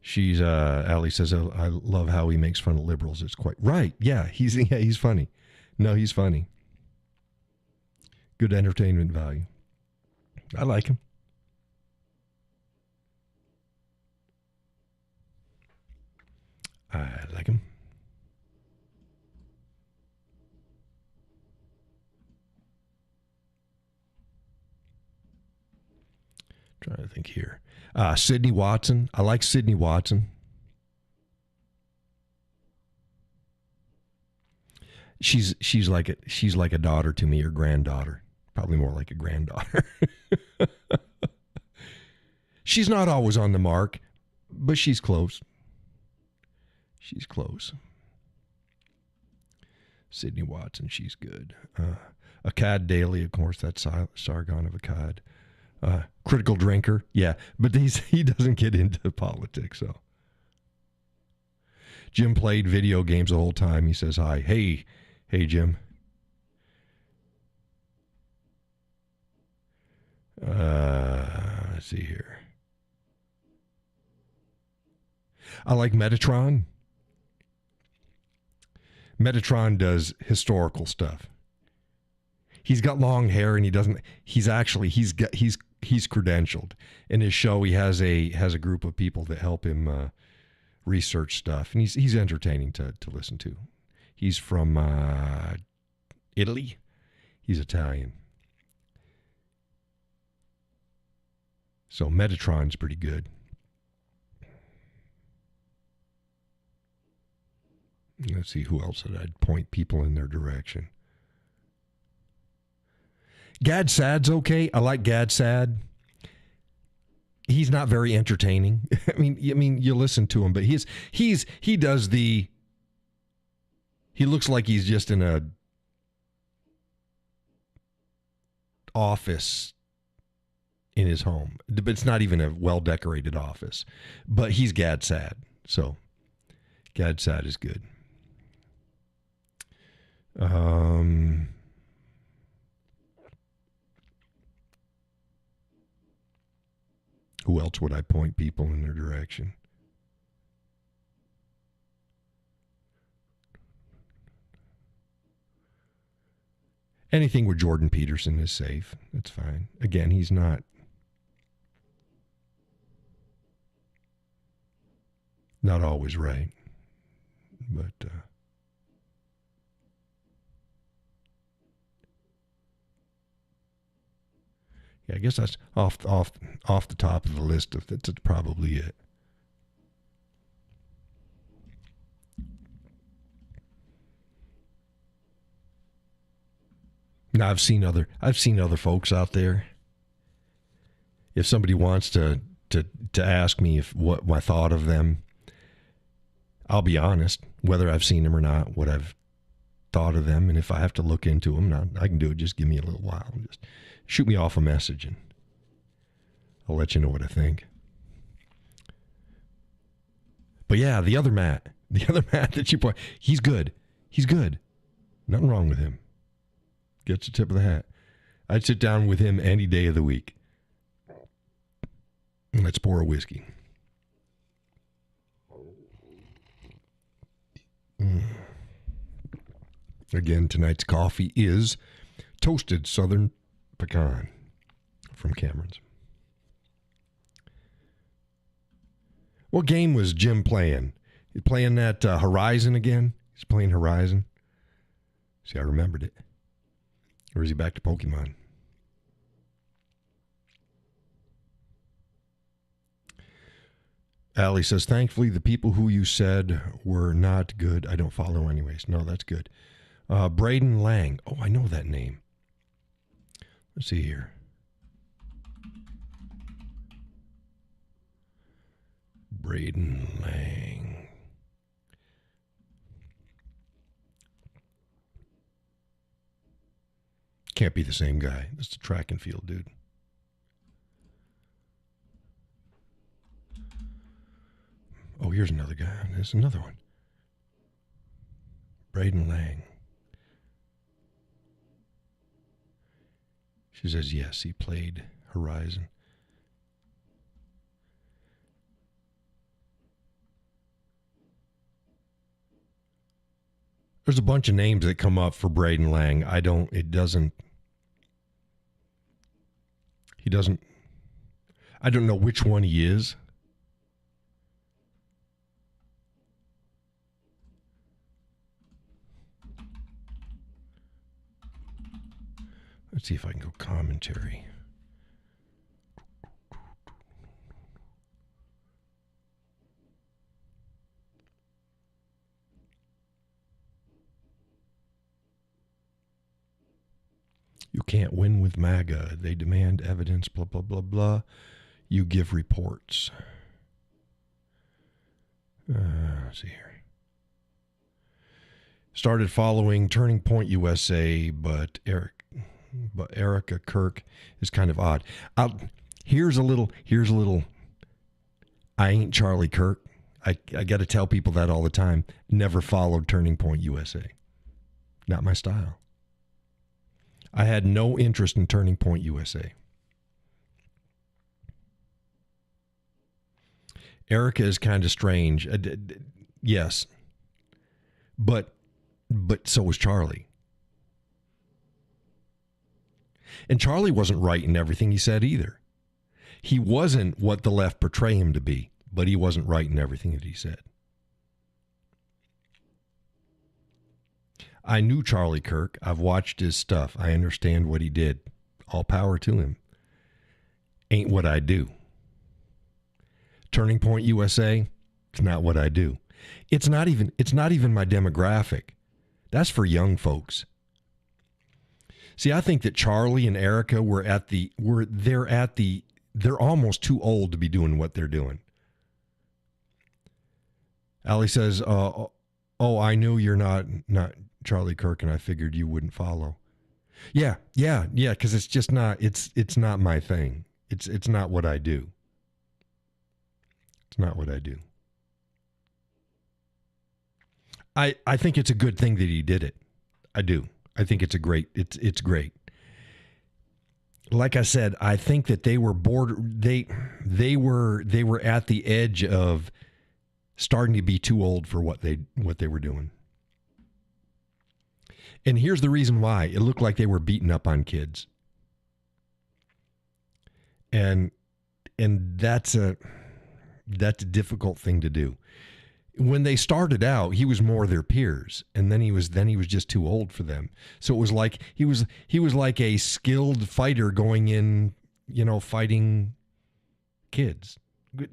him. Allie says, I love how he makes fun of liberals. It's quite right. Yeah, he's funny. No, he's funny. Good entertainment value. I like him. I like him. Trying to think here. Sydney Watson. I like Sydney Watson. She's like a daughter to me, or granddaughter. Probably more like a granddaughter. She's not always on the mark, but she's close. She's close. Sydney Watson, she's good. Akkad Daly, of course, that's Sargon of Akkad. Critical drinker, yeah, but he doesn't get into politics, so. Jim played video games the whole time. He says hi. Hey, Jim. Let's see here. I like Metatron. Metatron does historical stuff. He's got long hair and he's credentialed. In his show, he has a group of people that help him research stuff, and he's entertaining to listen to. He's from Italy. He's Italian. So Metatron's pretty good. Let's see who else I'd point people in their direction. Gad Sad's okay. I like Gad Sad. He's not very entertaining. I mean, you listen to him, but he looks like he's just in a office in his home, but it's not even a well-decorated office. But he's Gad Sad, so Gad Sad is good. Who else would I point people in their direction? Anything with Jordan Peterson is safe. That's fine. Again, he's not always right, but yeah, I guess that's off the top of the list. That's probably it. Now I've seen other folks out there. If somebody wants to ask me what my thought of them, I'll be honest, whether I've seen them or not, what I've thought of them, and if I have to look into them, I can do it. Just give me a little while. Just shoot me off a message, and I'll let you know what I think. But yeah, the other Matt that you point, he's good. He's good. Nothing wrong with him. Gets the tip of the hat. I'd sit down with him any day of the week. Let's pour a whiskey. Again, tonight's coffee is toasted Southern Pecan from Cameron's. What game was Jim playing? He's playing that Horizon again? He's playing Horizon. See, I remembered it. Or is he back to Pokemon? Allie says, thankfully, the people who you said were not good, I don't follow anyways. No, that's good. Braden Lang. Oh, I know that name. Let's see here. Braden Lang. Can't be the same guy. That's the track and field dude. Oh, here's another guy. There's another one. Braden Lang. She says, yes, he played Horizon. There's a bunch of names that come up for Braden Lang. I don't know which one he is. Let's see if I can go commentary. You can't win with MAGA. They demand evidence, blah, blah, blah, blah. You give reports. Let's see here. Started following Turning Point USA, but Erica Kirk is kind of odd. Here's a little. I ain't Charlie Kirk. I got to tell people that all the time. Never followed Turning Point USA. Not my style. I had no interest in Turning Point USA. Erica is kind of strange. Yes. But so was Charlie. And Charlie wasn't right in everything he said either. He wasn't what the left portray him to be, but he wasn't right in everything that he said. I knew Charlie Kirk. I've watched his stuff. I understand what he did. All power to him. Ain't what I do. Turning Point USA, it's not what I do. It's not even my demographic. That's for young folks. See, I think that Charlie and Erica they're almost too old to be doing what they're doing. Allie says, oh, I knew you're not Charlie Kirk, and I figured you wouldn't follow. Yeah, because it's just not, it's not my thing. It's not what I do. It's not what I do. I think it's a good thing that he did it. I do. I think it's great. Like I said, I think that they were they were at the edge of starting to be too old for what they were doing. And here's the reason why. It looked like they were beating up on kids. And that's a difficult thing to do. When they started out, he was more their peers, and then he was just too old for them. So it was like he was like a skilled fighter going in, fighting kids,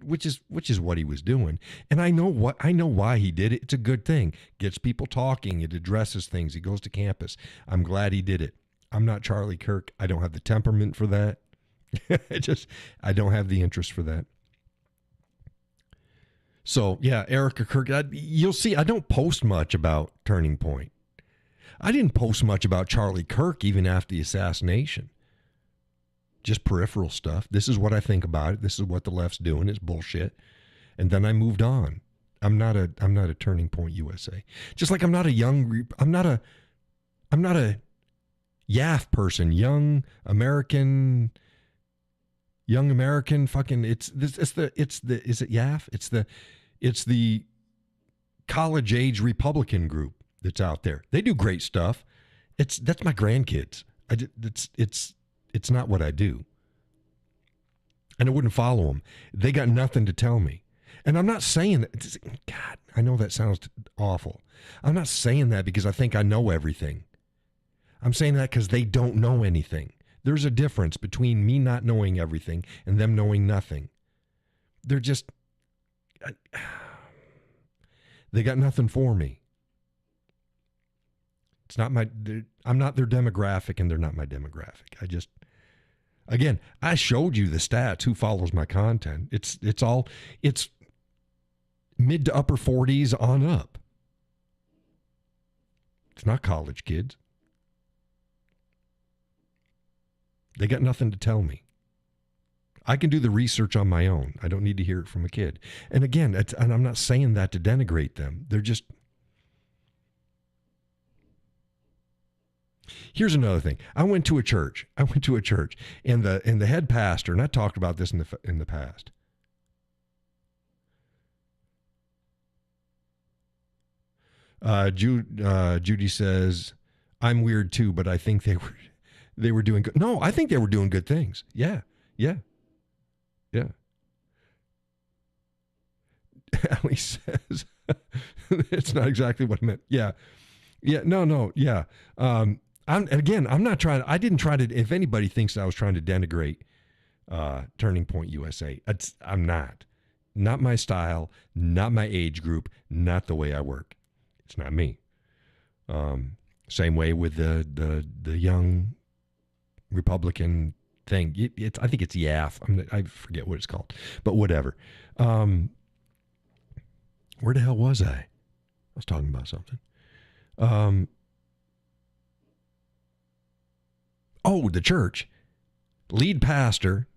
which is what he was doing. And I know why he did it. It's a good thing. Gets people talking. It addresses things. He goes to campus. I'm glad he did it. I'm not Charlie Kirk. I don't have the temperament for that. I don't have the interest for that. So, yeah, Erica Kirk, you'll see, I don't post much about Turning Point. I didn't post much about Charlie Kirk even after the assassination. Just peripheral stuff. This is what I think about it. This is what the left's doing. It's bullshit. And then I moved on. I'm not a Turning Point USA. Just like I'm not a YAF person. Young American fucking is it YAF? It's the college age Republican group that's out there. They do great stuff. That's my grandkids. It's not what I do. And I wouldn't follow them. They got nothing to tell me. And I'm not saying that. God, I know that sounds awful. I'm not saying that because I think I know everything. I'm saying that because they don't know anything. There's a difference between me not knowing everything and them knowing nothing. They're just, they got nothing for me. It's not I'm not their demographic and they're not my demographic. Again, I showed you the stats, who follows my content. It's mid to upper 40s on up. It's not college kids. They got nothing to tell me. I can do the research on my own. I don't need to hear it from a kid. And again, and I'm not saying that to denigrate them. They're just... Here's another thing. I went to a church, and the head pastor, and I talked about this in the past. Judy says, "I'm weird too, but I think they were doing good." No, I think they were doing good things. Yeah. Allie says, "It's not exactly what I meant." Yeah. No. Yeah. I'm not trying. I didn't try to. If anybody thinks that I was trying to denigrate Turning Point USA, I'm not. Not my style. Not my age group. Not the way I work. It's not me. Same way with the young Republican thing. I think it's YAF. I forget what it's called, but whatever. Where the hell was I? I was talking about something. The church. Lead pastor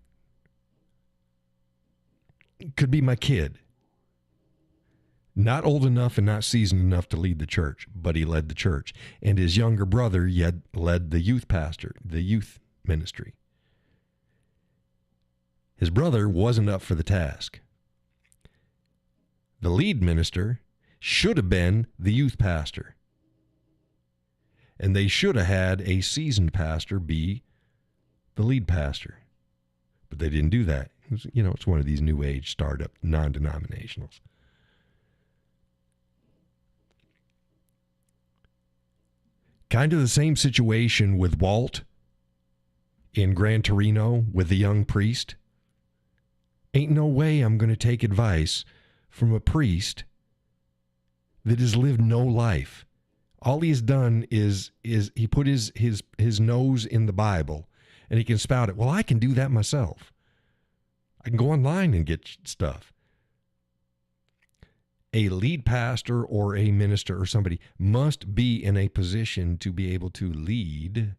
could be my kid. Not old enough and not seasoned enough to lead the church, but he led the church. And his younger brother led the youth pastor, the youth ministry. His brother wasn't up for the task. The lead minister should have been the youth pastor. And they should have had a seasoned pastor be the lead pastor. But they didn't do that. It's one of these new age startup non-denominationals. Kind of the same situation with Walt in Gran Torino with the young priest. Ain't no way I'm going to take advice from a priest that has lived no life. All he's done is he put his nose in the Bible and he can spout it. Well, I can do that myself. I can go online and get stuff. A lead pastor or a minister or somebody must be in a position to be able to lead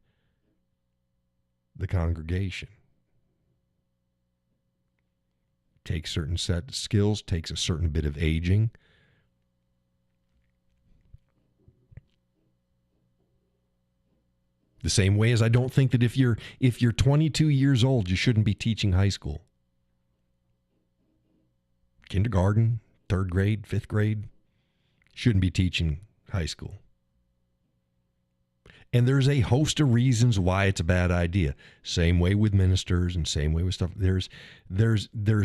the congregation. Takes certain set of skills, takes a certain bit of aging. The same way as I don't think that if you're 22 years old, you shouldn't be teaching high school. Kindergarten, 3rd grade, 5th grade, shouldn't be teaching high school. And there's a host of reasons why it's a bad idea. Same way with ministers and same way with stuff. There's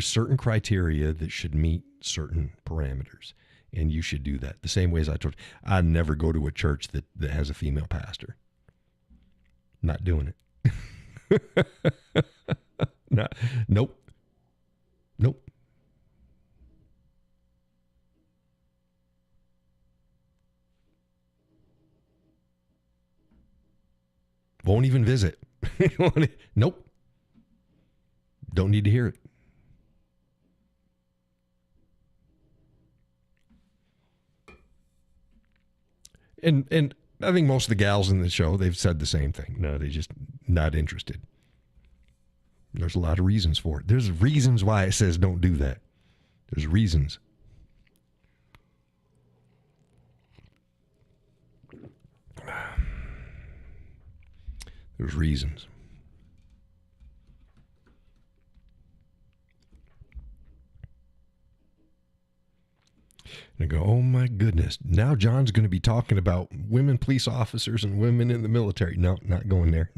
certain criteria that should meet certain parameters. And you should do that. The same way as I told you, I never go to a church that has a female pastor. Not doing it. Nope. Won't even visit. Nope. Don't need to hear it. And I think most of the gals in the show, they've said the same thing. No, they just not interested. There's a lot of reasons for it. There's reasons why it says don't do that. There's reasons. There's reasons. And I go, oh my goodness. Now John's going to be talking about women police officers and women in the military. No, not going there.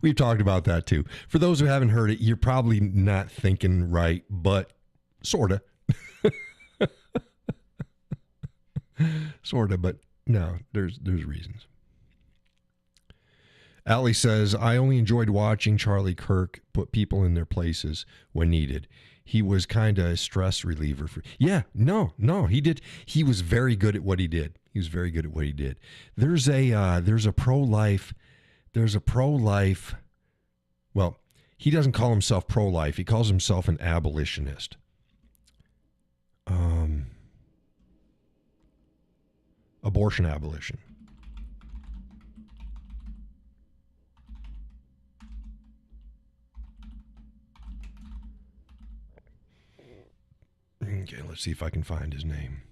We've talked about that too. For those who haven't heard it, you're probably not thinking right, but sort of. Sort of, but no, there's reasons. Allie says, I only enjoyed watching Charlie Kirk put people in their places when needed. He was kind of a stress reliever. He did. He was very good at what he did. There's a pro-life, well, he doesn't call himself pro-life. He calls himself an abolitionist. Abortion abolition. Okay, let's see if I can find his name.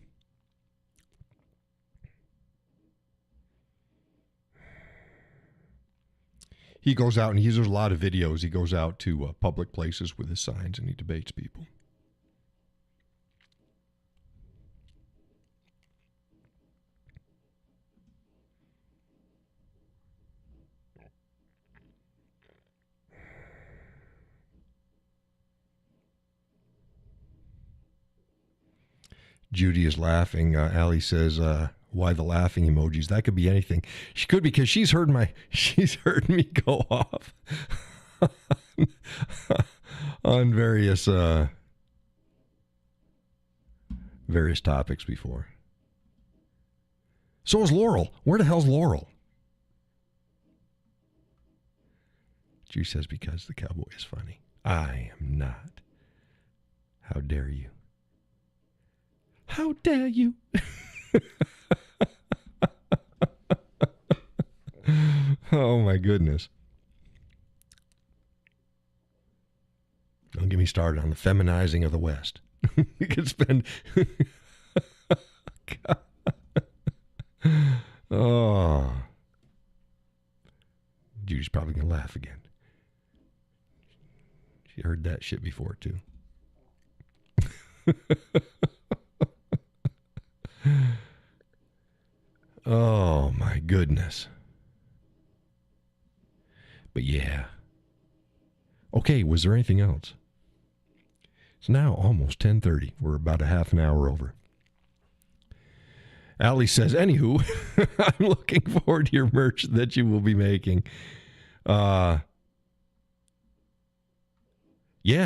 He goes out and there's a lot of videos. He goes out to public places with his signs and he debates people. Judy is laughing. Allie says, why the laughing emojis? That could be anything. She could, because she's heard me go off on various topics before. So is Laurel. Where the hell's Laurel? Judy says, because the cowboy is funny. I am not. How dare you? How dare you? Oh, my goodness. Don't get me started on the feminizing of the West. We could spend... Oh. Judy's probably going to laugh again. She heard that shit before, too. Oh, my goodness. But yeah. Okay, was there anything else? It's now almost 10:30. We're about a half an hour over. Allie says, anywho, I'm looking forward to your merch that you will be making. Yeah,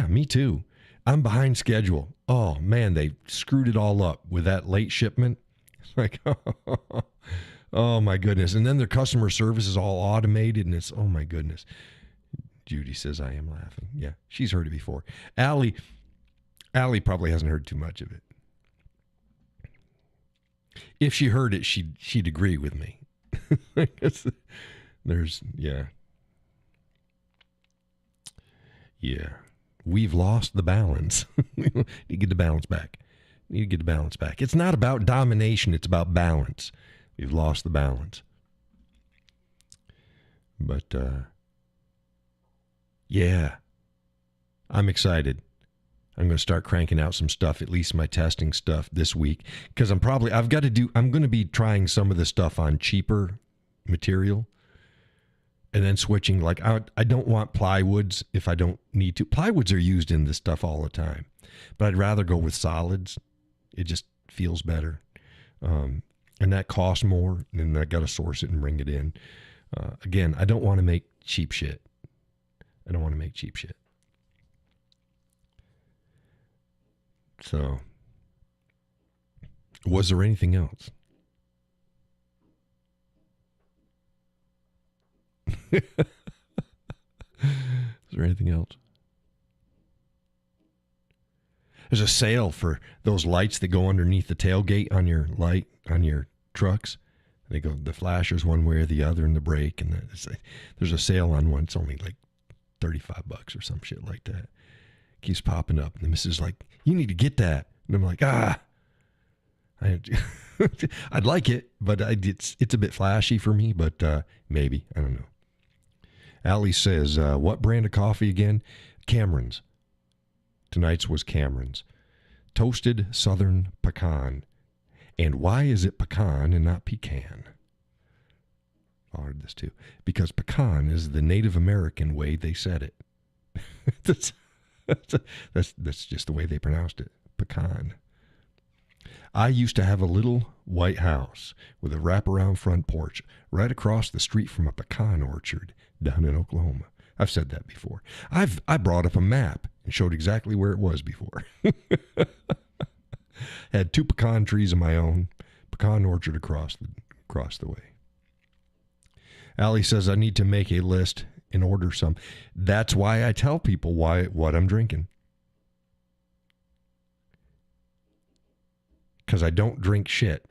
me too. I'm behind schedule. Oh, man, they screwed it all up with that late shipment. It's like, oh, my goodness. And then their customer service is all automated, and it's, oh, my goodness. Judy says, I am laughing. Yeah, she's heard it before. Allie probably hasn't heard too much of it. If she heard it, she'd agree with me. Yeah. We've lost the balance. You need to get the balance back. It's not about domination. It's about balance. We've lost the balance. But, yeah, I'm excited. I'm going to start cranking out some stuff, at least my testing stuff this week, because I'm going to be trying some of the stuff on cheaper material and then switching. Like, I don't want plywoods if I don't need to. Plywoods are used in this stuff all the time, but I'd rather go with solids. It just feels better. And that costs more, and I got to source it and bring it in. Again, I don't want to make cheap shit. So, was there anything else? Is there anything else? There's a sale for those lights that go underneath the tailgate on your trucks. They go the flashers one way or the other, and the brake, and there's a sale on one. It's only like $35 or some shit like that. Keeps popping up, and the missus is like, "You need to get that," and I'm like, I'd like it, but it's a bit flashy for me, but maybe. I don't know. Allie says, what brand of coffee again? Cameron's. Tonight's was Cameron's. Toasted Southern Pecan. And why is it pecan and not pecan? I heard this too. Because pecan is the Native American way they said it. That's just the way they pronounced it. Pecan. I used to have a little white house with a wraparound front porch right across the street from a pecan orchard down in Oklahoma. I've said that before. I brought up a map and showed exactly where it was before. Had 2 pecan trees of my own, pecan orchard across the way. Allie says I need to make a list and order some. That's why I tell people what I'm drinking. Because I don't drink shit.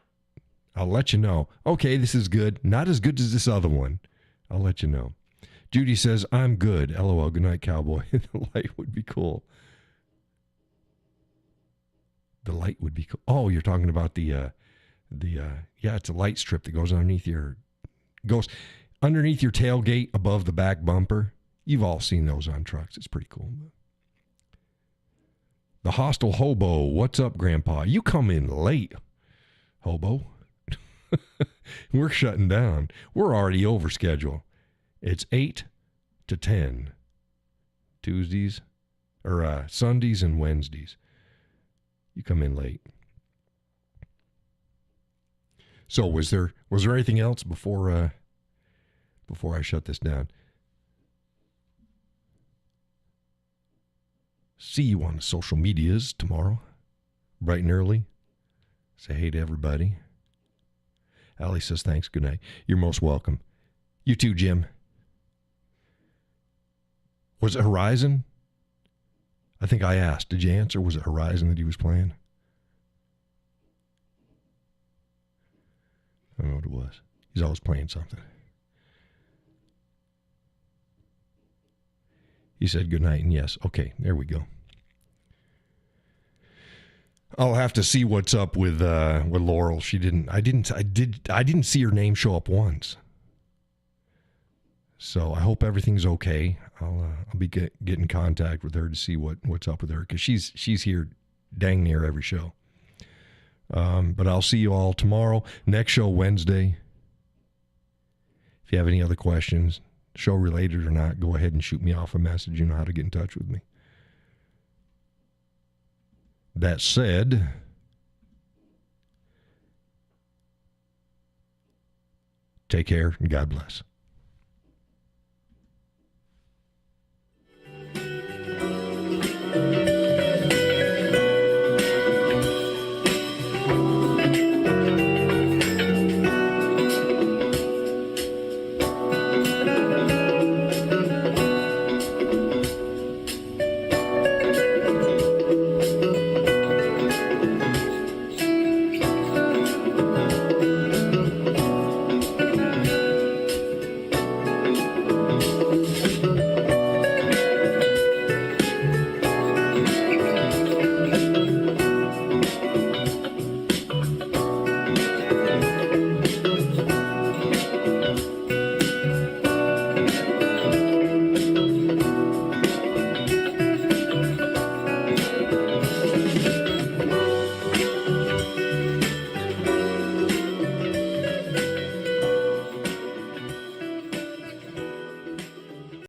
I'll let you know. Okay, this is good. Not as good as this other one. I'll let you know. Judy says, I'm good. LOL. Good night, Cowboy. The light would be cool. The light would be cool. Oh, you're talking about yeah, it's a light strip that goes underneath your tailgate above the back bumper. You've all seen those on trucks. It's pretty cool. The Hostile Hobo. What's up, Grandpa? You come in late, hobo. We're shutting down. We're already over schedule. It's 8 to 10. Tuesdays or Sundays and Wednesdays. You come in late. So was there anything else before I shut this down? See you on the social medias tomorrow, bright and early. Say hey to everybody. Allie says thanks. Good night. You're most welcome. You too, Jim. Was it Horizon? I think I asked. Did you answer? Was it Horizon that he was playing? I don't know what it was. He's always playing something. He said good night, and yes. Okay, there we go. I'll have to see what's up with Laurel. I didn't see her name show up once. So I hope everything's okay. I'll be get in contact with her to see what's up with her, because she's here dang near every show. But I'll see you all tomorrow. Next show Wednesday. If you have any other questions, show related or not, go ahead and shoot me off a message. You know how to get in touch with me. That said, take care and God bless.